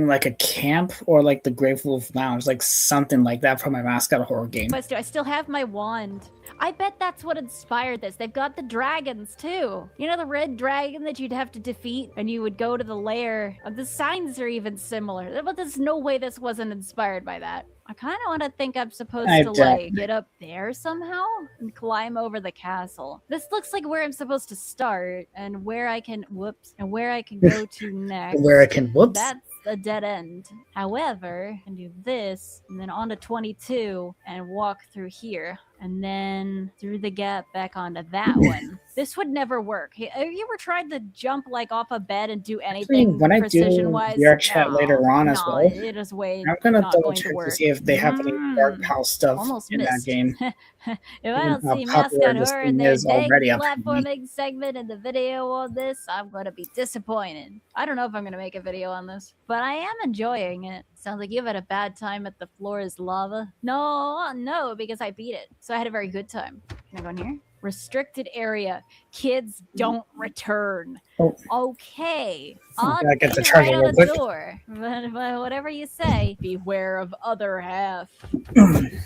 like a camp or like the Great Wolf Lounge, like something like that for my Mascot horror game. But I still have my wand. I bet that's what inspired this. They've got the dragons too. You know the red dragon that you'd have to defeat and you would go to the lair? The signs are even similar. But there's no way this wasn't inspired by that. I kind of want to think I'm supposed to like get up there somehow and climb over the castle. This looks like where I'm supposed to start and where I can go to next. Where I can whoops. That's a dead end. However, I can do this and then on to 22 and walk through here and then through the gap back onto that one. This would never work. Have you ever tried to jump like off a bed and do anything when I do precision-wise? VR chat later on as well, it is way I'm gonna not double going check to to see if they have any Dark House stuff Almost in missed. that game. If I don't how see popular Mascot this Horror thing in their is dang already up to me. platforming segment in the video on this, I'm gonna be disappointed. I don't know if I'm gonna make a video on this, but I am enjoying it. Sounds like you've had a bad time at the floor is lava. No, because I beat it. So I had a very good time. Can I go in here? Restricted area. Kids don't return. Oh. Okay. I get the Right charger on real the quick. door. But whatever you say, beware of other half.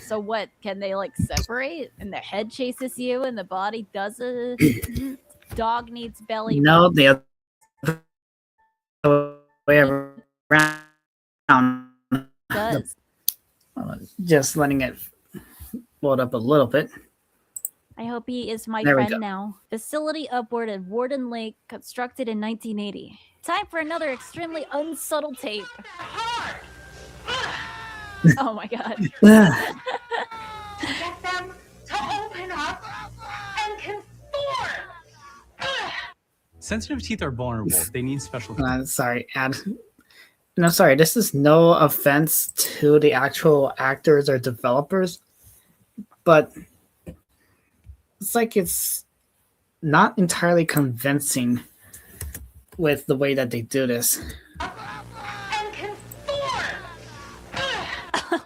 So what? Can they like separate? And the head chases you and the body doesn't? Dog needs belly. No, the other way around. Does. Just letting it load up a little bit. I hope he is my There we friend go. now. Facility upward at Warden Lake, constructed in 1980. Time for another extremely unsubtle tape. Oh my god. Get them to open up and conform. Sensitive teeth are vulnerable. They need special care. Sorry, no, sorry. This is no offense to the actual actors or developers, but it's like it's not entirely convincing with the way that they do this. Oh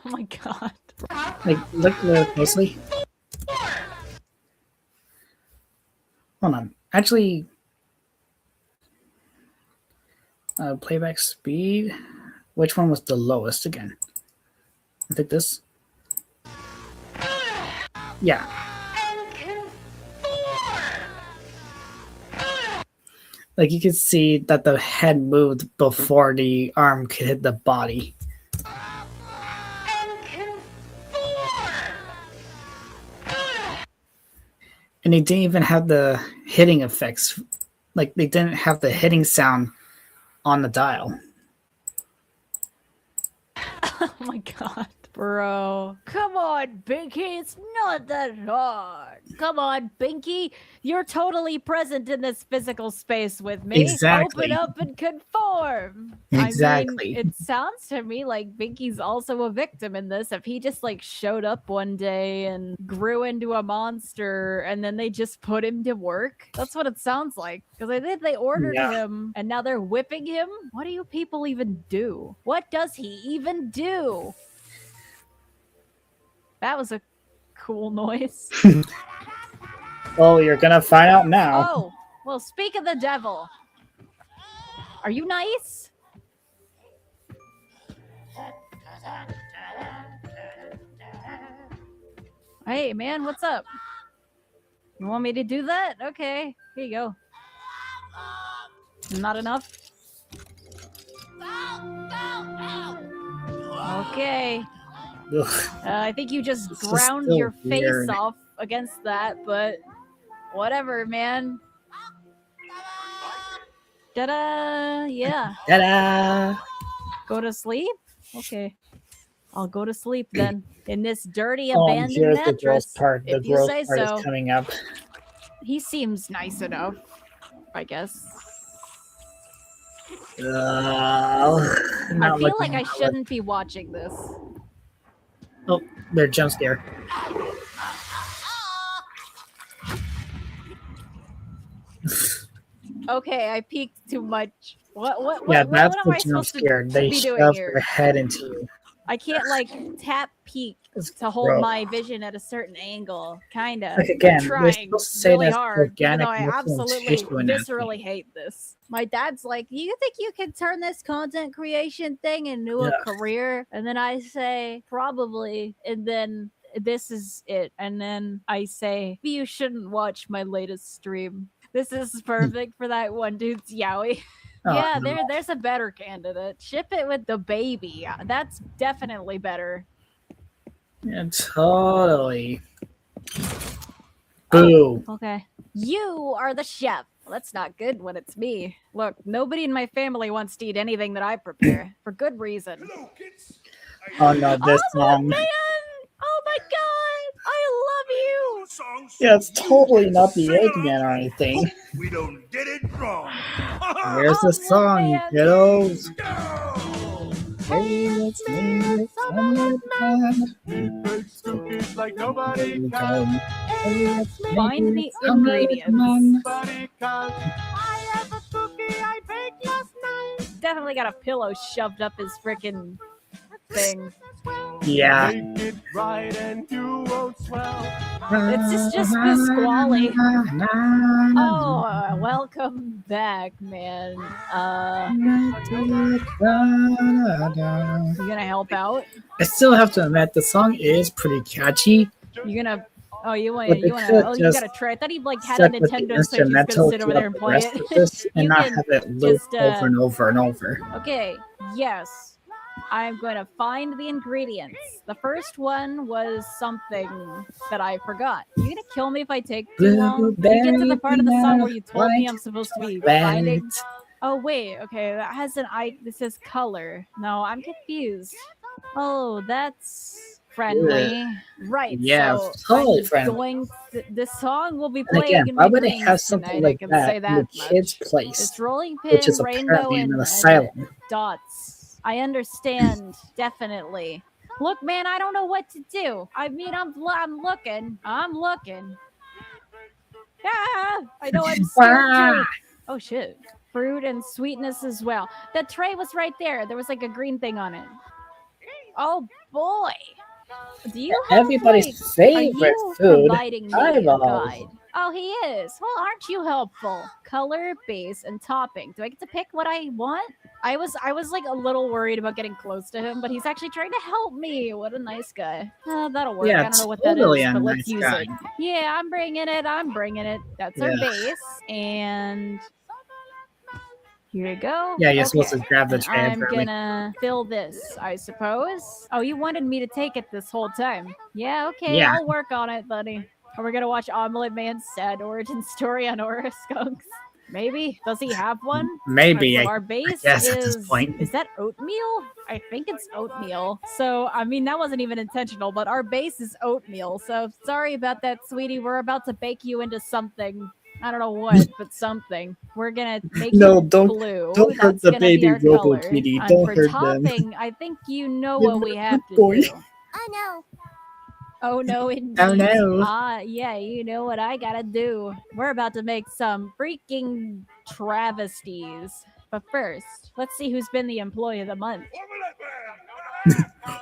my god. Like, look really closely. Hold on. Actually, playback speed. Which one was the lowest again? I think this. Yeah. Like you could see that the head moved before the arm could hit the body. And they didn't even have the hitting effects. Like they didn't have the hitting sound on the dial. Oh my god. Bro. Come on, Binky. It's not that hard. Come on, Binky. You're totally present in this physical space with me. Exactly. Open up and conform. Exactly. I mean, it sounds to me like Binky's also a victim in this. If he just like showed up one day and grew into a monster and then they just put him to work. That's what it sounds like. Because I think they ordered him and now they're whipping him. What do you people even do? What does he even do? That was a cool noise. Oh, you're gonna find out now. Oh, well, speak of the devil. Are you nice? Hey, man, what's up? You want me to do that? Okay, here you go. Not enough? Okay. I think you just This is ground so your face weird. off against that, but whatever, man. Ta-da! Yeah. Ta-da! Go to sleep? Okay. I'll go to sleep then. In this dirty, Oh, abandoned here's the mattress. gross part. The If you gross say part so. is coming up. He seems nice enough, I guess. I feel like I shouldn't be watching this. Oh, they're jump scare. Okay, I peeked too much. What that's am the I jump supposed scare. to They be doing shove here? their head into you. I can't like tap peek to hold gross. my vision at a certain angle. Kinda. Like, again, I'm they're trying supposed to say really that's hard, even though organic I muscle and absolutely tissue anatomy. viscerally hate this. My dad's like, "You think you can turn this content creation thing into a Yeah. career?" And then I say, "Probably." And then this is it. And then I say, "You shouldn't watch my latest stream. This is perfect for that one dude's yaoi." Oh, Yeah, no. there's a better candidate. Ship it with the baby. That's definitely better. Yeah, totally. Boo. Okay. You are the chef. Well, that's not good when it's me. Look, nobody in my family wants to eat anything that I prepare for good reason. Oh no, this song. Man! Oh my god! I love you! Yeah, it's totally not the Eggman or anything. We don't get it wrong. Here's the song, kiddos. Hey, it's me, it's Omelette Man. He bakes cookies like nobody can. Find the ingredients. Nobody can. I have a cookie I baked last night. Definitely got a pillow shoved up his frickin' thing. Yeah. Make it right and you won't swell. It's just Pasquale. Oh, welcome back, man. You gonna help out? I still have to admit, the song is pretty catchy. You gonna? Oh, you want? But You they want? could Oh, you just got a tray. I thought he like had a stuck with the Nintendo Switch. He's gonna instrumental sit over throughout there and the play rest it. of this and You not can have it loop just, over and over and over. Okay. Yes. I'm going to find the ingredients. The first one was something that I forgot. You gonna kill me if I take too long? Did you get to the part of the song where you told me I'm supposed to be finding? Oh wait, okay, that has an this says color. No, I'm confused. Oh, that's friendly. Right. Yeah, so totally I'm friendly. this song will be And playing again, in why my would they dreams have something tonight, like I can that say in that the kids' much. place, It's rolling pin, which is rainbow, apparently and an asylum? dots. I understand, definitely. Look, man, I don't know what to do. I mean, I'm looking. Ah, I know I'm scared too. Oh shit. Fruit and sweetness as well. The tray was right there. There was like a green thing on it. Oh boy. Do you have Everybody's like, favorite are you food, providing me a eyeballs. guide? Oh, he is. Well, aren't you helpful? Color, base, and topping. Do I get to pick what I want? I was like a little worried about getting close to him, but he's actually trying to help me. What a nice guy. That'll work. Yeah, I don't know what totally that is, a but nice let's use guy. it. Yeah, I'm bringing it. That's our Yeah. base. And here we go. Yeah, you're supposed to grab the And tray, I'm apparently. gonna fill this, I suppose. Oh, you wanted me to take it this whole time. Yeah, okay, Yeah. I'll work on it, buddy. Are we gonna watch Omelette Man's sad origin story on Aura Skunks? Maybe. Does he have one? Maybe, Alright, so I our base guess at is this point. Is that oatmeal? I think it's oatmeal. So I mean that wasn't even intentional, but our base is oatmeal. So sorry about that, sweetie. We're about to bake you into something. I don't know what, but something. We're gonna make No, you don't- blue. don't hurt That's the gonna be baby our Robo color. Kitty. And Don't for hurt them. topping, I think you know You're what we a have good to boy. do. Oh no. Oh no, indeed. Oh, no. Yeah, you know what I gotta do. We're about to make some freaking travesties. But first, let's see who's been the employee of the month.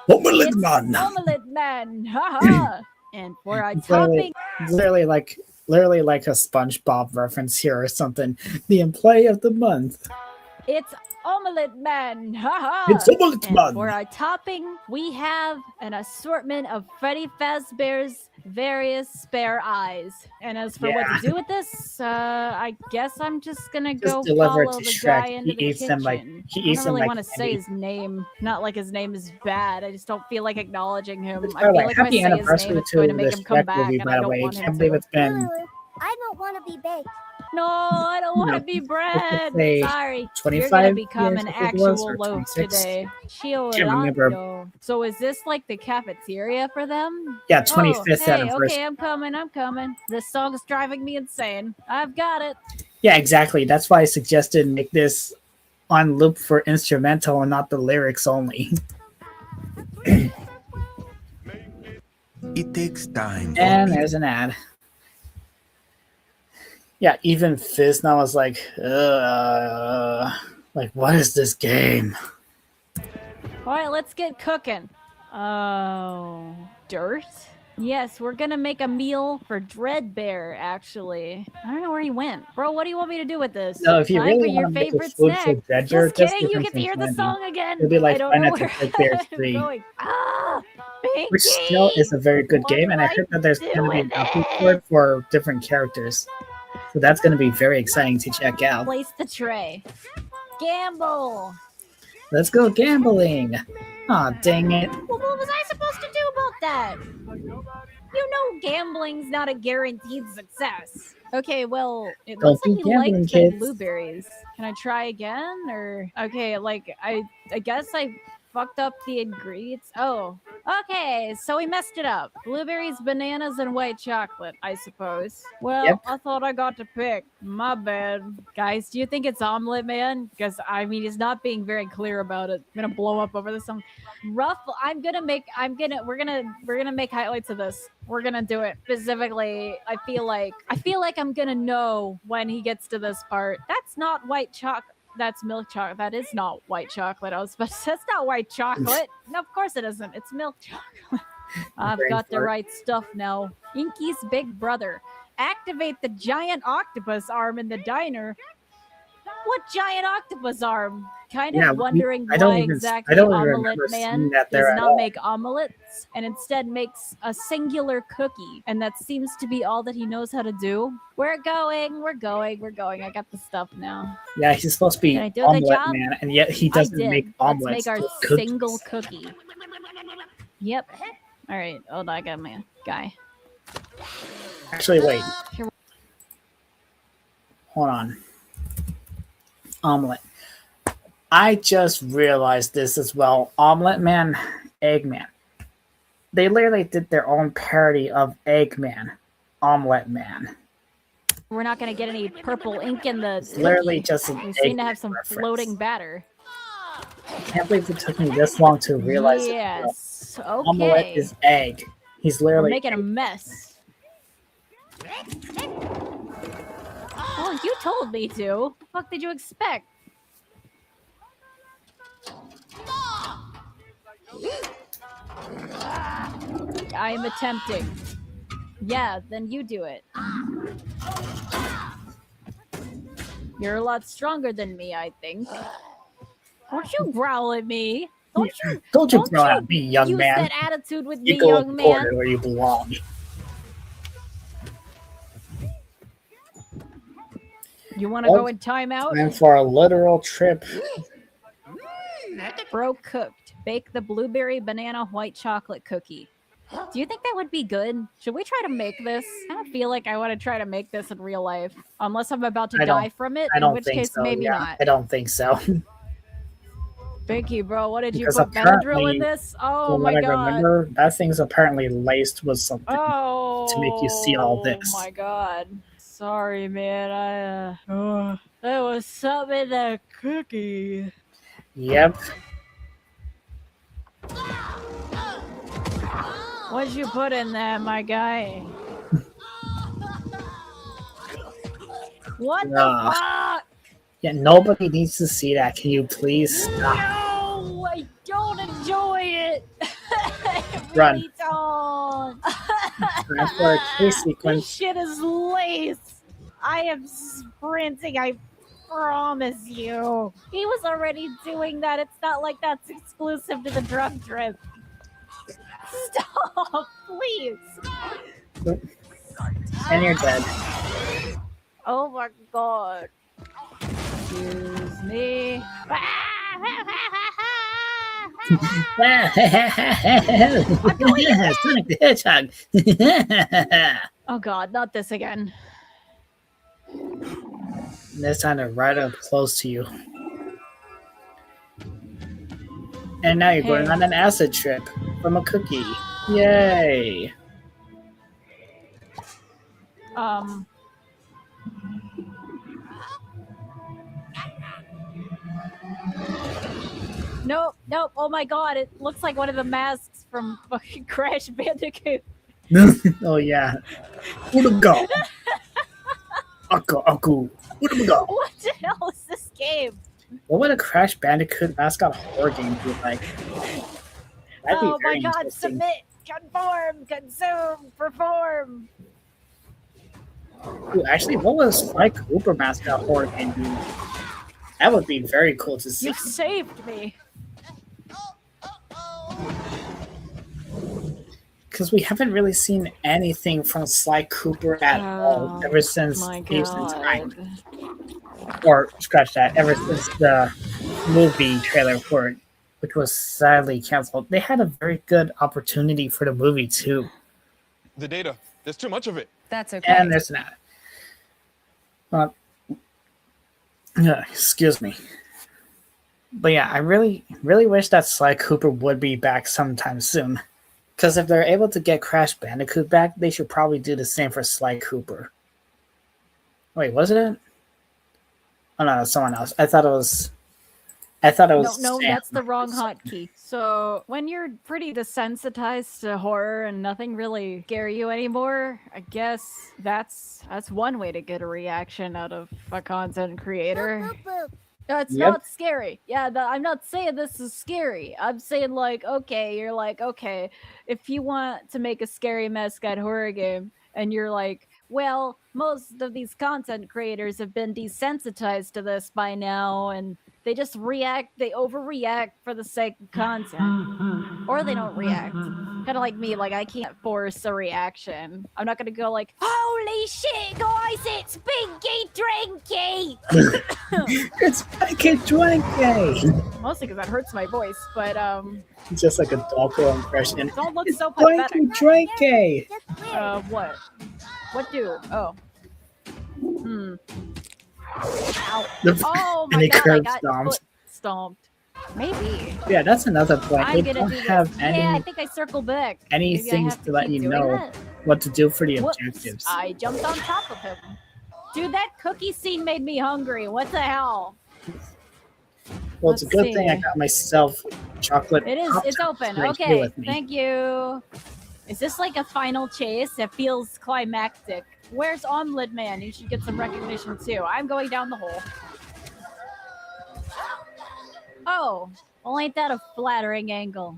Omelette It's Man. Omelette Man. Haha. And for our It's topping, literally like a SpongeBob reference here or something. The employee of the month. it's Omelette Man. Haha. It's Omelette And Man. for our topping, we have an assortment of Freddy Fazbear's various spare eyes. And as for what Yeah. to do with this, I guess I'm just gonna Just go deliver it follow to the Shrek. guy He into the eats kitchen. them like- he eats I don't them really like want to say candy. his name. Not like his name is bad. I just don't feel like acknowledging him. It's I feel like, like if I happy say his anniversary name, it's to going to make the him come Shrek back, movie, and by I the don't way. want him Can't believe to. it's been I don't want to be baked. No, I don't want to No, be bread. say Sorry, you're 25 gonna become years, an I think it was, actual or loaf 26. today. Can't remember. Ciolato. So is this like the cafeteria for them? Yeah, Oh, 25th hey, anniversary. okay, I'm coming. This song is driving me insane. I've got it. Yeah, exactly. That's why I suggested make this on loop for instrumental and not the lyrics only. It takes time. And there's an ad. Yeah, even Fizz now was like, what is this game? All right, let's get cooking. Oh, dirt? Yes, we're gonna make a meal for Dreadbear, actually. I don't know where he went. Bro, what do you want me to do with this? No, if you Time really for your want to make a favorite food for snack. Dreadbear, Just kidding, you give get to him hear some the candy. song again. It'll be like I don't Five know Nights where at Fredbear's I'm 3, going. Ah, Pinky! which still is a very good game, and I heard that there's going to be an update for it for different characters. So that's going to be very exciting to check out. Place the tray. Gamble! Let's go gambling! Aw, dang it. Well, what was I supposed to do about that? You know gambling's not a guaranteed success. Okay, well, it Don't looks like be he gambling, liked kids. the blueberries. Can I try again? Or okay, like I guess I fucked up the ingredients. Oh. Okay, so we messed it up. Blueberries, bananas, and white chocolate, I suppose. Well, Yep. I thought I got to pick. My bad. Guys, do you think it's Omelet Man? Because I mean he's not being very clear about it. I'm gonna blow up over this song. Ruffle, we're gonna make highlights of this. We're gonna do it. Specifically, I feel like I'm gonna know when he gets to this part. That's not white chocolate. That's milk chocolate. That is not white chocolate. I was supposed to, that's not white chocolate. No, of course it isn't. It's milk chocolate. I've Brain got the fart. right stuff now. Inky's big brother. Activate the giant octopus arm in the diner. What giant octopus arm? Kind of Yeah, wondering I don't why even- exactly I don't even Omelette remember seeing Man that there does at not all. make omelets and instead makes a singular cookie. And that seems to be all that he knows how to do. We're going. I got the stuff now. Yeah, he's supposed to be Did I do the Omelette job? Man, and yet he I doesn't did. make Let's omelets. make our just cookies. single cookie. Yep. All right. Hold on, I got my guy. Actually, wait. Here- Hold on. Omelet. I just realized this as well. Omelet Man, Eggman. They literally did their own parody of Eggman, Omelet Man. We're not gonna get any purple ink in the. It's literally cookie. just an We seem to Eggman have some reference. floating batter. I can't believe it took me this long to realize it. Yes. Omelette Okay. is egg. He's We're literally making a mess. Well, you told me to. What the fuck did you expect? I am attempting. Yeah, then you do it. You're a lot stronger than me, I think. Don't you growl at me. Don't you growl at me, young use man. that attitude with You me, go young in the man. corner where you belong. You want to go in timeout? And for a literal trip. Bro cooked. Bake the blueberry banana white chocolate cookie. Do you think that would be good? Should we try to make this? I don't feel like I want to try to make this in real life. Unless I'm about to I don't- die from it, I in don't which think case so. maybe yeah, not. I don't think so. Thank you, bro. What did you Because put Benadryl apparently, in this? Oh from my what I god. remember, that thing's apparently laced with something Oh, to make you see all this. Oh my god. Sorry, man. There was something in that cookie. Yep. What'd you put in there, my guy? What the fuck? Yeah, nobody needs to see that. Can you please stop? No, I don't enjoy it. I Run. really don't. Time for a case This sequence. shit is lace. I am sprinting. I promise you. He was already doing that. It's not like that's exclusive to the drug trip. Stop, please. And you're dead. Oh my god. Excuse me. Sonic the Hedgehog. Oh god, not this again. This time they're right up close to you. And now you're going Hey. on an acid trip from a cookie. Yay! Nope, nope. Oh my god, it looks like one of the masks from fucking Crash Bandicoot. Oh yeah. Who'd go? Uncle. What do we got? What the hell is this game? What would a Crash Bandicoot mascot horror game be like? That'd be Oh my very god, interesting. submit, conform, consume, perform. Ooh, actually, what was Sly Cooper mascot horror game be? That would be very cool to see. You saved me. Because we haven't really seen anything from Sly Cooper at all ever since Thieves in Time. Or, scratch that, ever since the movie trailer for it, which was sadly canceled. They had a very good opportunity for the movie, too. The data. There's too much of it. That's okay. And there's not. Excuse me. But yeah, I really wish that Sly Cooper would be back sometime soon. Because if they're able to get Crash Bandicoot back, they should probably do the same for Sly Cooper. Wait, was it? Oh no, that's someone else. I thought it was. No, Sam. that's the wrong hotkey. So when you're pretty desensitized to horror and nothing really scare you anymore, I guess that's one way to get a reaction out of a content creator. It's not scary. Yeah, I'm not saying this is scary. I'm saying like, okay, you're like, okay, if you want to make a scary mascot horror game, and you're like, well, most of these content creators have been desensitized to this by now, and they just react, they overreact for the sake of content. Or they don't react. Kind of like me, like I can't force a reaction. I'm not gonna go like, holy shit, guys, it's Pinky Drinky! It's Pinky Drinky! Mostly because that hurts my voice, but Just like a Doggo impression. don't look so Pinky pathetic. Drinky! What? What do? Oh. Ow. Oh And my it god, I curb got stomped. foot stomped. Maybe. Yeah, that's another point. I'm They gonna don't do this. have Yeah, I think I circled back. any Maybe I things have to let keep you doing know that. what to do for the Whoops, objectives. I jumped on top of him. Dude, that cookie scene made me hungry. What the hell? Well, it's a let's good thing I see. got myself chocolate. It is. It's Pop-Tarts open. right here Okay. with me. Thank you. Is this like a final chase? It feels climactic. Where's Omelet Man? You should get some recognition too. I'm going down the hole. Oh, well, ain't that a flattering angle?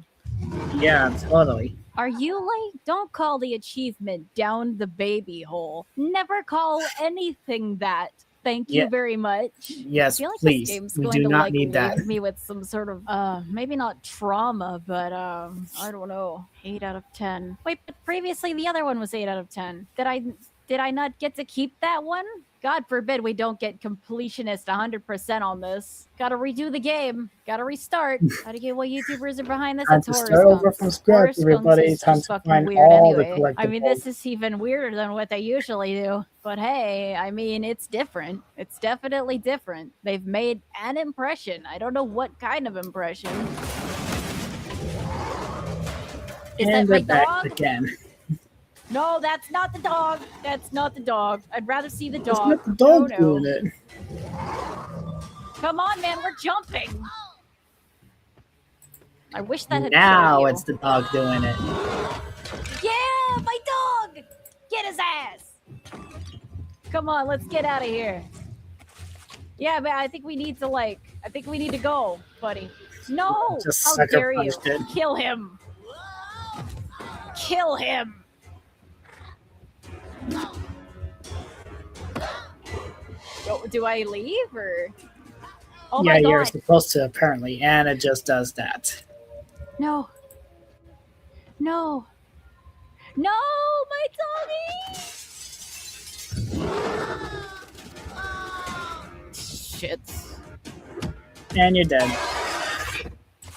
Yeah, totally. Are you like, don't call the achievement down the baby hole. Never call anything that. Thank you Yeah. very much. Yes, I feel like please. this game's We going do to not like need that. leave me with some sort of maybe not trauma, but I don't know. 8 out of 10. Wait, but previously the other one was 8 out of 10. Did I not get to keep that one? God forbid we don't get completionist 100% on this. Gotta redo the game. Gotta restart. Gotta get what YouTubers are behind this. Time It's to horror start over skunks. from Horror scratch, skunks everybody. is Time just to fucking find weird all the anyway. I mean, collectibles. this is even weirder than what they usually do. But hey, I mean, it's different. It's definitely different. They've made an impression. I don't know what kind of impression. Is And that they're my back dog? again. No, that's not the dog. That's not the dog. I'd rather see the It's dog. not the dog No. doing it. Come on, man, we're jumping. I wish that had Now killed you. it's the dog doing it. Yeah, my dog! Get his ass! Come on, let's get out of here. Yeah, but I think we need to go, buddy. No! Just How sucker dare you? punched it. Kill him! Kill him! Do I leave or? Oh Yeah, my you're god! supposed to apparently, and it just does that. No! No! No, my doggy! Shit. And you're dead.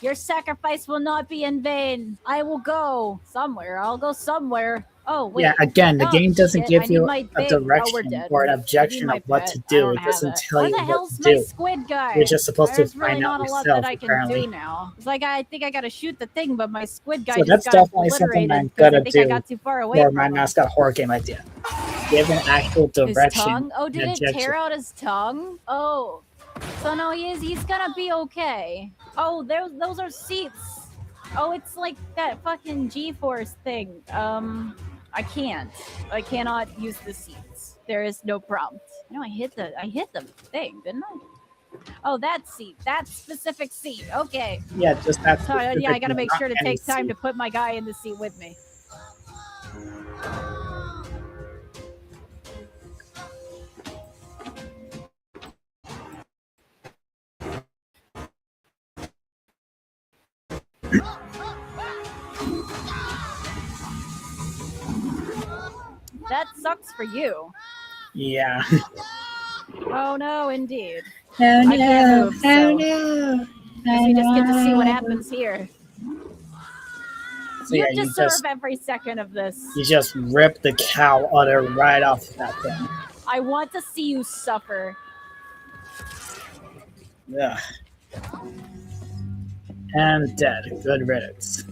Your sacrifice will not be in vain. I will go somewhere. I'll go somewhere. Oh, wait. Yeah, again, the Oh, game doesn't shit, give I need you my a thing. Oh, we're direction dead. or an I need objection my of what pet. to I do. don't It have doesn't it. tell Where you the what hell's to my do. squid guy? You're just supposed There's to really find out not a lot yourself, that I can apparently. do now. It's like I think I gotta shoot the thing, but my squid guy So just that's got definitely something obliterated I'm 'cause gonna I think I do got too far away for from my him. mascot horror game idea. Give an actual His direction. tongue? Oh, and did it objection. tear out his tongue? Oh, so no, he's gonna be okay. Oh, those are seats. Oh, it's like that fucking G-force thing. I cannot use the seats. There is no prompt. No, I hit the thing, didn't I? Oh, that seat. That specific seat. Okay. Yeah, just that. So, yeah, I gotta make not sure to any take time seat. to put my guy in the seat with me. That sucks for you. Yeah. Oh no, indeed. Oh I can't no! move, Oh so no! guess we just get to see what happens here. So You yeah, you deserve every second of this. just rip the cow udder right off that thing. I want to see you suffer. Ugh. And dead. Good riddance.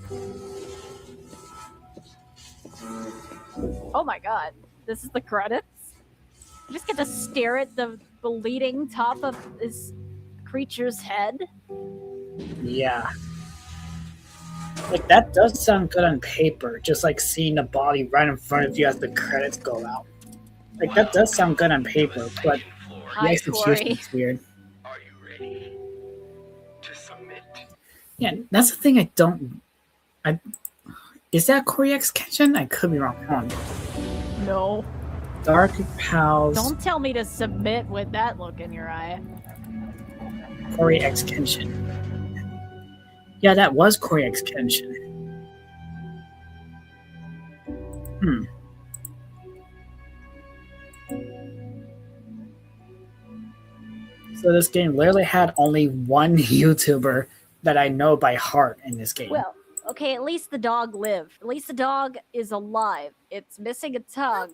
Oh my god. This is the credits? I just get to stare at the bleeding top of this creature's head? Yeah. Like, that does sound good on paper, just like seeing the body right in front of you as the credits go out. Like, that does sound good on paper, but the execution is weird. Are you ready to submit? Yeah, that's the thing I don't... Is that Corey X Kenshin? I could be wrong. No. Dark Pals... Don't tell me to submit with that look in your eye. Corey X Kenshin. Yeah, that was Corey X Kenshin. So this game literally had only one YouTuber that I know by heart in this game. Well, okay, at least the dog lived. At least the dog is alive. It's missing a tongue.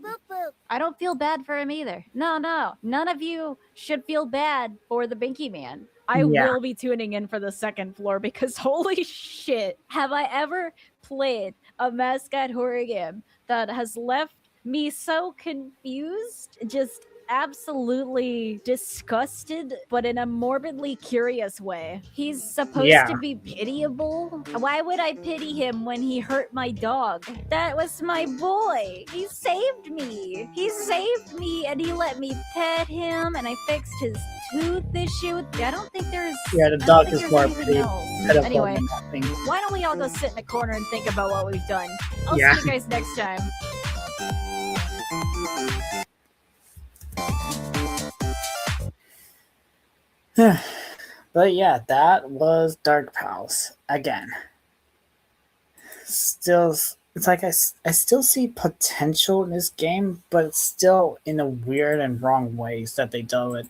I don't feel bad for him either. No. None of you should feel bad for the Binky Man. I will be tuning in for the second floor because holy shit, have I ever played a Mascot horror game that has left me so confused, just absolutely disgusted, but in a morbidly curious way. He's supposed to be pitiable. Why would I pity him when he hurt my dog? That was my boy. He saved me. He saved me and he let me pet him and I fixed his tooth issue. I don't think there's... Yeah, the dog is more pitiful. Anyway, why don't we all go sit in a corner and think about what we've done? I'll see you guys next time. But yeah, that was Dark Pals again. Still, it's like I still see potential in this game, but it's still in the weird and wrong ways that they do it.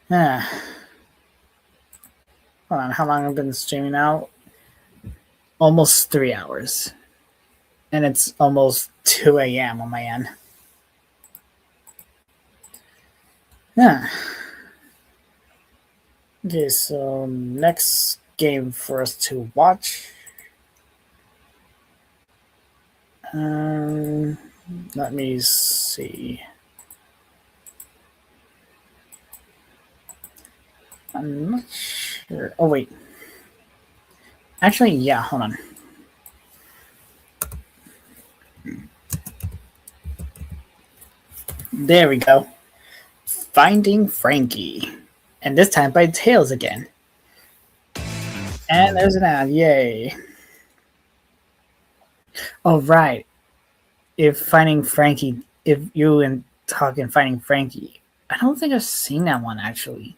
Hold on, how long have I been streaming now? Almost 3 hours. And it's almost 2 a.m. on my end. Okay, so next game for us to watch. Let me see. I'm not sure. Oh, wait. Actually, yeah, hold on. There we go. Finding Frankie. And this time by Tails again. And there's an ad. Yay. Oh, right. If Finding Frankie, if you and talking Finding Frankie. I don't think I've seen that one, actually.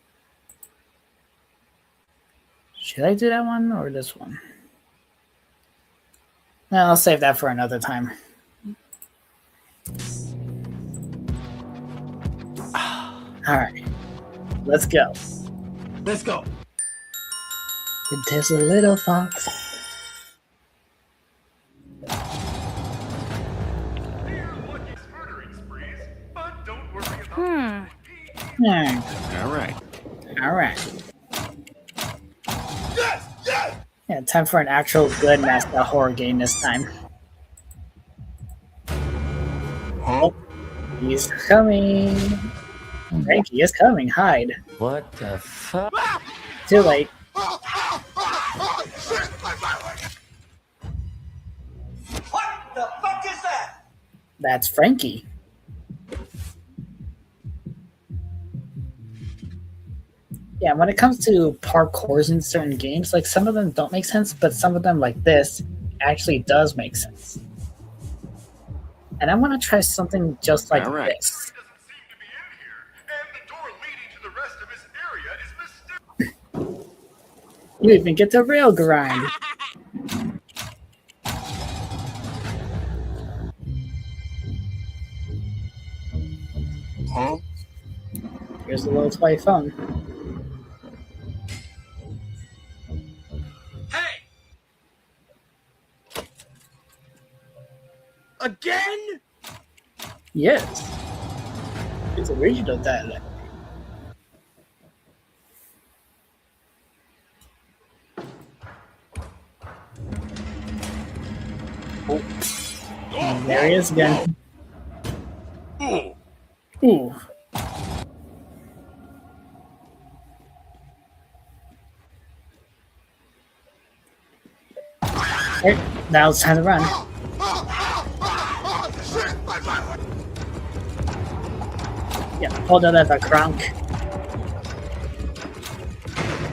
Should I do that one or this one? No, I'll save that for another time. Alright. Let's go. Let's go. There's a little fox. Alright. Yeah, time for an actual good Mascot horror game this time. Oh, he's coming. Frankie is coming. Hide. What the fuck? Too late. What? That's Frankie. Yeah, when it comes to parkours in certain games, like some of them don't make sense, but some of them, like this, actually does make sense. And I want to try something just like this. You even get the rail grind. Huh? Here's a little toy phone. Again? Yes. It's original dialect. Oh. And there he is again. Ooh. Right, now it's time to run. Yeah, hold it as a crunk.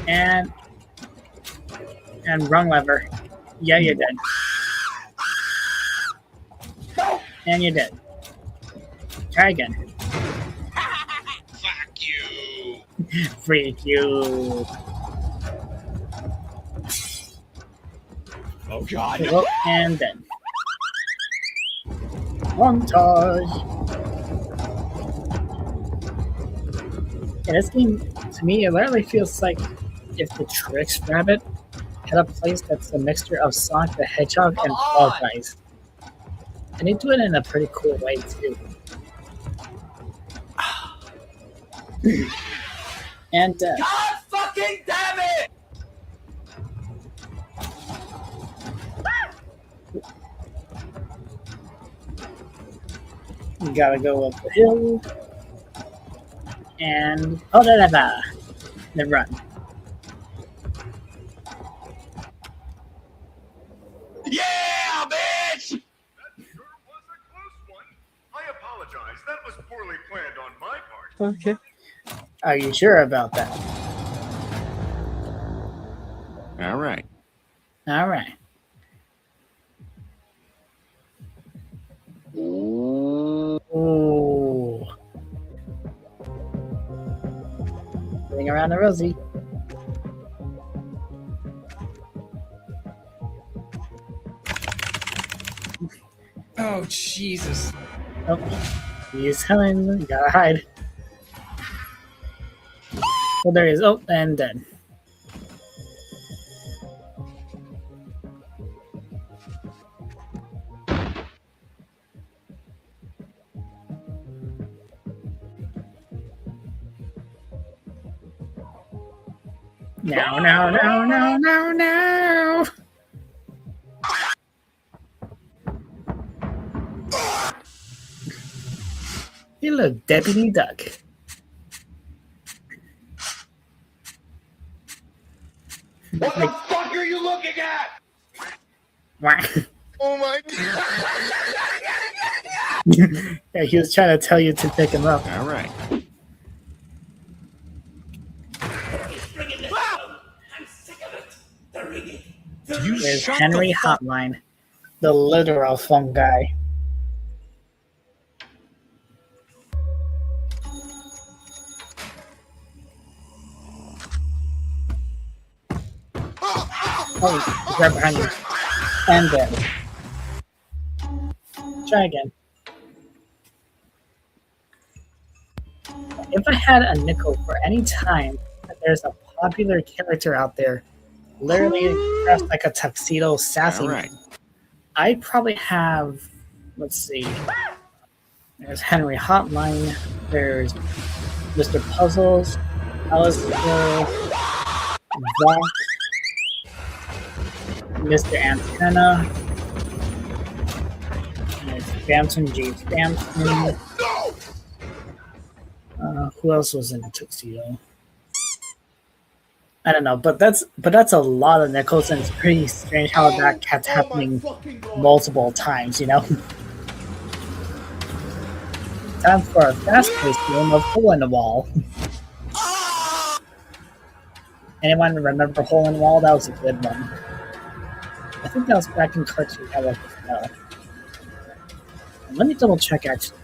And wrong lever. Yeah, you did. And you did. Try again. Fuck you. Freak you. Oh god. Oh, and then. Montage. Yeah, this game, to me, it literally feels like if the Tricks Rabbit had a place that's a mixture of Sonic the Hedgehog and Fall Guys. And they do it in a pretty cool way, too. And, God fucking damn it! you gotta go up the hill. And hold it up. Then run. Yeah, bitch! That sure was a close one. I apologize. That was poorly planned on my part. Okay. Are you sure about that? All right. All right. Ooh. Getting around the rosy. Oh, Jesus. Oh, he's coming. You gotta hide. Oh, there he is. Oh, and dead. No, no, no, no, no, no. You look Deputy Duck. What the fuck are you looking at? Oh my god. Yeah, he was trying to tell you to pick him up. All right. I'm sick of it. The ringing. There's Henry Hotline, the literal phone guy. Oh, he's right behind you. And then. Try again. If I had a nickel for any time that there's a popular character out there, literally dressed like a tuxedo sassy, All right. I'd probably have, let's see, there's Henry Hotline, there's Mr. Puzzles, Alice, Rock, Mr. Antenna, there's Bamson, James Bamson. Who else was in the tuxedo? I don't know, but that's a lot of nickels, and it's pretty strange how that kept happening multiple times, you know? time for a fast-paced game of Hole in the Wall. Anyone remember Hole in the Wall? That was a good one. I think that was back in Cartoon Network as well. Let me double check actually.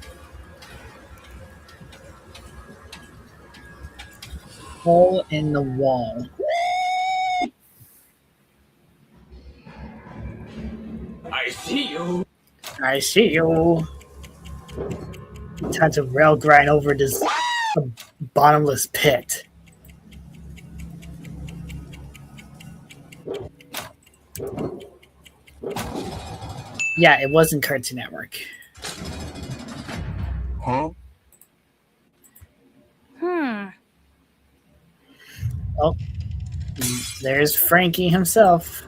Hole in the Wall. I see you. I see you. Time to rail grind over this bottomless pit. Yeah, it was in Cartoon Network. Huh? Oh, there's Frankie himself.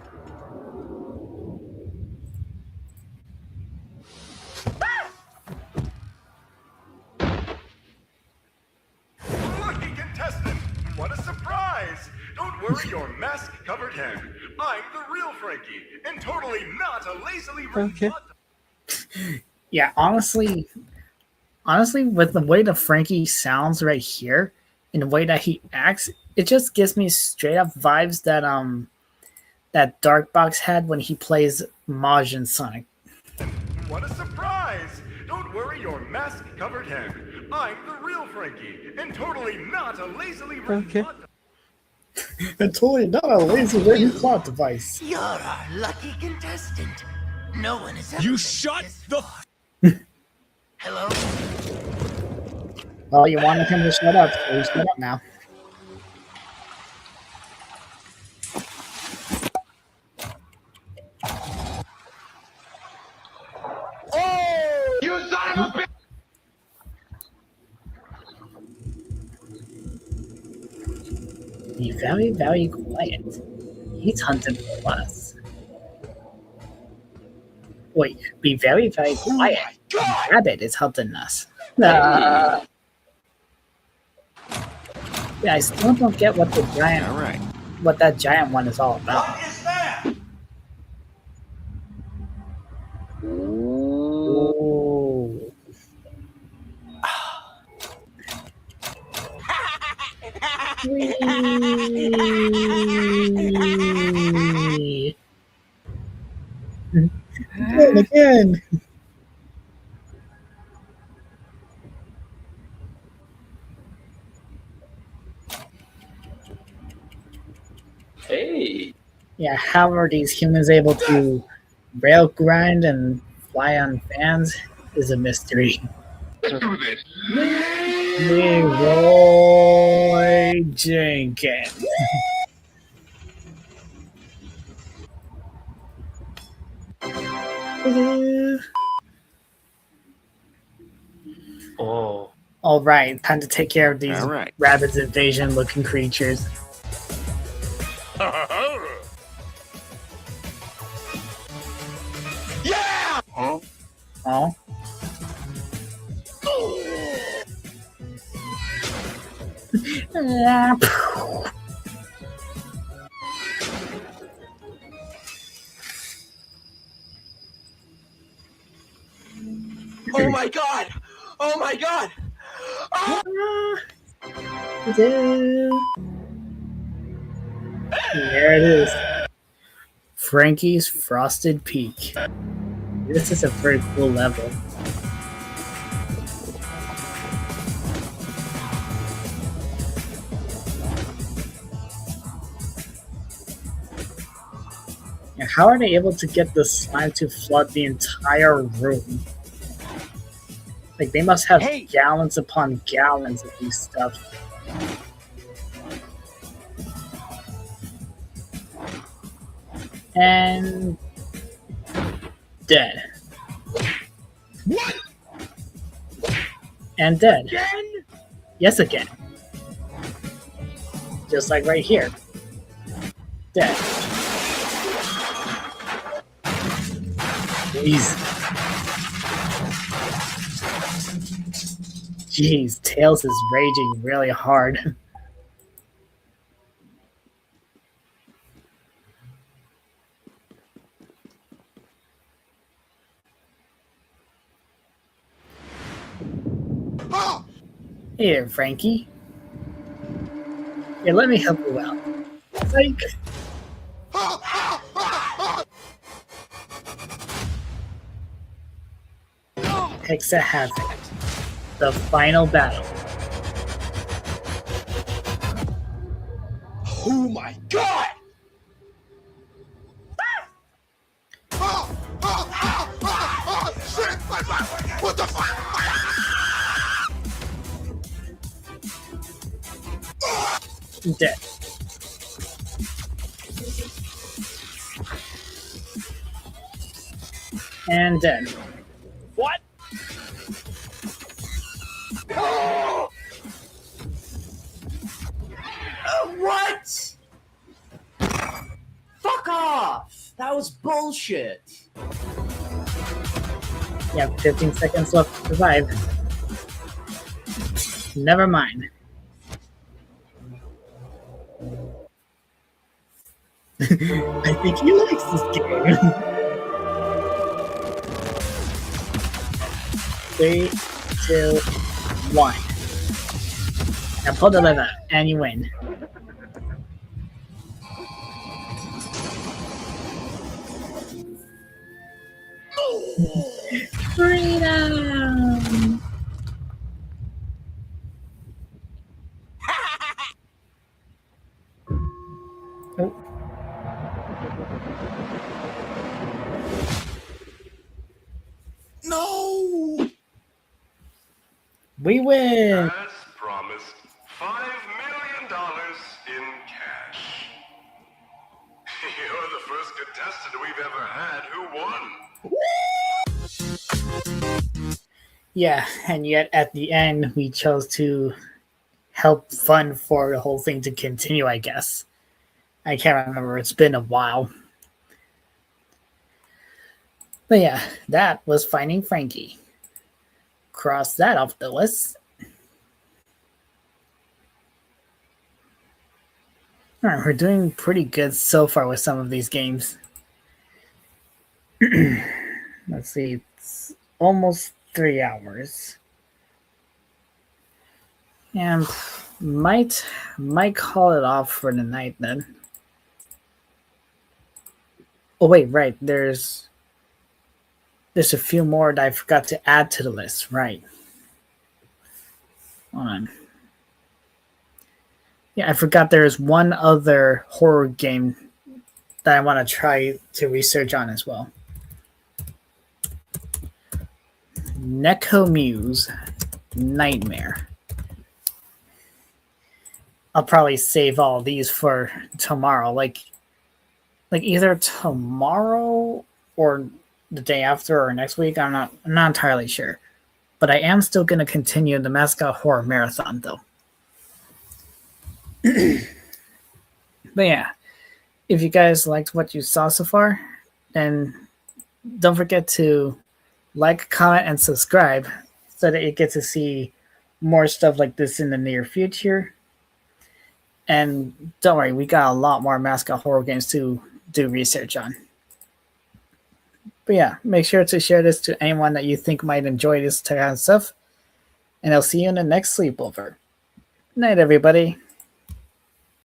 Lucky contestant! What a surprise! Don't worry your mask-covered head. I'm the real Frankie, and totally not a lazily written plot. Yeah, honestly, with the way that Frankie sounds right here and the way that he acts, it just gives me straight up vibes that that Darkbox had when he plays Maj in Sonic. What a surprise! Don't worry your mask-covered head. I'm the real Frankie, and totally not a lazily written plot. And totally not a lazy written plot device. You're our lucky contestant. No one has ever. You shut the. Hello? Well, you wanted him to shut up, so he shut up now. Oh! You son of a bitch! Be very, very quiet. He's hunting for us. Wait, be very, very quiet. Rabbit is hunting us. Yeah, I still don't get what the giant, what that giant one is all about. What is that? Ooh. Whee! Again. Hey. Yeah, how are these humans able to rail grind and fly on fans is a mystery. Let's do this. Leroy Jenkins. Oh. All right, time to take care of these All right. Rabbids Invasion looking creatures. Yeah! Huh? Oh. Oh my god! Oh my god! There it is. Frankie's Frosted Peak. This is a very cool level. And how are they able to get the slime to flood the entire room? Like, they must have gallons upon gallons of these stuff. And dead. What? And dead. Again? Yes, again. Just like right here. Dead. Jeez, Tails is raging really hard. Here, Frankie. Here, let me help you out. Psych. Hexa has it. The final battle. Oh my god! What the fuck? Dead. And dead. What? What? Fuck off! That was bullshit. You have 15 seconds left to survive. Never mind. I think he likes this game. 3, 2, 1. Now pull the lever and you win. Freedom! Oh. No! We win! As promised, $5 million in cash. You're the first contestant we've ever had who won. Yeah, and yet at the end, we chose to help fund for the whole thing to continue, I guess. I can't remember. It's been a while. But yeah, that was Finding Frankie. Cross that off the list. Alright, we're doing pretty good so far with some of these games. Let's see, it's almost 3 hours. And might call it off for the night then. Oh wait, right, there's a few more that I forgot to add to the list, right. Hold on. Yeah, I forgot there's one other horror game that I want to try to research on as well. Necomuse Nightmare. I'll probably save all these for tomorrow, like either tomorrow or the day after or next week. I'm not entirely sure, but I am still going to continue the Mascot Horror Marathon though. But yeah, if you guys liked what you saw so far, then don't forget to like, comment, and subscribe so that you get to see more stuff like this in the near future. And don't worry, we got a lot more Mascot horror games to do research on. But yeah, make sure to share this to anyone that you think might enjoy this kind of stuff. And I'll see you in the next sleepover. Night, everybody.